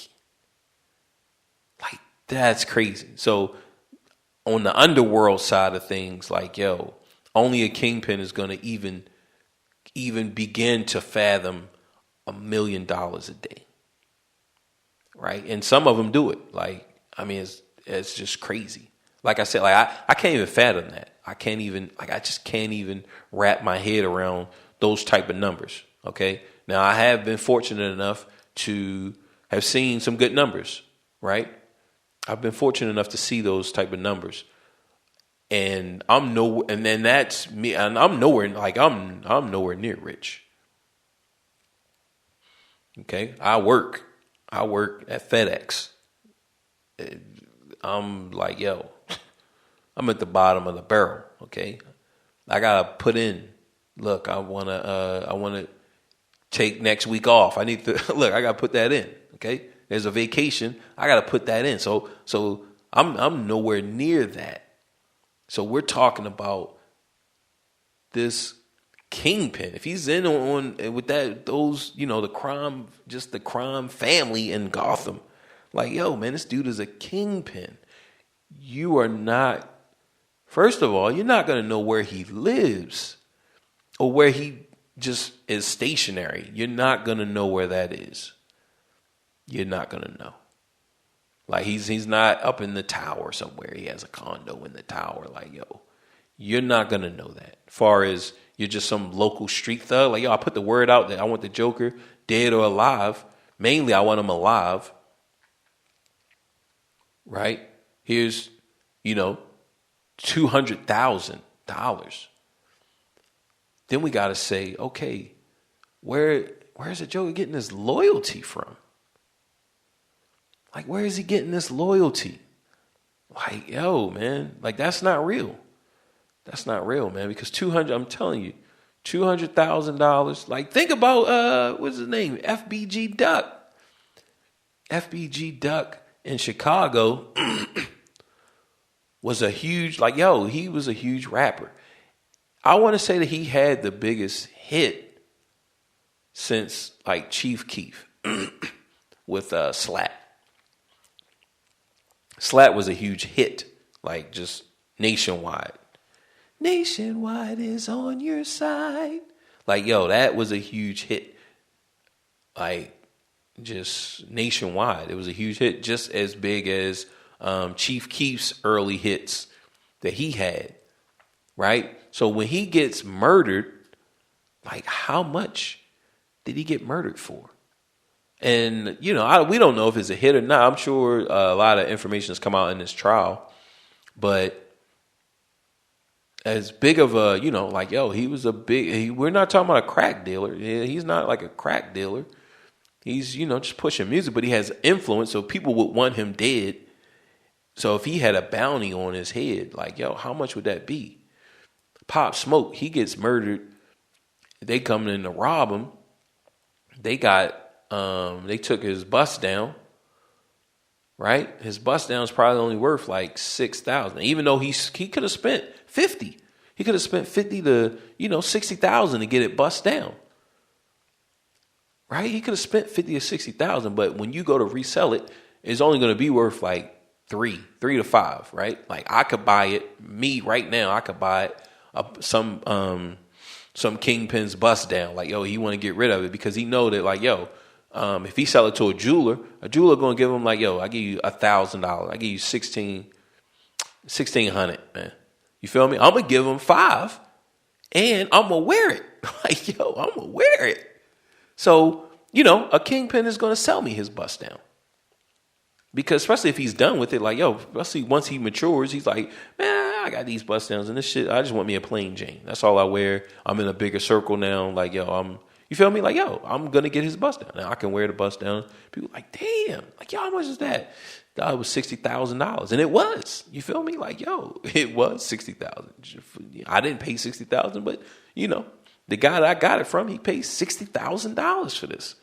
Like, that's crazy. So on the underworld side of things, like, only a kingpin is going to even begin to fathom $1 million a day, right? And some of them do it. Like, I mean, it's just crazy. Like I said, like I can't even fathom that. I just can't even wrap my head around those type of numbers. Okay, now I have been fortunate enough to have seen some good numbers, right? I've been fortunate enough to see those type of numbers, and then that's me, and I'm nowhere near rich. Okay, I work at FedEx. I'm like, I'm at the bottom of the barrel. Okay, I gotta put in. Look, I wanna take next week off. I need to look. I gotta put that in. Okay, there's a vacation. I gotta put that in. So I'm nowhere near that. So we're talking about this kingpin. If he's in on with those the crime family in Gotham, like, man, this dude is a kingpin. You are not. First of all, you're not going to know where he lives or where he just is stationary. You're not going to know where that is. You're not going to know. Like, he's not up in the tower somewhere. He has a condo in the tower. Like, you're not going to know that. As far as you're just some local street thug. Like, I put the word out that I want the Joker dead or alive. Mainly, I want him alive. Right? Here's, $200,000. Then we got to say, okay, where's the Joker getting this loyalty from? Like, where is he getting this loyalty? Like, man, like, that's not real. That's not real, man, because I'm telling you, $200,000. Like, think about, what's his name? FBG Duck. FBG Duck in Chicago was a huge, he was a huge rapper. I want to say that he had the biggest hit since, like, Chief Keef with Slat. Slat was a huge hit, like, just nationwide. Nationwide is on your side. Like, that was a huge hit. Like, just nationwide. It was a huge hit, just as big as Chief Keef's early hits that he had, right? So when he gets murdered, like, how much did he get murdered for? And, we don't know if it's a hit or not. I'm sure a lot of information has come out in this trial, but as big of a, he was a big, we're not talking about a crack dealer. He's not like a crack dealer. He's, just pushing music, but he has influence, so people would want him dead. So if he had a bounty on his head, like, how much would that be? Pop Smoke, he gets murdered. They come in to rob him. They took his bust down, right? His bust down is probably only worth like $6,000, even though he could have spent 50. He could have spent 50 to, 60,000 to get it bust down. right? He could have spent 50 or 60,000, but when you go to resell it, it's only going to be worth like three to five, right? Like I could buy it, me right now, I could buy it, some kingpin's bust down. Like, yo, he want to get rid of it because he know that, like, yo, if he sell it to a jeweler going to give him like, yo, I give you $1,000. I give you 1,600, man. You feel me? I'm going to give him $5 and I'm going to wear it. Like, yo, I'm going to wear it. So, a kingpin is going to sell me his bust down. Because especially if he's done with it, like, yo, especially once he matures, he's like, man, I got these bust downs and this shit. I just want me a plain Jane. That's all I wear. I'm in a bigger circle now. Like, yo, you feel me? Like, yo, I'm going to get his bust down. Now I can wear the bust down. People like, damn, like, yo, how much is that? It was $60,000. And it was, you feel me? Like, yo, it was $60,000. I didn't pay $60,000, but the guy that I got it from, he paid $60,000 for this.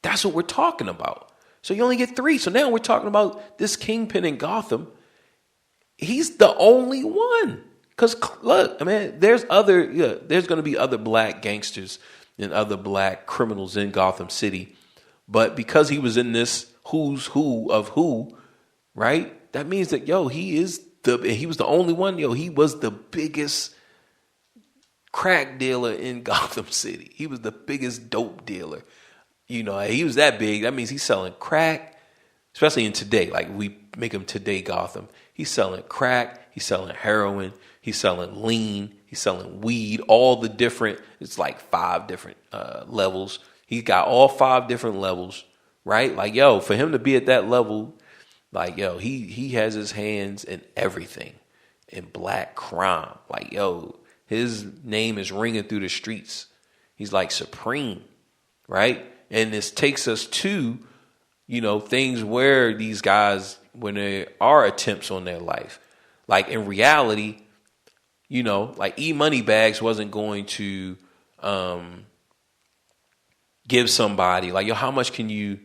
That's what we're talking about. So you only get 3. So now we're talking about this kingpin in Gotham. He's the only one. Because look, I mean, there's going to be other black gangsters and other black criminals in Gotham City. But because he was in this who's who of who, right? That means that, yo, he was the only one. Yo, he was the biggest crack dealer in Gotham City. He was the biggest dope dealer. He was that big. That means he's selling crack, especially in today. Like we make him today Gotham. He's selling crack. He's selling heroin. He's selling lean. He's selling weed. All the different, it's like 5 different levels. He's got all 5 different levels, right? Like, yo, for him to be at that level, like, yo, he has his hands in everything, in black crime. Like, yo, his name is ringing through the streets. He's like supreme, right? And this takes us to, things where these guys, when there are attempts on their life, like in reality, like E-Moneybags wasn't going to give somebody like, yo, how much can you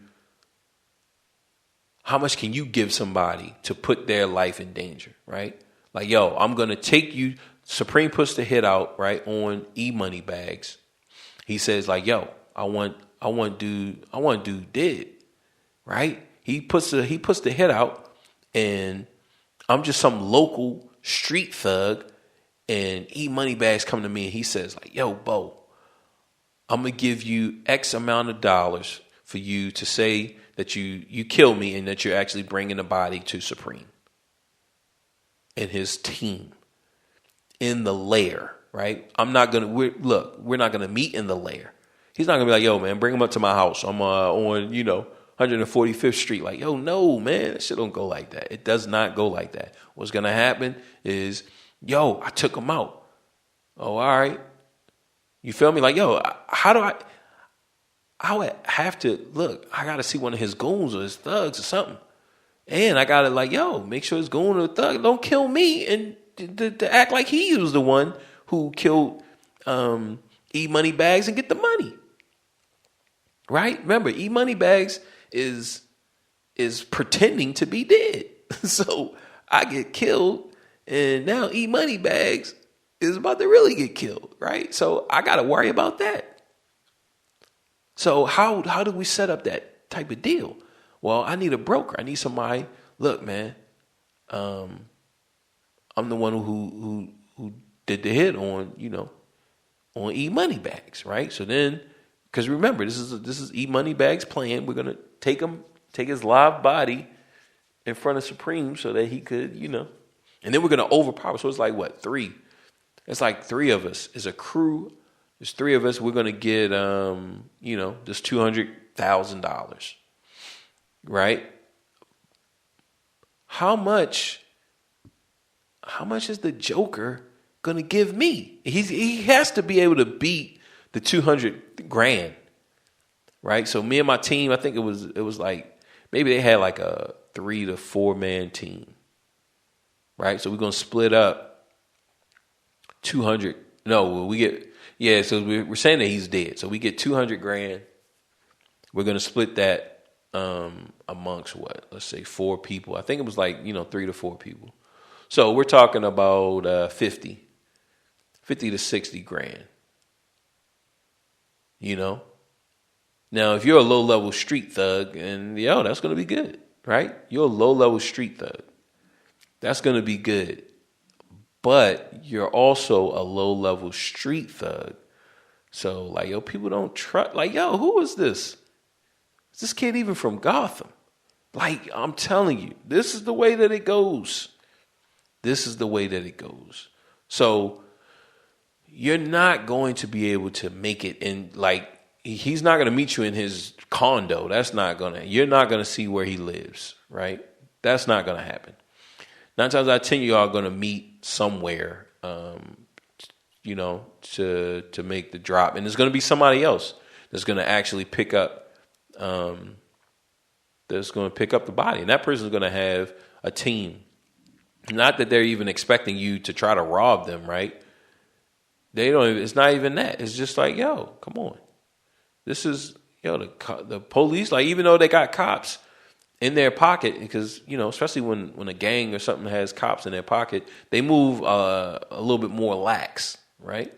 give somebody to put their life in danger, right? Like, yo, I'm going to take you. Supreme puts the hit out, right, on E-Moneybags. He says like, yo, I want dude dead, right? He puts the hit out, and I'm just some local street thug, and E-Moneybags come to me and he says like, yo, Bo, I'm gonna give you X amount of dollars for you to say that you kill me and that you're actually bringing the body to Supreme and his team in the lair, right? We're not gonna meet in the lair. He's not gonna be like, yo, man, bring him up to my house. I'm on 145th Street. Like, yo, no, man, that shit don't go like that. It does not go like that. What's gonna happen is, yo, I took him out. Oh, all right. You feel me? Like, yo, I would have to look. I gotta see one of his goons or his thugs or something, and I gotta like, yo, make sure his goon or thug don't kill me and to act like he was the one who killed E-Moneybags and get the money. Right? Remember, E-Moneybags is pretending to be dead. So I get killed, and now E-Moneybags is about to really get killed, right? So I got to worry about that. So how do we set up that type of deal? Well, I need a broker. I need somebody. Look, man, I'm the one who did the hit on on E-Moneybags, right? So then, because remember, this is E-Moneybags' plan. We're gonna take his live body in front of Supreme so that he could, and then we're gonna overpower. So it's like what, 3? It's like 3 of us. It's a crew. There's 3 of us. We're gonna get this $200,000, right? How much is the Joker gonna give me? He has to be able to beat the $200,000, right? So me and my team, I think it was like maybe they had like a 3 to 4 man team, right? So we're gonna split up 200. No, we get So we're saying that he's dead. So we get $200,000. We're gonna split that amongst what? Let's say 4 people. I think it was like 3 to 4 people. So we're talking about 50 to 60 grand. you know. Now, if you're a low-level street thug, and that's going to be good, right? You're a low-level street thug. That's going to be good. But you're also a low-level street thug. So, like, people don't trust. Like, who is this? Is this kid even from Gotham? Like, I'm telling you, this is the way that it goes. This is the way that it goes. So, you're not going to be able to make it in, like, he's not going to meet you in his condo. You're not going to see where he lives, right? That's not going to happen. 9 times out of 10, you are going to meet somewhere, to make the drop. And there's going to be somebody else that's going to actually pick up, the body. And that person is going to have a team. Not that they're even expecting you to try to rob them, right? It's not even that. It's just like, come on. This is, the police, like, even though they got cops in their pocket, because, especially when a gang or something has cops in their pocket, they move a little bit more lax, right?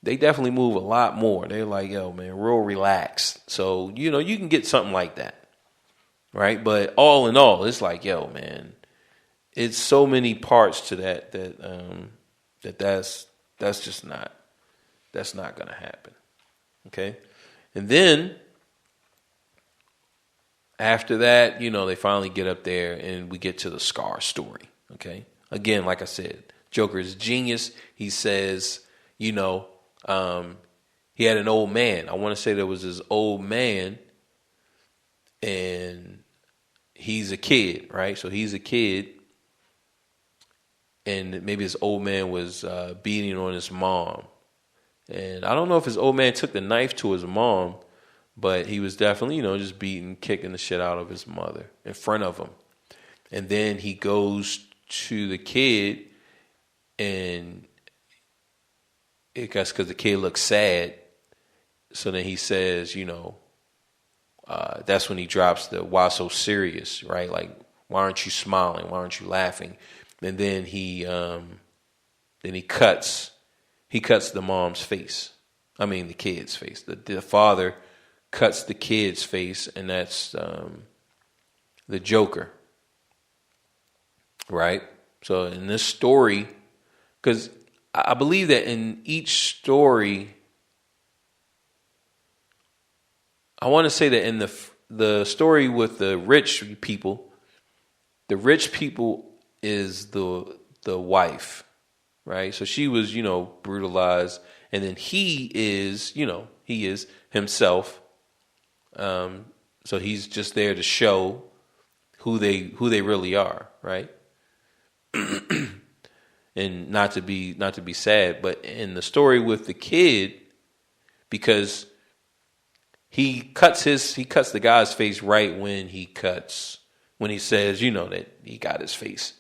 They definitely move a lot more. They're like, man, real relaxed. So, you can get something like that, right? But all in all, it's like, man, it's so many parts to that's just not going to happen, okay? And then after that, they finally get up there and we get to the Scar story. Okay. Again, like I said, Joker is genius. He says, he had an old man. I want to say there was this old man and he's a kid, right? So he's a kid and maybe his old man was beating on his mom. And I don't know if his old man took the knife to his mom, but he was definitely, just kicking the shit out of his mother in front of him. And then he goes to the kid, and I guess because the kid looks sad. So then he says, that's when he drops the "why so serious," right? Like, why aren't you smiling? Why aren't you laughing? And then he cuts the mom's face. I mean, the kid's face. The father cuts the kid's face, and that's the Joker, right? So in this story, because I believe that in each story, I want to say that in the story with the rich people is the wife, right? So she was, brutalized, and then he is himself. So he's just there to show who they really are, right? And not to be sad, but in the story with the kid, because he cuts the guy's face right when he says, that he got his face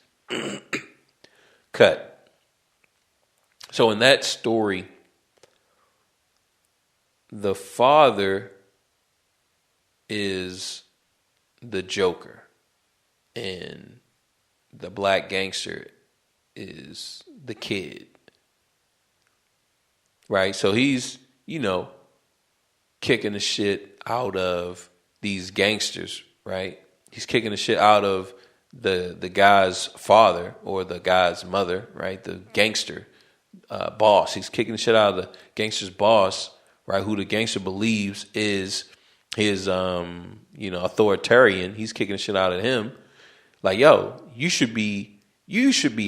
cut. So in that story, the father is the Joker, and the black gangster is the kid, right? So he's, kicking the shit out of these gangsters, right? He's kicking the shit out of the guy's father or the guy's mother, right? The gangster boss. He's kicking the shit out of the gangster's boss, right? Who the gangster believes is his, authoritarian. He's kicking the shit out of him. Like, you should be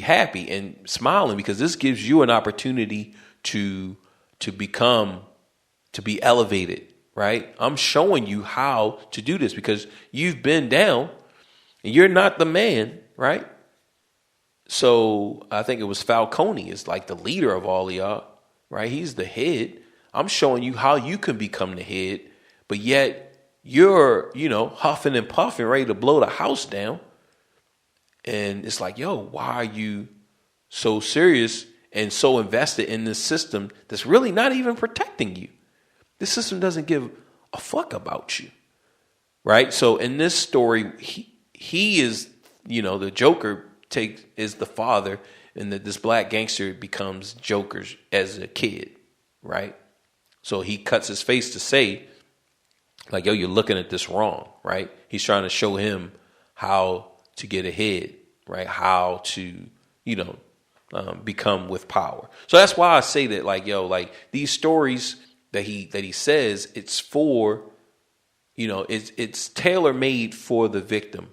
happy and smiling because this gives you an opportunity to be elevated, right? I'm showing you how to do this because you've been down and you're not the man, right? So I think it was Falcone is like the leader of all of y'all, right? He's the head. I'm showing you how you can become the head, but yet you're, huffing and puffing, ready to blow the house down. And it's like, why are you so serious and so invested in this system that's really not even protecting you? This system doesn't give a fuck about you, right? So in this story, he is, the Joker is the father, and this black gangster becomes Joker as a kid, right? So he cuts his face to say, like, yo, you're looking at this wrong, right? He's trying to show him how to get ahead, right? How to, become with power. So that's why I say that, like, yo, like these stories that he says, it's for, it's tailor made for the victim,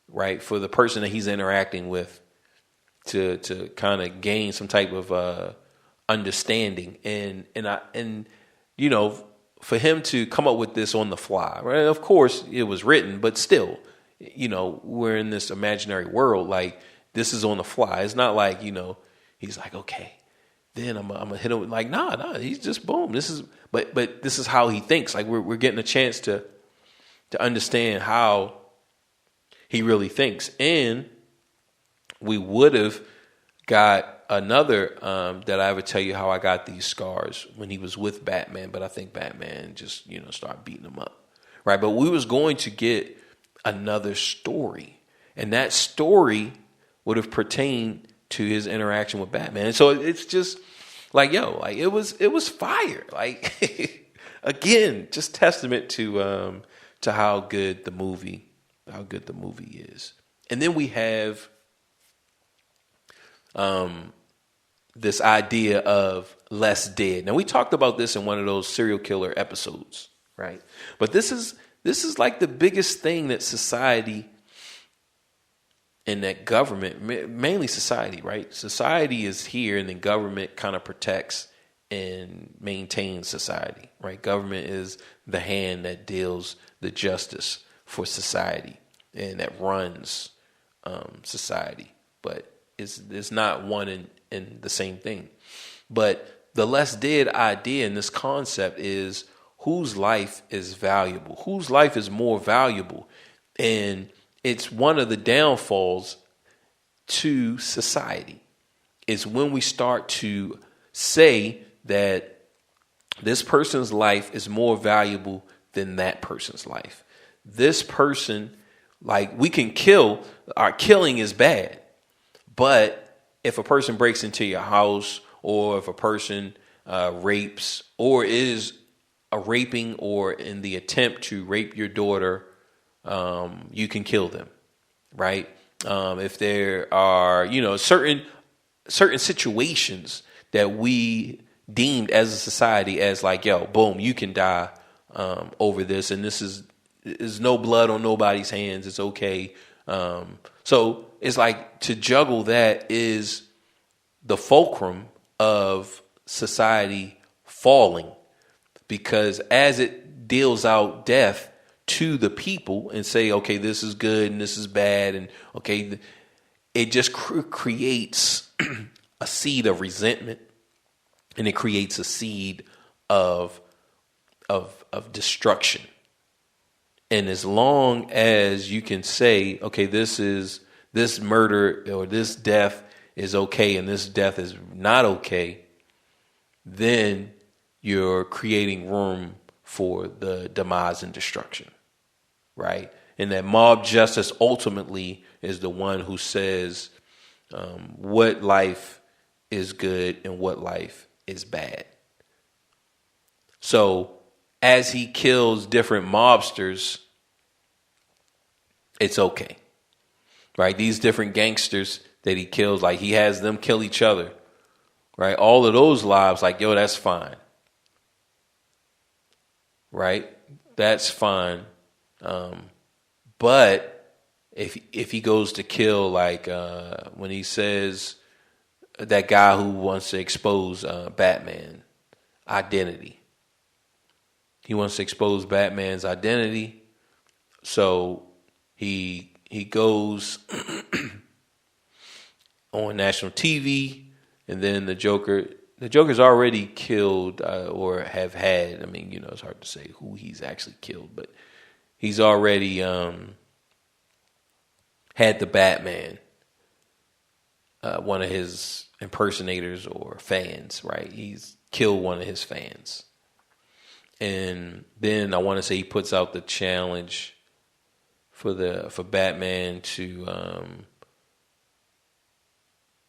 right? For the person that he's interacting with to kind of gain some type of understanding and for him to come up with this on the fly, right? Of course it was written, but still, we're in this imaginary world. Like, this is on the fly. It's not like, he's like, okay, then I'm gonna hit him. Like, nah, he's just boom. This is, but this is how he thinks. Like, we're getting a chance to understand how he really thinks. And we would have got another that I would tell you how I got these scars when he was with Batman, but I think Batman just started beating him up, right? But we was going to get another story, and that story would have pertained to his interaction with Batman. And so it's just like, yo, like it was fire. Like again, just testament to how good the movie is. And then we have this idea of less dead. Now, we talked about this in one of those serial killer episodes, right? But this is like the biggest thing that society and that government, mainly society, right? Society is here, and then government kind of protects and maintains society, right? Government is the hand that deals the justice for society and that runs society, but it's not one in the same thing. But the less dead idea in this concept is whose life is valuable, whose life is more valuable. And it's one of the downfalls to society is when we start to say that this person's life is more valuable than that person's life. This person, like, we can kill, our killing is bad. But if a person breaks into your house, or if a person rapes or is raping or in the attempt to rape your daughter, you can kill them, right? If there are, certain situations that we deemed as a society as like, yo, boom, you can die over this, and this is no blood on nobody's hands. It's okay. So it's like, to juggle that is the fulcrum of society falling, because as it deals out death to the people and say, okay, this is good and this is bad, and okay, it just creates a seed of resentment, and it creates a seed of destruction. And as long as you can say, okay, this murder or this death is okay and this death is not okay, then you're creating room for the demise and destruction, right? And that mob justice ultimately is the one who says what life is good and what life is bad. So as he kills different mobsters, it's okay, right? These different gangsters that he kills, like he has them kill each other, right? All of those lives, like, yo, that's fine, right? That's fine. But if he goes to kill, like when he says that guy who wants to expose Batman identity, he wants to expose Batman's identity, so he goes on national TV, and then the Joker's already killed or have had. I mean, it's hard to say who he's actually killed, but he's already had the Batman, one of his impersonators or fans, right? He's killed one of his fans. And then I want to say he puts out the challenge for Batman to,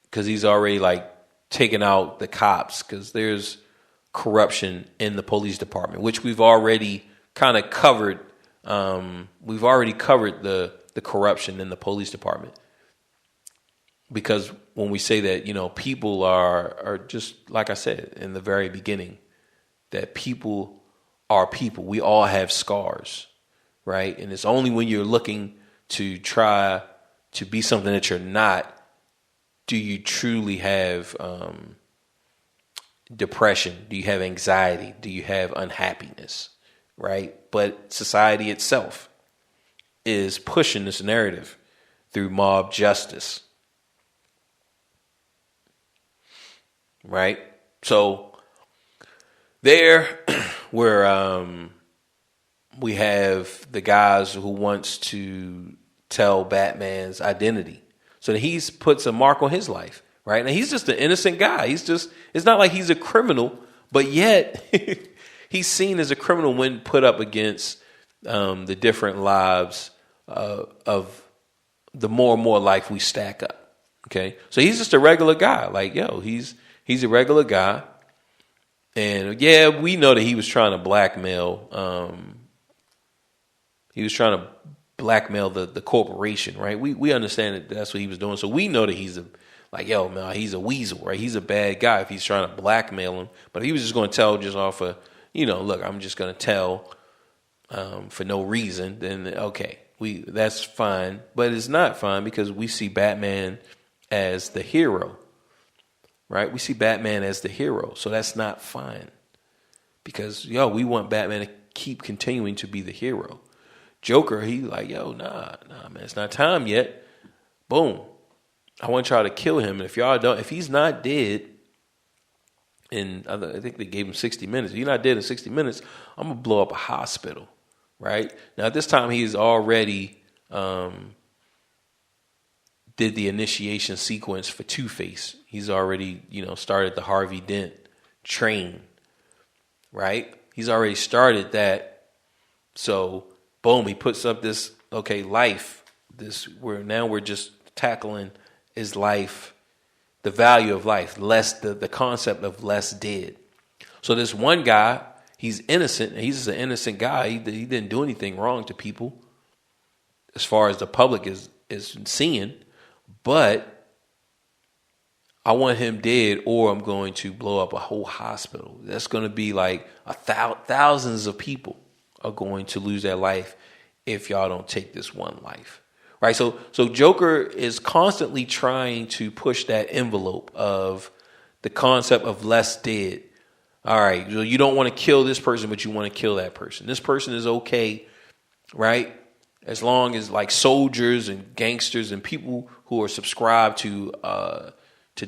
because he's already like taken out the cops, because there's a corruption in the police department, which we've already kind of covered. We've already covered the corruption in the police department. Because when we say that, people are just, like I said in the very beginning, that people are people. We all have scars, right? And it's only when you're looking to try to be something that you're not, do you truly have depression? Do you have anxiety? Do you have unhappiness, right? But society itself is pushing this narrative through mob justice. Right? So there where we have the guys who wants to tell Batman's identity. So that he's puts a mark on his life, right? And he's just an innocent guy. It's not like he's a criminal, but yet he's seen as a criminal when put up against the different lives of the more and more life we stack up. Okay? So he's just a regular guy. Like, he's a regular guy. And yeah, we know that he was trying to blackmail. He was trying to blackmail the corporation, right? We understand that that's what he was doing. So we know that he's he's a weasel, right? He's a bad guy if he's trying to blackmail him. But if he was just going to tell just off of, look, I'm just going to tell for no reason, then okay, that's fine. But it's not fine because we see Batman as the hero. Right? We see Batman as the hero. So that's not fine. Because, we want Batman to keep continuing to be the hero. Joker, he like, nah, man, it's not time yet. Boom. I want y'all to kill him. And if he's not dead, and I think they gave him 60 minutes. If he's not dead in 60 minutes, I'm going to blow up a hospital. Right? Now, at this time, he's already did the initiation sequence for Two-Face. He's already, started the Harvey Dent train, right? He's already started that. So, boom, he puts up this, life. We're just tackling his life, the value of life, the concept of less dead. So this one guy, he's innocent. He's just an innocent guy. He didn't do anything wrong to people as far as the public is seeing. But I want him dead or I'm going to blow up a whole hospital. That's going to be like thousands of people are going to lose their life if y'all don't take this one life. Right? So Joker is constantly trying to push that envelope of the concept of less dead. All right, so you don't want to kill this person, but you want to kill that person. This person is okay, right? As long as like soldiers and gangsters and people who are subscribed to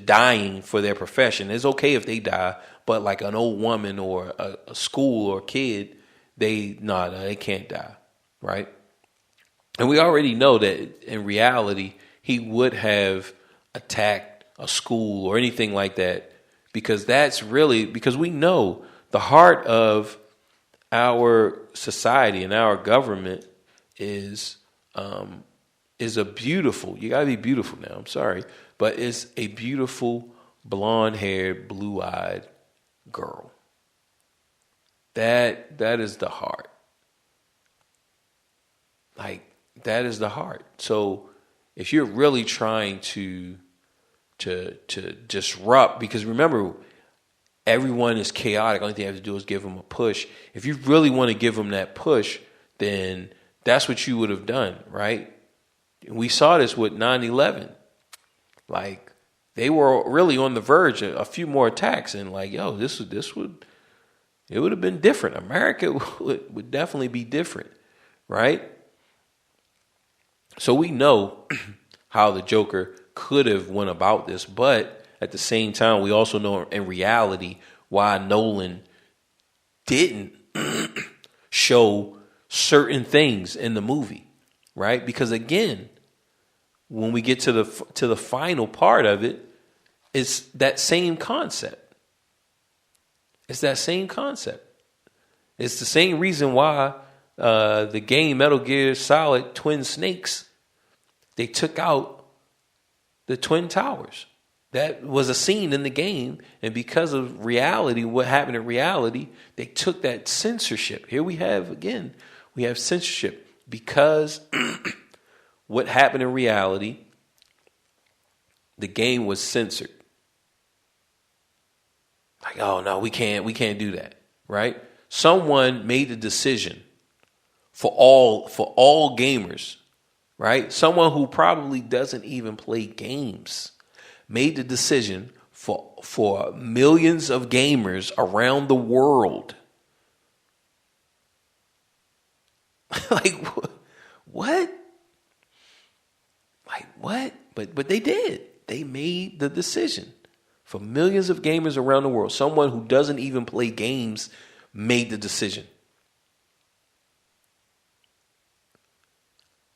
dying for their profession, it's okay if they die. But like an old woman or a school or a kid, they can't die, right? And we already know that in reality, he would have attacked a school or anything like that because we know the heart of our society and our government is a beautiful, you gotta be beautiful now, I'm sorry, but it's a beautiful blonde-haired, blue-eyed girl. That is the heart. Like, that is the heart. So if you're really trying to disrupt, because remember, everyone is chaotic. Only thing you have to do is give them a push. If you really want to give them that push, then that's what you would have done, right? We saw this with 9/11. Like, they were really on the verge of a few more attacks, and like, it would have been different. America would definitely be different, right? So we know how the Joker could have went about this, but at the same time, we also know in reality why Nolan didn't show certain things in the movie, right? Because again, when we get to the final part of it, it's that same concept. It's that same concept. It's the same reason why the game Metal Gear Solid Twin Snakes, they took out the Twin Towers. that was a scene in the game, and because of reality, what happened in reality, they took that censorship. Here we have censorship because what happened in reality, the game was censored. Like, oh no, we can't do that, right? Someone made the decision for all gamers, right? Someone who probably doesn't even play games made the decision for millions of gamers around the world. Like what? Like what? But they did. They made the decision for millions of gamers around the world. Someone who doesn't even play games made the decision.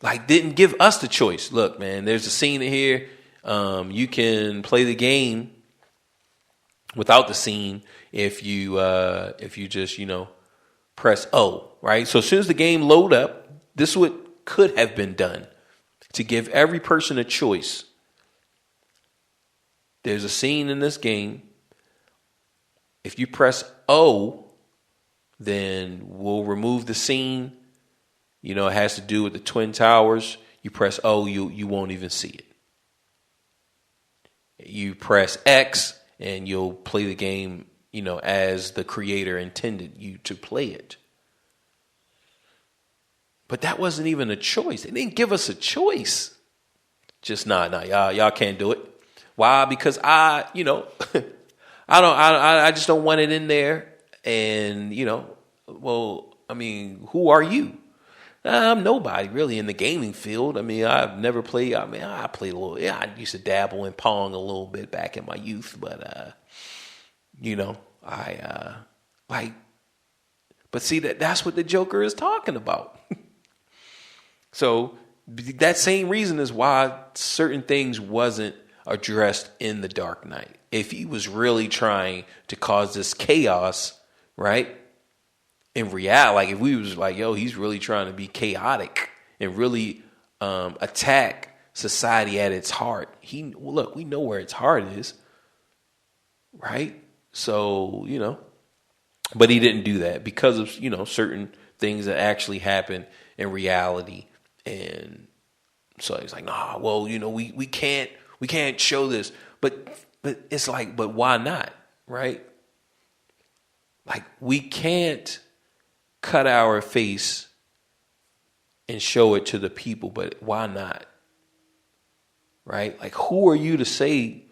Like, didn't give us the choice. Look, man, there's a scene in here. You can play the game without the scene if you just, press O, right? So as soon as the game load up, this is what could have been done to give every person a choice. There's a scene in this game. If you press O, then we'll remove the scene. It has to do with the Twin Towers. You press O, you won't even see it. You press X and you'll play the game, as the creator intended you to play it. But that wasn't even a choice. They didn't give us a choice. Just y'all can't do it. Why? Because I just don't want it in there. And, who are you? I'm nobody really in the gaming field. I've never played. I played a little. Yeah, I used to dabble in Pong a little bit back in my youth, but But see that's what the Joker is talking about. So that same reason is why certain things wasn't addressed in The Dark Knight. If he was really trying to cause this chaos, right? In reality, like if we was like, he's really trying to be chaotic and really attack society at its heart. We know where its heart is, right? So, but he didn't do that because of, certain things that actually happened in reality. And so he's like, we can't show this. But it's like, but why not, right? Like we can't cut our face and show it to the people, but why not? Right? Like, who are you to say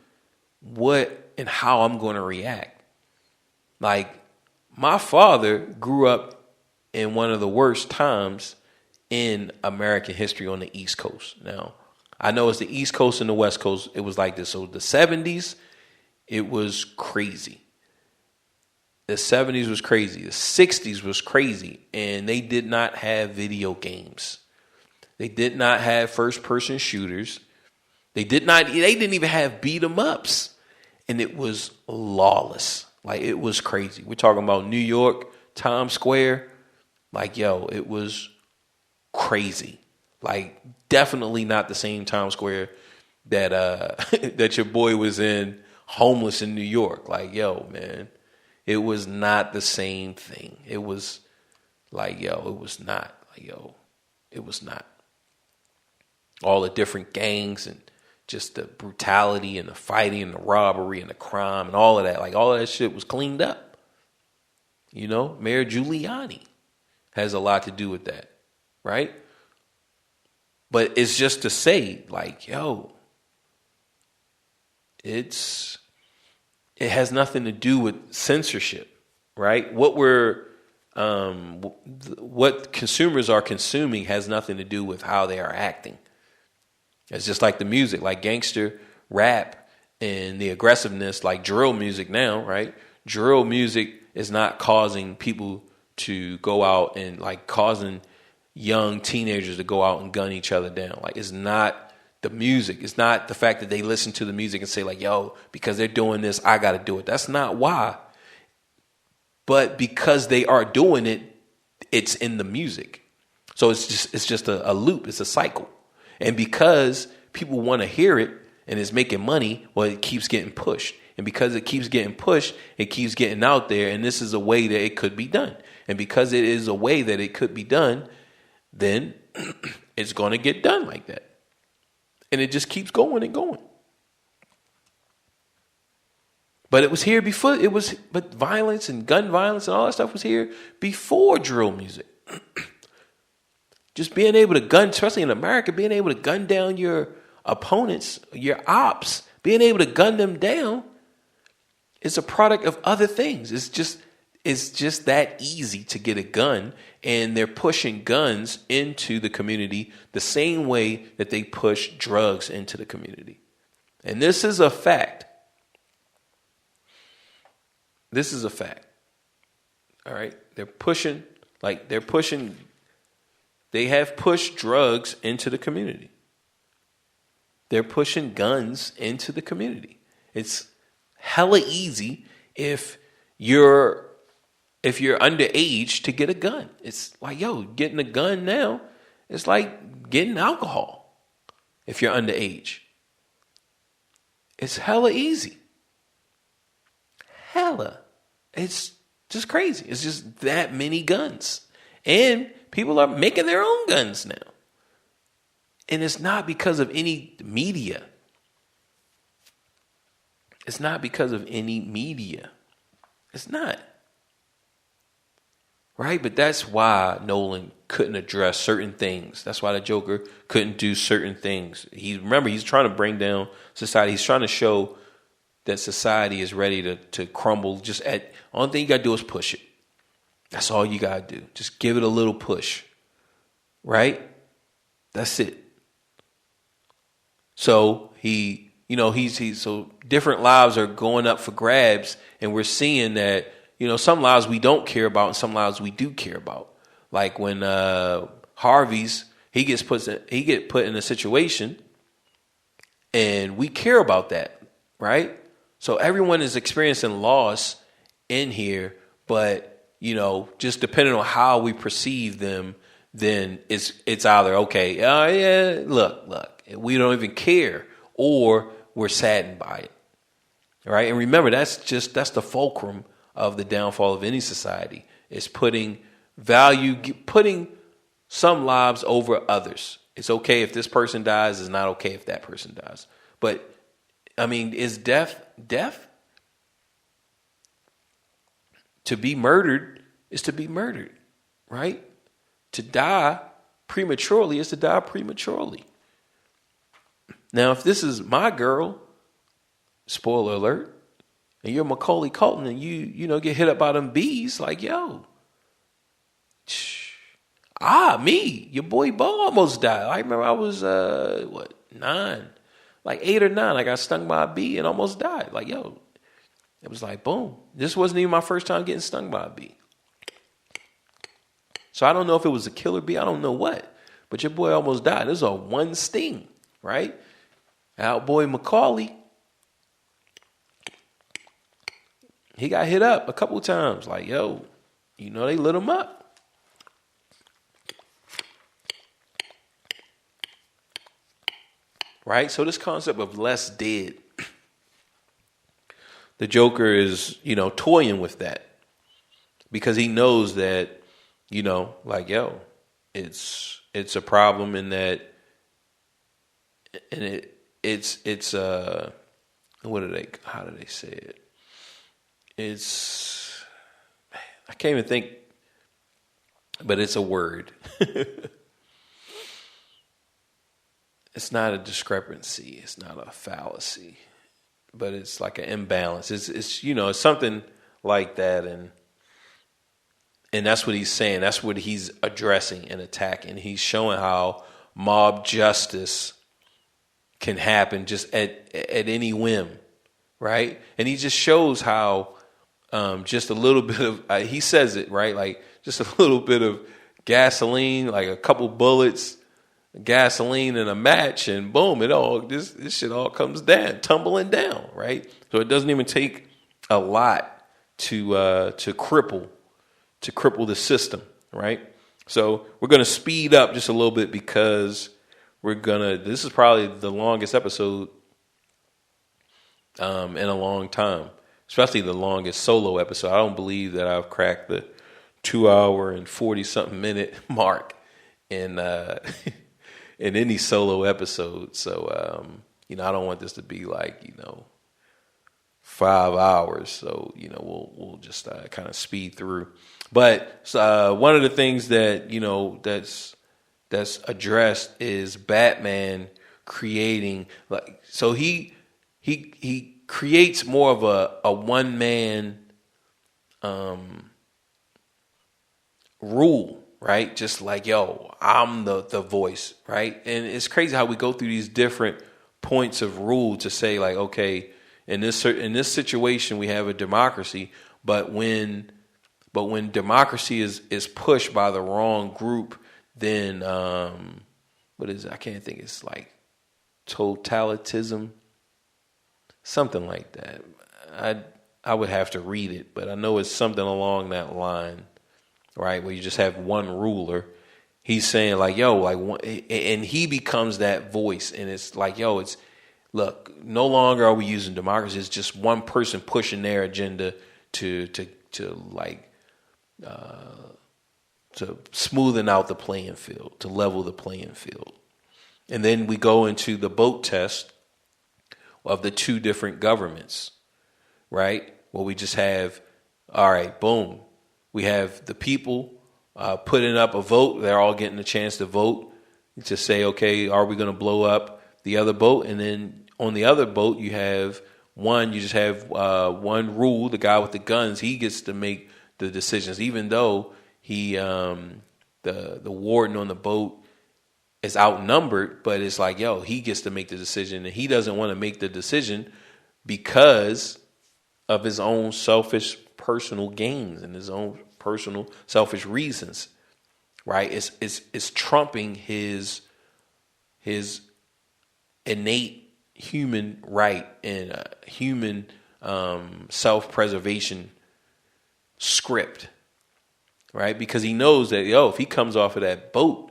what and how I'm going to react? Like, my father grew up in one of the worst times in American history on the East Coast. Now, I know it's the East Coast and the West Coast. It was like this. So the 70s, it was crazy. The 70s was crazy. The 60s was crazy. And they did not have video games. They did not have first-person shooters. They didn't even have beat-em-ups. And it was lawless. Like, it was crazy. We're talking about New York, Times Square. Like, it was crazy. Like, definitely not the same Times Square that that your boy was in, homeless in New York. Like, man. It was not the same thing. It was like, it was not. Like, it was not. All the different gangs and just the brutality and the fighting and the robbery and the crime and all of that. Like, all of that shit was cleaned up. Mayor Giuliani has a lot to do with that, right? But it's just to say, like, it has nothing to do with censorship, right? What consumers are consuming has nothing to do with how they are acting. It's just like the music, like gangster rap and the aggressiveness, like drill music now, right? Drill music is not causing people to go out and like causing young teenagers to go out and gun each other down. Like, it's not the music. It's not the fact that they listen to the music and say like, because they're doing this, I got to do it. That's not why. But because they are doing it, it's in the music. So it's just a loop. It's a cycle. And because people want to hear it and it's making money, well, it keeps getting pushed. And because it keeps getting pushed, it keeps getting out there. And this is a way that it could be done. And because it is a way that it could be done, then it's going to get done like that. And it just keeps going and going. But it was here before. But violence and gun violence and all that stuff was here before drill music. Just being able to gun, especially in America, being able to gun down your opponents, your ops, being able to gun them down is a product of other things. It's just that easy to get a gun, and they're pushing guns into the community the same way that they push drugs into the community. And this is a fact. This is a fact. All right. They have pushed drugs into the community. They're pushing guns into the community. It's hella easy if you're underage to get a gun. It's like, getting a gun now, it's like getting alcohol if you're underage. It's hella easy. Hella. It's just crazy. It's just that many guns. And people are making their own guns now. And it's not because of any media. It's not because of any media. It's not. Right? But that's why Nolan couldn't address certain things. That's why the Joker couldn't do certain things. He's trying to bring down society. He's trying to show that society is ready to crumble. Only thing you got to do is push it. That's all you got to do. Just give it a little push. Right? That's it. So so different lives are going up for grabs, and we're seeing that, some lives we don't care about and some lives we do care about. Like when Harvey's, he get put in a situation, and we care about that, right? So everyone is experiencing loss in here, but just depending on how we perceive them, then it's either okay, look, we don't even care, or we're saddened by it, right? And remember, that's the fulcrum of the downfall of any society, is putting some lives over others. It's okay if this person dies. It's not okay if that person dies. But is death? To be murdered is to be murdered, right? To die prematurely is to die prematurely. Now, if this is my girl, spoiler alert, and you're Macaulay Culkin and you get hit up by them bees, like, me, your boy Bo almost died. I remember I was, 9, like 8 or 9. I got stung by a bee and almost died. Like, it was like, boom. This wasn't even my first time getting stung by a bee. So I don't know if it was a killer bee. I don't know what. But your boy almost died. This was a one sting, right? Our boy Macaulay, he got hit up a couple of times. Like, they lit him up. Right? So this concept of less dead, the Joker is, toying with that. Because he knows that, it's a problem in that, and it's how do they say it? I can't even think, but it's a word. It's not a discrepancy. It's not a fallacy, but it's like an imbalance. It's something like that. And that's what he's saying. That's what he's addressing and attacking. He's showing how mob justice can happen just at any whim, right? And he just shows how just a little bit of, he says it, right? Like just a little bit of gasoline, like a couple bullets, gasoline and a match, and boom, this shit all comes down, tumbling down, right? So it doesn't even take a lot to cripple the system, right? So we're going to speed up just a little bit because this is probably the longest episode in a long time, especially the longest solo episode. I don't believe that I've cracked the 2 hour and 40-something minute mark in in any solo episode. So, I don't want this to be like, 5 hours. So, we'll just kind of speed through. But one of the things that, that's addressed is Batman creating, like, so he creates more of a one man rule, right? Just like, yo, I'm the voice, right? And it's crazy how we go through these different points of rule to say, like, okay, in this situation we have a democracy, but when democracy is pushed by the wrong group, then what is it? I can't think. It's like totalitarianism, something like that. I would have to read it, but I know it's something along that line, right? Where you just have one ruler. He's saying like, yo, like, and he becomes that voice, and it's like, yo, look, no longer are we using democracy. It's just one person pushing their agenda to smoothen out the playing field, to level the playing field. And then we go into the boat test of the two different governments, right? Well, we just have, all right, boom. We have the people putting up a vote. They're all getting a chance to vote to say, okay, are we going to blow up the other boat? And then on the other boat, you have you just have one rule. The guy with the guns, he gets to make the decisions, even though he, the warden on the boat is outnumbered, but it's like, yo, he gets to make the decision, and he doesn't want to make the decision because of his own selfish personal gains and his own personal selfish reasons, right? It's trumping his innate human right and human self-preservation script, right? Because he knows that, yo, if he comes off of that boat,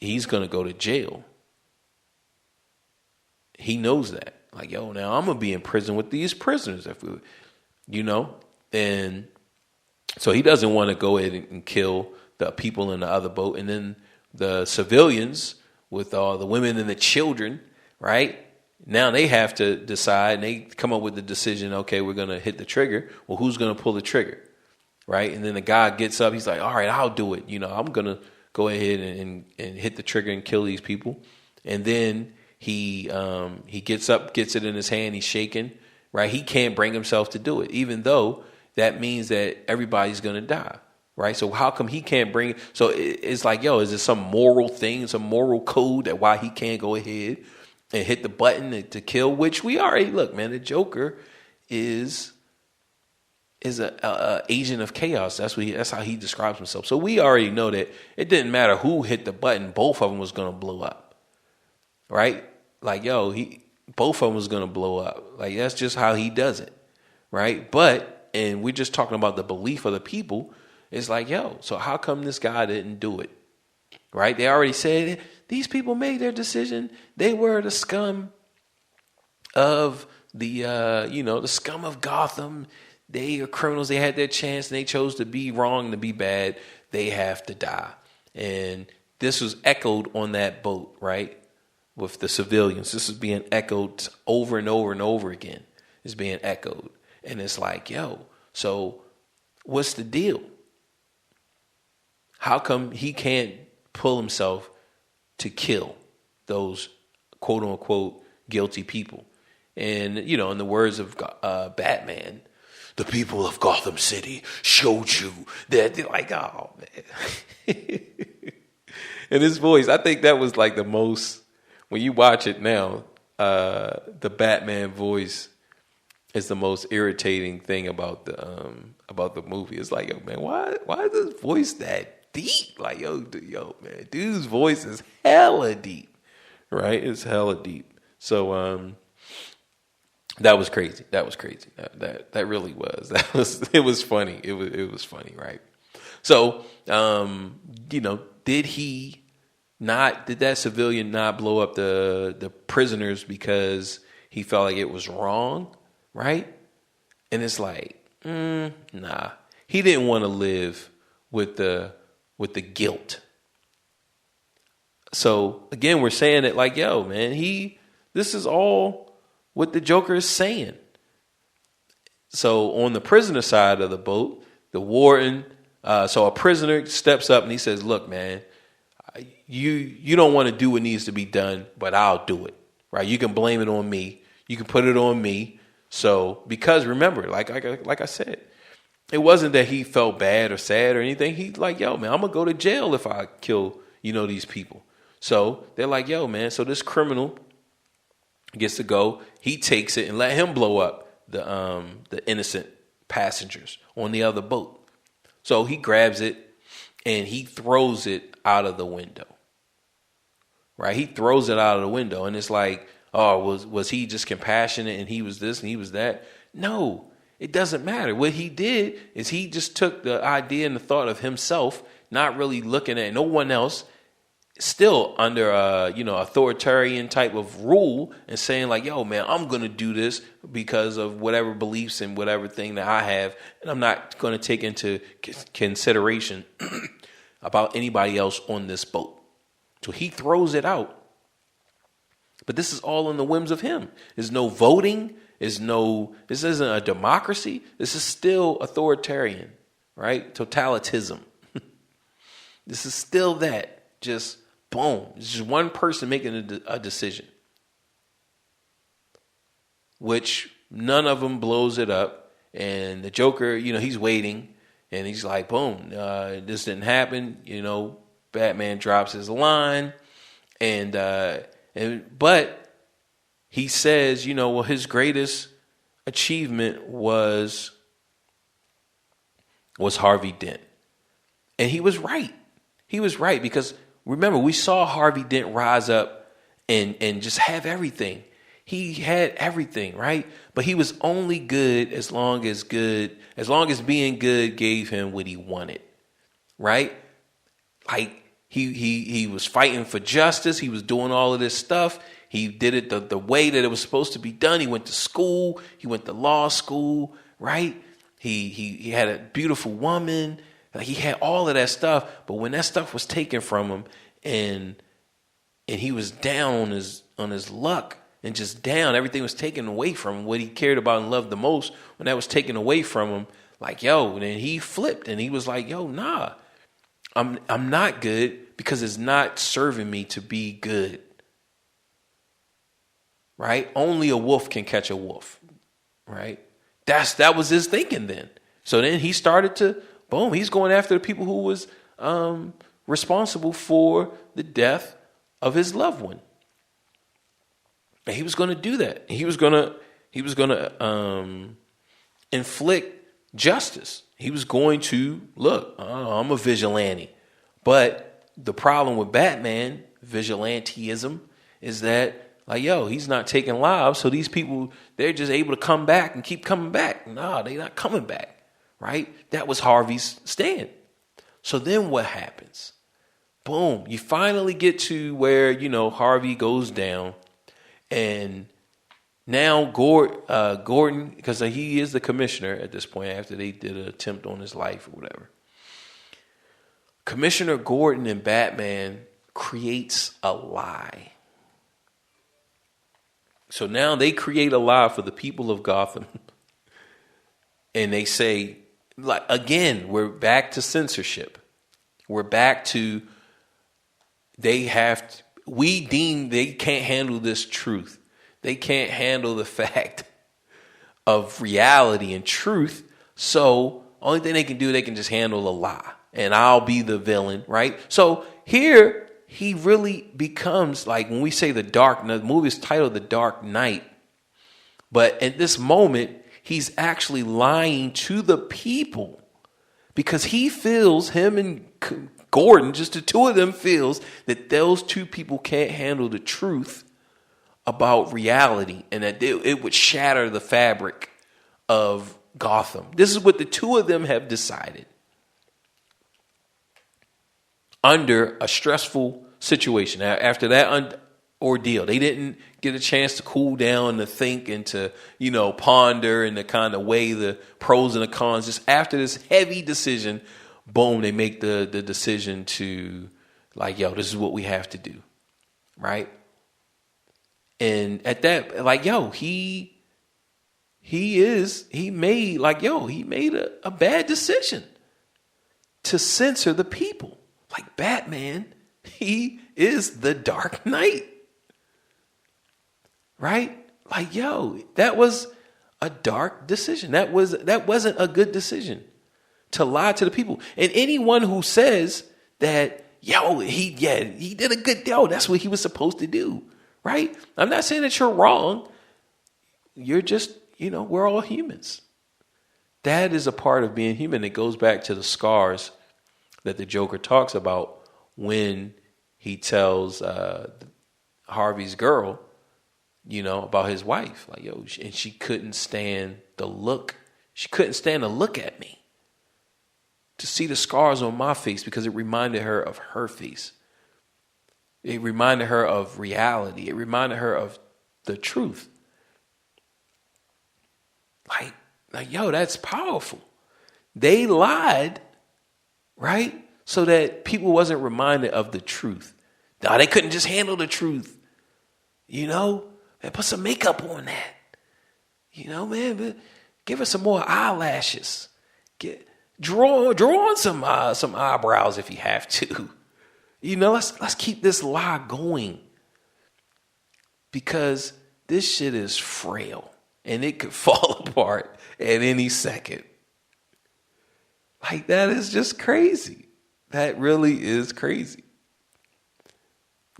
he's going to go to jail. He knows that. Like, yo, now I'm going to be in prison with these prisoners, and so he doesn't want to go ahead and kill the people in the other boat. And then the civilians with all the women and the children, right? Now they have to decide, and they come up with the decision, okay, we're going to hit the trigger. Well, who's going to pull the trigger, right? And then the guy gets up. He's like, all right, I'll do it. I'm going to go ahead and hit the trigger and kill these people. And then he gets up, gets it in his hand. He's shaking, right? He can't bring himself to do it, even though that means that everybody's going to die, right? So how come he can't bring it? So it's like, yo, is there some moral thing, some moral code that why he can't go ahead and hit the button to kill? Which we already, look, man, the Joker is a agent of chaos. That's how he describes himself. So we already know that it didn't matter who hit the button, both of them was going to blow up, right? Like, yo, both of them was going to blow up. Like, that's just how he does it, right? And we're just talking about the belief of the people. It's like, yo, so how come this guy didn't do it, right? They already said these people made their decision. They were the scum of the scum of Gotham. They are criminals. They had their chance, and they chose to be wrong, to be bad. They have to die. And this was echoed on that boat, right, with the civilians. This is being echoed over and over and over again. It's being echoed. And it's like, yo, so what's the deal? How come he can't pull himself to kill those quote unquote guilty people? And, in the words of Batman, the people of Gotham City showed you that. They're like, oh, man. And his voice, I think that was like the most, when you watch it now, the Batman voice is the most irritating thing about the movie. It's like, yo, man, why is this voice that deep? Like, yo, man, dude's voice is hella deep, right? It's hella deep. So, that was crazy. That really was. It was funny. It was funny, right? So, did that civilian not blow up the prisoners because he felt like it was wrong, right? And it's like, nah. He didn't want to live with the guilt. So again, we're saying that like, yo, man, this is all what the Joker is saying. So on the prisoner side of the boat, the warden, so a prisoner steps up and he says, look, man, you don't want to do what needs to be done, but I'll do it, right? You can blame it on me. You can put it on me. So because remember, like I said, it wasn't that he felt bad or sad or anything. He's like, yo, man, I'm going to go to jail if I kill, these people. So they're like, yo, man, so this criminal gets to go. He takes it and let him blow up the innocent passengers on the other boat. So he grabs it and he throws it out of the window. Right? He throws it out of the window, and it's like, oh, was he just compassionate and he was this and he was that? No, it doesn't matter. What he did is he just took the idea and the thought of himself, not really looking at no one else, still under authoritarian type of rule, and saying like, yo, man, I'm going to do this because of whatever beliefs and whatever thing that I have, and I'm not going to take into consideration about anybody else on this boat. So he throws it out. But this is all on the whims of him. There's no voting. This isn't a democracy. This is still authoritarian, right? Totalitarianism. This is still that. Just boom. It's just one person making a decision. Which none of them blows it up. And the Joker, he's waiting. And he's like, boom, this didn't happen. Batman drops his line. But he says, his greatest achievement was Harvey Dent. And he was right. He was right because remember, we saw Harvey Dent rise up and just have everything. He had everything, right? But he was only good as long as being good gave him what he wanted, right? Like he was fighting for justice. He was doing all of this stuff. He did it the way that it was supposed to be done. He went to school. He went to law school, right? He had a beautiful woman. Like he had all of that stuff. But when that stuff was taken from him and he was down on his luck and just down, everything was taken away from him. What he cared about and loved the most, when that was taken away from him, like, yo, and then he flipped and he was like, yo, nah, I'm not good because it's not serving me to be good. Right? Only a wolf can catch a wolf. Right? That was his thinking then. So then he started to, boom, he's going after the people who was responsible for the death of his loved one. And he was going to do that. He was going to inflict justice. He was going to look. I'm a vigilante, but the problem with Batman vigilantism is that, like, yo, he's not taking lives, so these people, they're just able to come back and keep coming back. Nah, they're not coming back, right? That was Harvey's stand. So then what happens? Boom, you finally get to where, Harvey goes down, and now Gordon, because he is the commissioner at this point after they did an attempt on his life or whatever. Commissioner Gordon and Batman creates a lie. So now they create a lie for the people of Gotham. And they say, like, again, we're back to censorship. We're back to we deem they can't handle this truth. They can't handle the fact of reality and truth. So only thing they can do, they can just handle a lie. And I'll be the villain, right? So here he really becomes, like, when we say the movie is titled The Dark Knight. But at this moment, he's actually lying to the people because he feels, him and Gordon, just the two of them, feels that those two people can't handle the truth about reality and that it would shatter the fabric of Gotham. This is what the two of them have decided under a stressful situation. After that ordeal. They didn't get a chance to cool down, to think, and to, ponder and to kind of weigh the pros and the cons. Just after this heavy decision, boom, they make the decision to like, yo, this is what we have to do. Right. And at that, like, yo, he made a bad decision to censor the people. Like Batman, he is the Dark Knight. Right? Like, yo, that was a dark decision. That wasn't a good decision to lie to the people. And anyone who says that, yo, he did a good deal, that's what he was supposed to do. Right? I'm not saying that you're wrong. You're just, we're all humans. That is a part of being human. It goes back to the scars that the Joker talks about when he tells Harvey's girl, about his wife. Like, yo, and she couldn't stand the look. She couldn't stand to look at me, to see the scars on my face, because it reminded her of her face. It reminded her of reality. It reminded her of the truth. Like, yo, that's powerful. They lied, right? So that people wasn't reminded of the truth. No, they couldn't just handle the truth. And put some makeup on that. Man, but give us some more eyelashes. Draw on some eyebrows if you have to. Let's keep this lie going. Because this shit is frail and it could fall apart at any second. Like, that is just crazy. That really is crazy.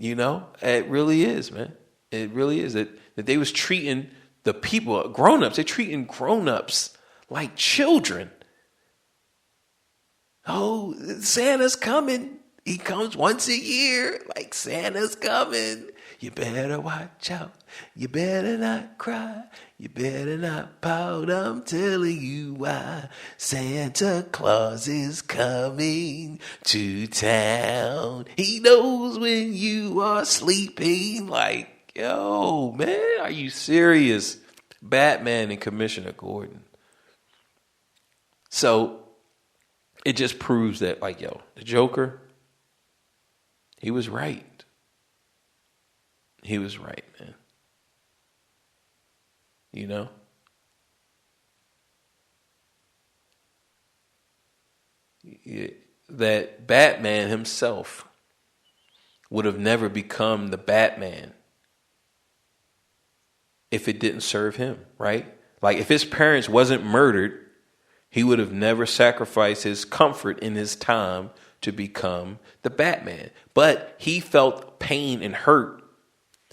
It really is, man. It really is that they was treating the people, grown-ups, they're treating grown-ups like children. Oh, Santa's coming. He comes once a year. Like, Santa's coming. You better watch out. You better not cry. You better not pout. I'm telling you why. Santa Claus is coming to town. He knows when you are sleeping. Like, yo, man, are you serious? Batman and Commissioner Gordon. So it just proves that, like, yo, the Joker, he was right. He was right, man. That Batman himself would have never become the Batman if it didn't serve him, right? Like, if his parents wasn't murdered, he would have never sacrificed his comfort in his time to become the Batman. But he felt pain and hurt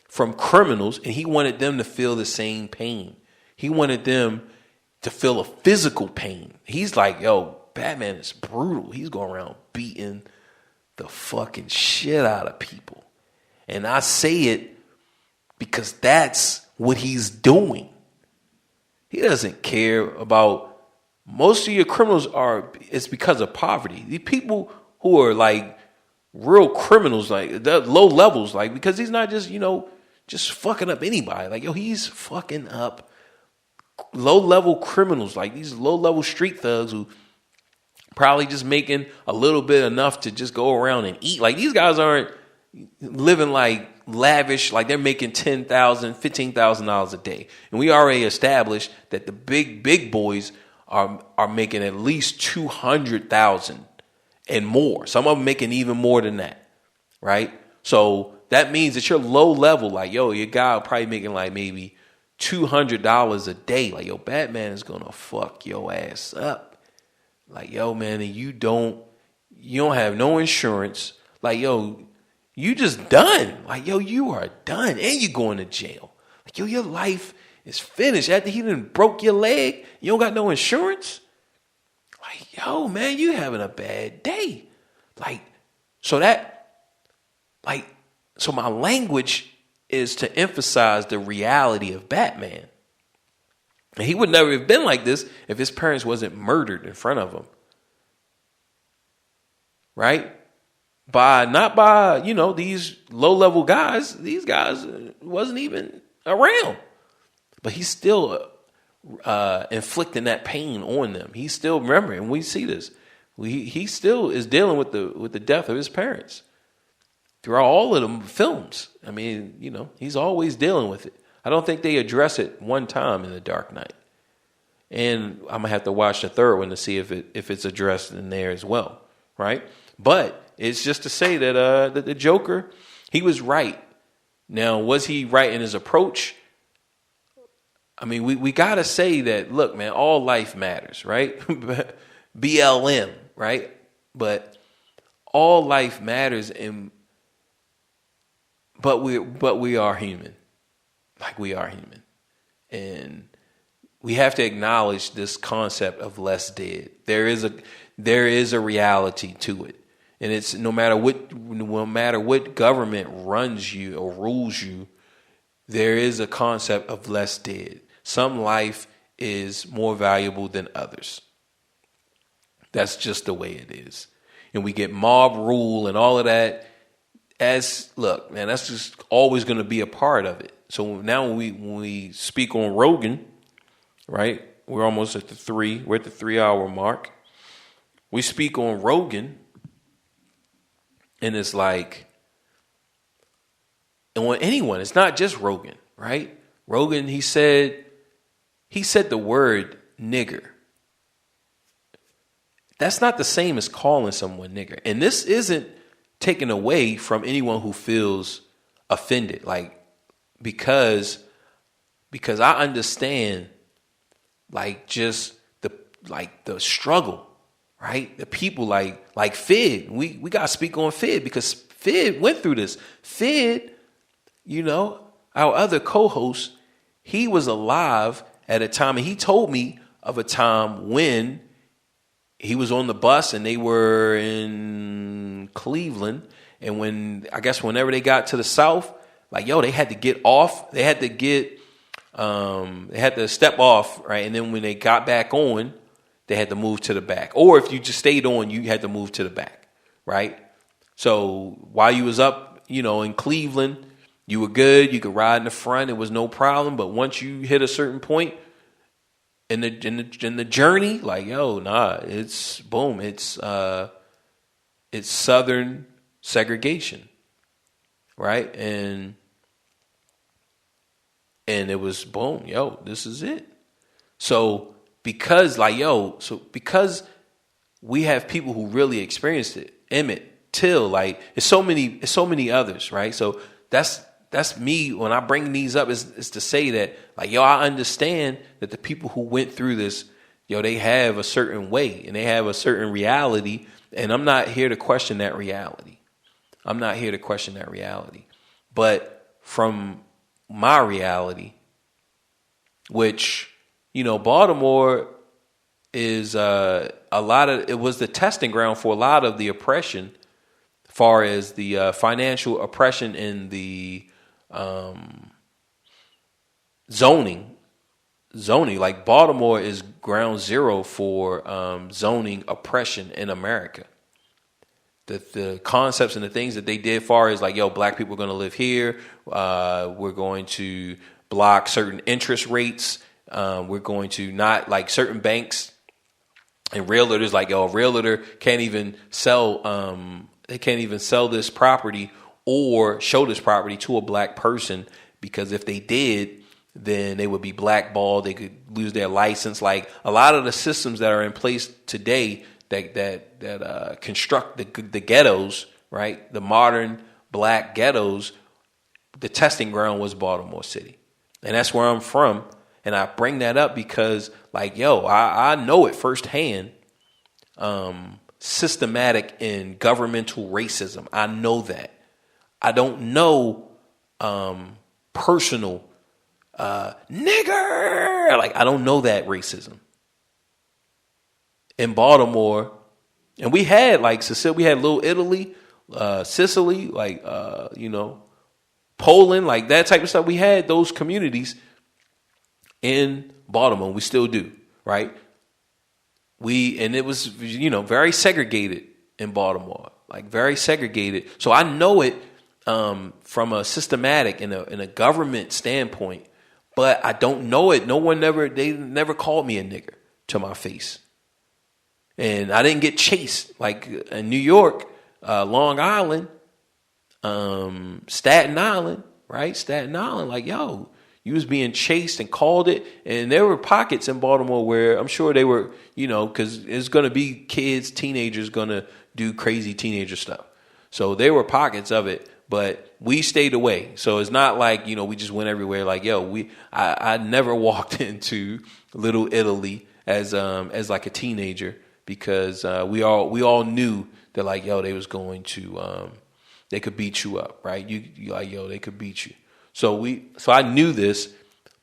from criminals, and he wanted them to feel the same pain. He wanted them to feel a physical pain. He's like, yo, Batman is brutal. He's going around beating the fucking shit out of people. And I say it because that's what he's doing. He doesn't care about, most of your criminals it's because of poverty. The people who are like real criminals, like the low levels, like, because he's not just, just fucking up anybody. Like, yo, he's fucking up low level criminals, like these low level street thugs who probably just making a little bit enough to just go around and eat. Like, these guys aren't living like lavish, like they're making $10,000, $15,000 a day. And we already established that the big boys are making at least 200,000 and more. Some of them making even more than that, right? So that means that you're low level, like, yo, your guy will probably making like maybe $200 a day. Like, yo, Batman is gonna fuck your ass up. Like, yo, man, and you don't have no insurance. Like, yo, you just done. Like, yo, you are done, and you going to jail. Like, yo, your life is finished. After he done broke your leg, you don't got no insurance. Like, yo, man, you having a bad day. Like, so my language is to emphasize the reality of Batman. And he would never have been like this if his parents wasn't murdered in front of him. Right? not by, these low level guys. These guys wasn't even around, but he's still inflicting that pain on them. He's still remembering. And we see this. He still is dealing with the death of his parents throughout all of the films. I mean, he's always dealing with it. I don't think they address it one time in The Dark Knight. And I'm gonna have to watch the third one to see if it's addressed in there as well, right? But it's just to say that the Joker, he was right. Now, was he right in his approach? I mean, we gotta say that. Look, man, all life matters, right? BLM, right? But all life matters, but we are human, like we are human, and we have to acknowledge this concept of less dead. There is a reality to it, and it's no matter what government runs you or rules you, there is a concept of less dead. Some life is more valuable than others. That's just the way it is, and we get mob rule and all of that. Look, man, that's just always going to be a part of it. So now when we speak on Rogan. Right? We're almost at we're at the 3 hour mark. We speak on Rogan, and it's like, and on anyone, it's not just Rogan, right? Rogan, he said the word nigger. That's not the same as calling someone nigger. And this isn't taken away from anyone who feels offended, like, because I understand, like, just the struggle, right? The people like Fid. We got to speak on Fid because Fid went through this. Fid, our other co-host, he was alive at a time, and he told me of a time when he was on the bus and they were in Cleveland, and whenever they got to the South, like, they had to get off. They had to step off, right? And then when they got back on, they had to move to the back. Or if you just stayed on, you had to move to the back, right? So while you was up, in Cleveland, you were good. You could ride in the front. It was no problem. But once you hit a certain point in the journey, like, it's boom. It's Southern segregation, right? And it was boom, this is it. So because we have people who really experienced it, Emmett Till, like, it's so many others, right? So that's me when I bring these up is to say that, like, I understand that the people who went through this, they have a certain way and they have a certain reality, and I'm not here to question that reality. But from my reality, which, Baltimore is it was the testing ground for a lot of the oppression, as far as the financial oppression and the zoning. Like, Baltimore is ground zero for zoning oppression in America. The concepts and the things that they did, far as like, black people are going to live here. We're going to block certain interest rates. We're going to not, like, certain banks and realtors, like, a realtor can't even sell. They can't even sell this property or show this property to a black person, because if they did, then they would be blackballed. They could lose their license. Like, a lot of the systems that are in place today that construct the ghettos, right? The modern black ghettos, the testing ground was Baltimore City. And that's where I'm from. And I bring that up because, like, I know it firsthand. Systematic and governmental racism. I know that. I don't know personal nigger. Like, I don't know that racism. In Baltimore, and we had, like Sicily, we had Little Italy, Sicily, like, Poland, like that type of stuff. We had those communities in Baltimore. We still do, right? And it was, very segregated in Baltimore. like very segregated. So I know it from a systematic and a government standpoint, but I don't know it. They never called me a nigger to my face. And I didn't get chased like in New York, Long Island, Staten Island, right? Staten Island, like, yo, you was being chased and called it. And there were pockets in Baltimore where I'm sure they were, because it's going to be kids, teenagers going to do crazy teenager stuff. So there were pockets of it, but we stayed away. So it's not like, we just went everywhere. Like, yo, I never walked into Little Italy as like a teenager because we all knew that, like, yo, they was going to they could beat you up, right? You like, yo, they could beat you. So I knew this,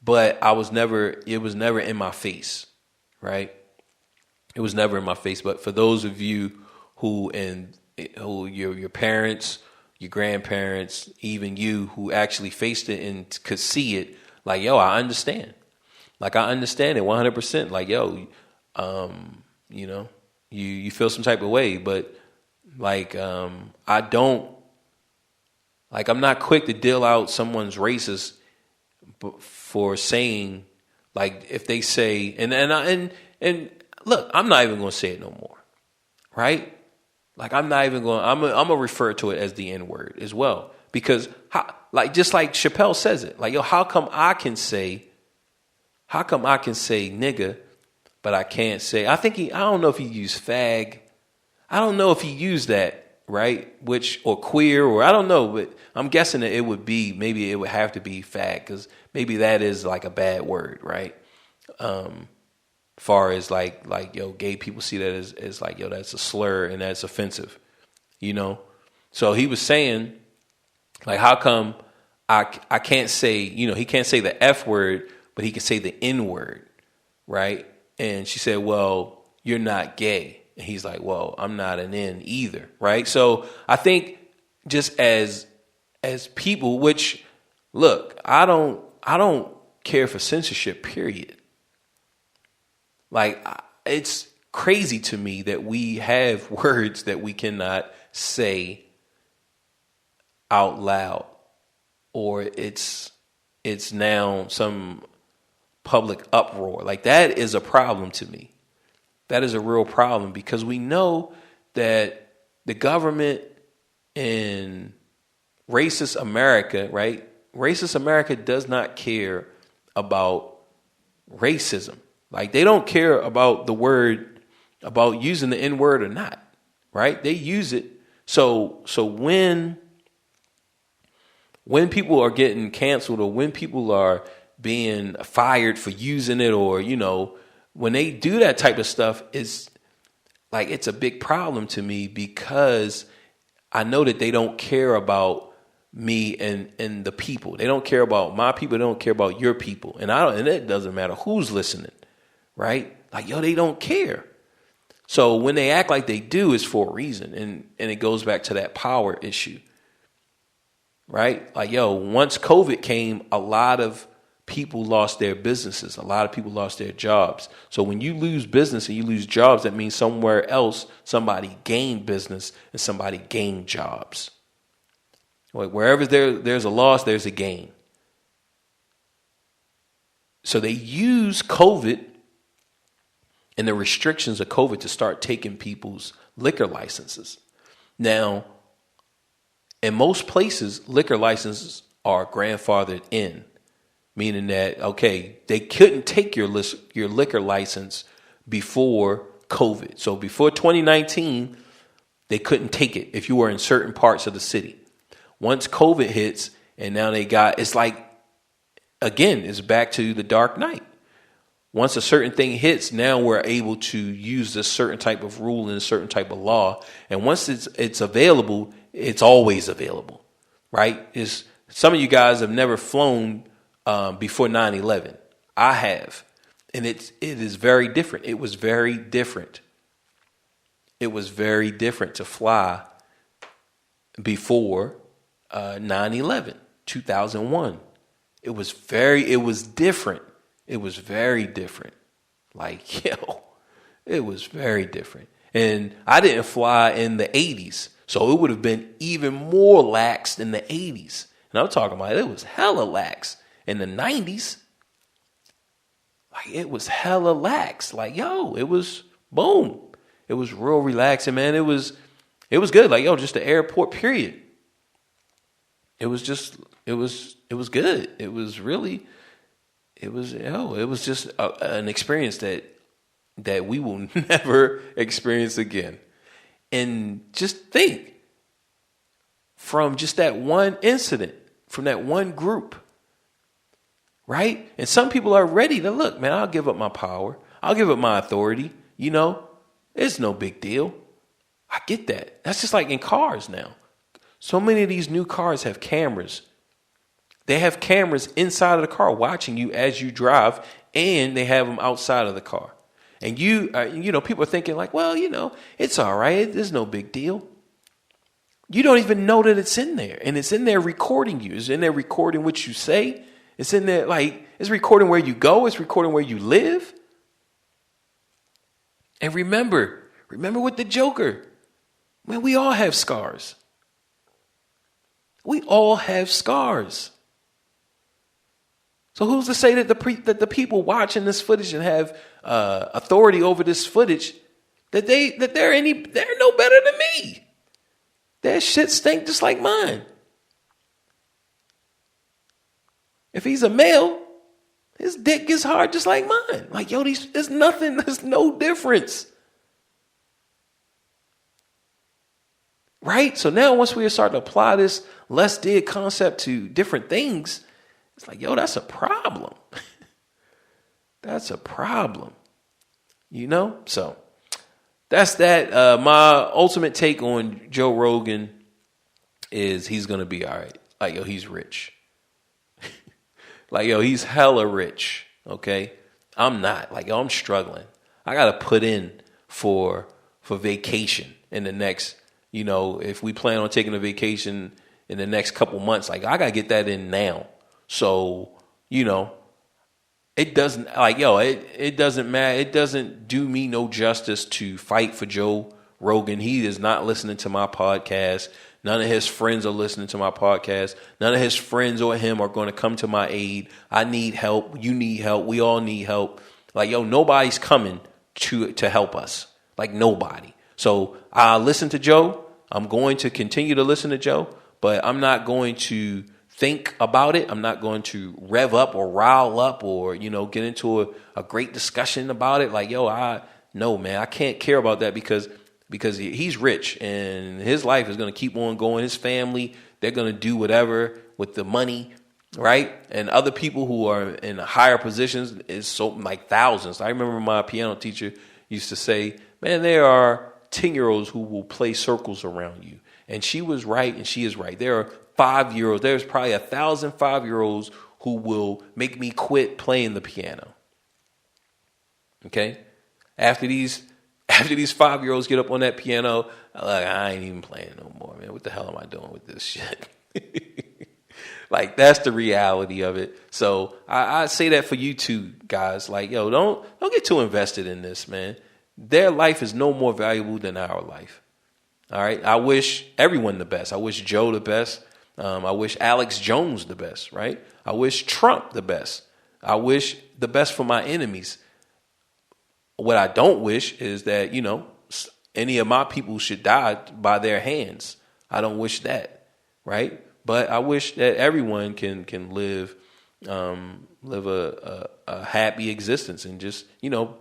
but it was never in my face, right? It was never in my face. But for those of you who your parents, your grandparents, even you who actually faced it and could see it, like, yo, I understand. Like, I understand it 100%. Like, yo, you feel some type of way, but like, I don't. Like, I'm not quick to deal out someone's racist for saying, like, if they say, and look, I'm not even going to say it no more, right? Like, I'm not even going. I'm gonna refer to it as the N word as well, because just like Chappelle says it, like, yo, how come I can say nigga, but I can't say? I don't know if he used fag. I don't know if he used that. Right, or queer, or I don't know, but I'm guessing that it would have to be fag, because maybe that is like a bad word, right? Far as like yo, gay people see that as like, yo, that's a slur and that's offensive, So he was saying, like, how come I can't say, he can't say the F word, but he can say the N word, right? And she said, well, you're not gay. And he's like, well, I'm not an N either, right? So I think just as people, which, look, I don't care for censorship, period. Like, it's crazy to me that we have words that we cannot say out loud, or it's now some public uproar. Like, that is a problem to me. That is a real problem, because we know that the government in racist America, right? Racist America does not care about racism. Like, they don't care about the word, about using the N word or not, right? They use it. So when people are getting canceled, or when people are being fired for using it, or, when they do that type of stuff, it's a big problem to me, because I know that they don't care about me and the people. They don't care about my people. They don't care about your people. And it doesn't matter who's listening, right? Like, yo, they don't care. So when they act like they do, it's for a reason. And it goes back to that power issue, right? Like, yo, once COVID came, a lot of people lost their businesses. A lot of people lost their jobs. So when you lose business and you lose jobs, that means somewhere else somebody gained business and somebody gained jobs. Like, wherever there's a loss, there's a gain. So they use COVID and the restrictions of COVID to start taking people's liquor licenses. Now, in most places, liquor licenses are grandfathered in. Meaning that, okay, they couldn't take your liquor license before COVID. So before 2019, they couldn't take it if you were in certain parts of the city. Once COVID hits, and now it's like, again, it's back to the Dark Knight. Once a certain thing hits, now we're able to use this certain type of rule and a certain type of law. And once it's available, it's always available, right? Some of you guys have never flown before 9/11. I have. And it is very different. It was very different. It was very different to fly before 9/11, 2001. It was different. It was very different. Like, yo, it was very different. And I didn't fly in the 80s. So it would have been even more lax in the 80s. And I'm talking about it was hella lax in the 90s. Like it was hella lax. Like, yo, it was boom. It was real relaxing, man. It was good. Like, yo, just the airport, period. It was good. It was just an experience that we will never experience again. And just think, from just that one incident, from that one group, right? And some people are ready to look, man, I'll give up my power. I'll give up my authority. You know, it's no big deal. I get that. That's just like in cars now. So many of these new cars have cameras. They have cameras inside of the car watching you as you drive, and they have them outside of the car. And people are thinking like, well, it's all right. There's no big deal. You don't even know that it's in there. And it's in there recording you. It's in there recording what you say. It's in there, like, it's recording where you go. It's recording where you live. And remember with the Joker, man, we all have scars. We all have scars. So who's to say that the people watching this footage and have authority over this footage that they're no better than me? Their shit stink just like mine. If he's a male, his dick gets hard just like mine. Like, yo, there's nothing. There's no difference. Right? So now once we start to apply this less did concept to different things, it's like, yo, that's a problem. That's a problem. So that's that. My ultimate take on Joe Rogan is he's going to be all right. Like, yo, he's rich. Like, yo, he's hella rich. Okay. I'm not. Like, yo, I'm struggling. I got to put in for vacation in the next, if we plan on taking a vacation in the next couple months, like, I got to get that in now. So, it doesn't it doesn't matter. It doesn't do me no justice to fight for Joe Rogan. He is not listening to my podcast. None of his friends are listening to my podcast. None of his friends or him are going to come to my aid. I need help. You need help. We all need help. Like, yo, nobody's coming to help us. Like, nobody. So I listen to Joe. I'm going to continue to listen to Joe, but I'm not going to think about it. I'm not going to rev up or rile up or, get into a great discussion about it. Like, yo, no, man, I can't care about that because he's rich and his life is going to keep on going. His family, they're going to do whatever with the money, right? And other people who are in higher positions is so like thousands. I remember my piano teacher used to say, man, there are 10-year-olds who will play circles around you. And she was right, and she is right. There are 5-year-olds. There's probably 1,000 5-year-olds who will make me quit playing the piano. Okay? After these 5-year-olds get up on that piano, like, I ain't even playing no more, man. What the hell am I doing with this shit? Like, that's the reality of it. So I say that for you too, guys. Like, yo, don't get too invested in this, man. Their life is no more valuable than our life. All right. I wish everyone the best. I wish Joe the best. I wish Alex Jones the best, right? I wish Trump the best. I wish the best for my enemies. What I don't wish is that, any of my people should die by their hands. I don't wish that, right? But I wish that everyone can live a happy existence and just,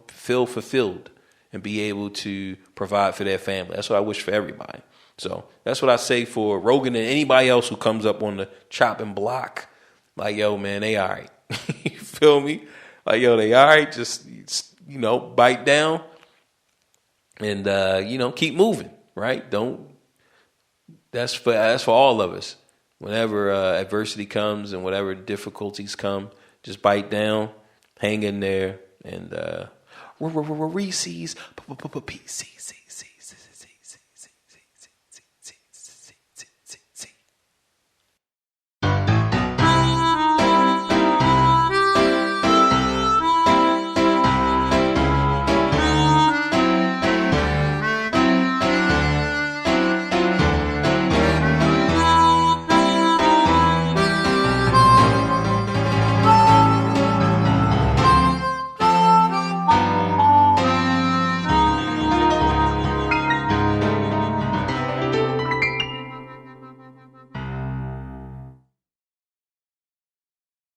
feel fulfilled and be able to provide for their family. That's what I wish for everybody. So that's what I say for Rogan and anybody else who comes up on the chopping block. Like, yo, man, they all right. You feel me? Like, yo, they all right. Just, bite down and, keep moving, right? That's for all of us. Whenever adversity comes and whatever difficulties come, just bite down, hang in there, and Reese's PCCC.